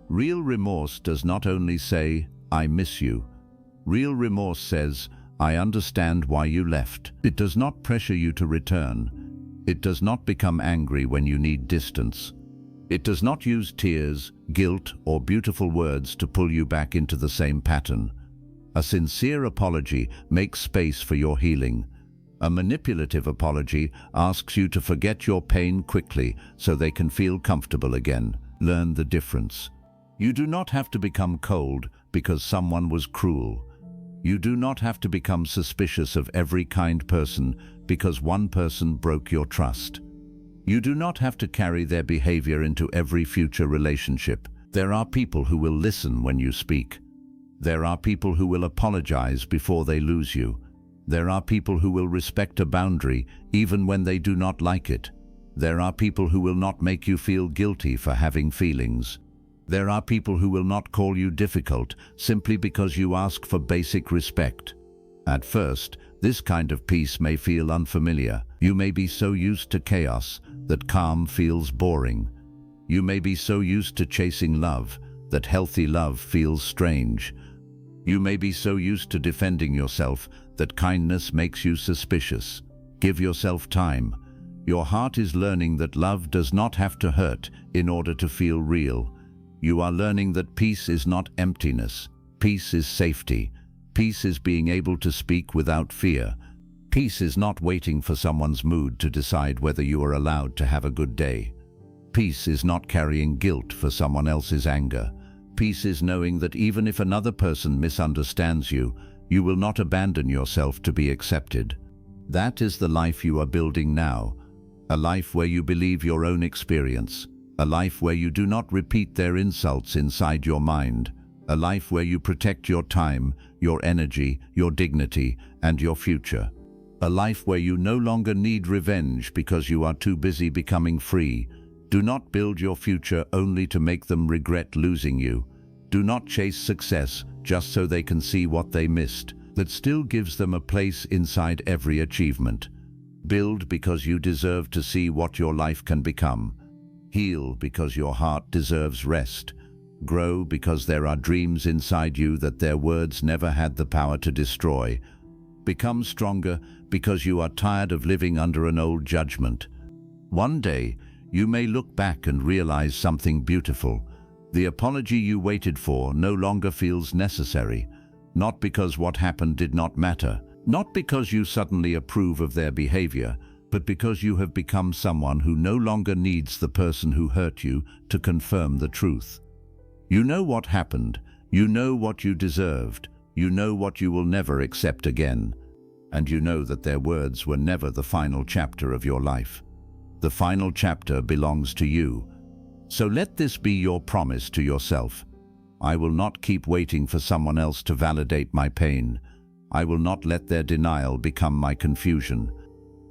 Real remorse does not only say, "I miss you." Real remorse says, "I understand why you left." It does not pressure you to return. It does not become angry when you need distance. It does not use tears, guilt, or beautiful words to pull you back into the same pattern. A sincere apology makes space for your healing. A manipulative apology asks you to forget your pain quickly so they can feel comfortable again. Learn the difference. You do not have to become cold because someone was cruel. You do not have to become suspicious of every kind person because one person broke your trust. You do not have to carry their behavior into every future relationship. There are people who will listen when you speak. There are people who will apologize before they lose you. There are people who will respect a boundary even when they do not like it. There are people who will not make you feel guilty for having feelings. There are people who will not call you difficult simply because you ask for basic respect. At first, this kind of peace may feel unfamiliar. You may be so used to chaos that calm feels boring. You may be so used to chasing love that healthy love feels strange. You may be so used to defending yourself that kindness makes you suspicious. Give yourself time. Your heart is learning that love does not have to hurt in order to feel real. You are learning that peace is not emptiness. Peace is safety. Peace is being able to speak without fear. Peace is not waiting for someone's mood to decide whether you are allowed to have a good day. Peace is not carrying guilt for someone else's anger. Peace is knowing that even if another person misunderstands you, you will not abandon yourself to be accepted. That is the life you are building now. A life where you believe your own experience. A life where you do not repeat their insults inside your mind. A life where you protect your time, your energy, your dignity, and your future. A life where you no longer need revenge because you are too busy becoming free. Do not build your future only to make them regret losing you. Do not chase success just so they can see what they missed. That still gives them a place inside every achievement. Build because you deserve to see what your life can become. Heal because your heart deserves rest. Grow because there are dreams inside you that their words never had the power to destroy. Become stronger because you are tired of living under an old judgment. One day, you may look back and realize something beautiful. The apology you waited for no longer feels necessary, not because what happened did not matter, not because you suddenly approve of their behavior, but because you have become someone who no longer needs the person who hurt you to confirm the truth. You know what happened, you know what you deserved, you know what you will never accept again, and you know that their words were never the final chapter of your life. The final chapter belongs to you. So let this be your promise to yourself. I will not keep waiting for someone else to validate my pain. I will not let their denial become my confusion.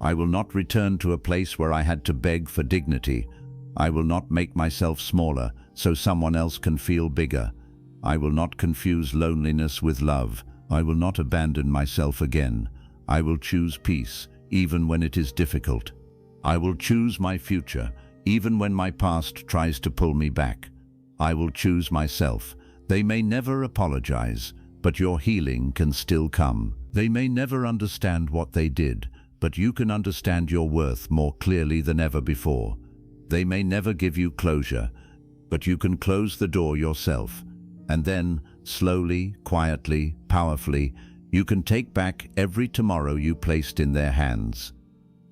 I will not return to a place where I had to beg for dignity. I will not make myself smaller so someone else can feel bigger. I will not confuse loneliness with love. I will not abandon myself again. I will choose peace, even when it is difficult. I will choose my future, even when my past tries to pull me back. I will choose myself. They may never apologize, but your healing can still come. They may never understand what they did, but you can understand your worth more clearly than ever before. They may never give you closure, but you can close the door yourself. And then, slowly, quietly, powerfully, you can take back every tomorrow you placed in their hands.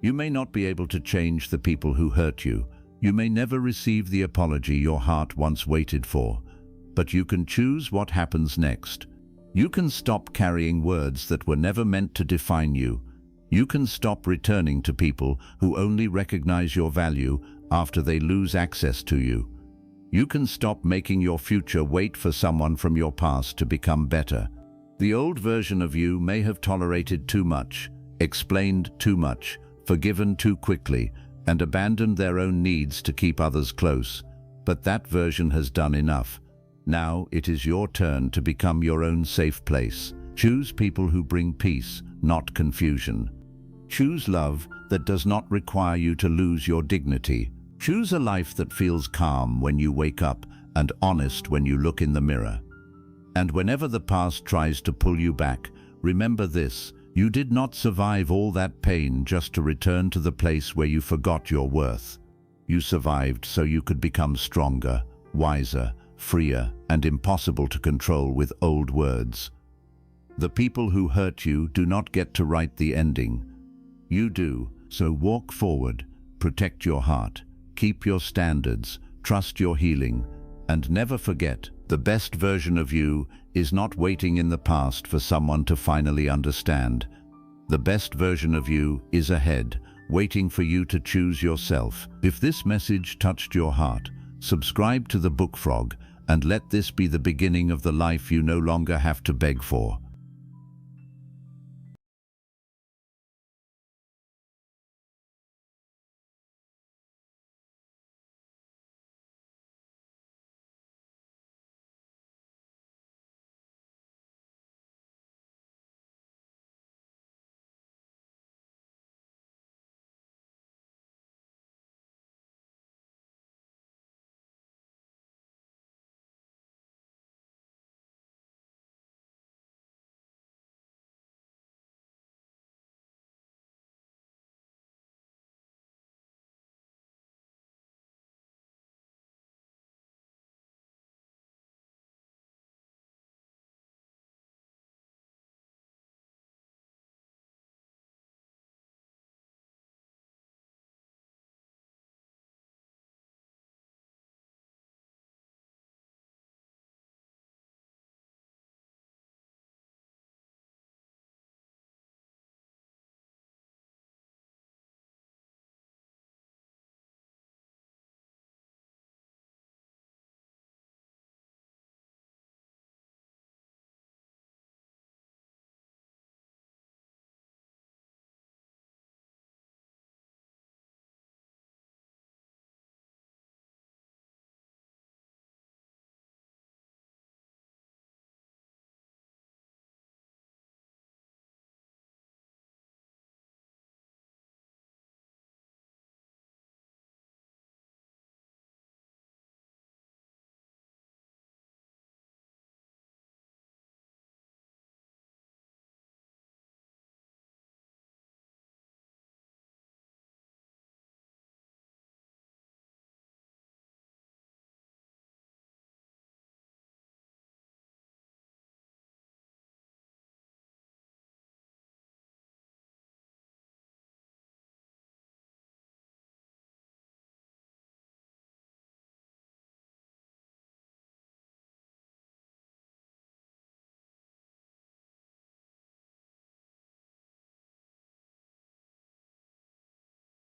You may not be able to change the people who hurt you. You may never receive the apology your heart once waited for. But you can choose what happens next. You can stop carrying words that were never meant to define you. You can stop returning to people who only recognize your value after they lose access to you. You can stop making your future wait for someone from your past to become better. The old version of you may have tolerated too much, explained too much, forgiven too quickly, and abandoned their own needs to keep others close. But that version has done enough. Now it is your turn to become your own safe place. Choose people who bring peace, not confusion. Choose love that does not require you to lose your dignity. Choose a life that feels calm when you wake up and honest when you look in the mirror. And whenever the past tries to pull you back, remember this: you did not survive all that pain just to return to the place where you forgot your worth. You survived so you could become stronger, wiser, freer, and impossible to control with old words. The people who hurt you do not get to write the ending. You do, so walk forward, protect your heart, keep your standards, trust your healing, and never forget, the best version of you is not waiting in the past for someone to finally understand. The best version of you is ahead, waiting for you to choose yourself. If this message touched your heart, subscribe to the Book Frog and let this be the beginning of the life you no longer have to beg for.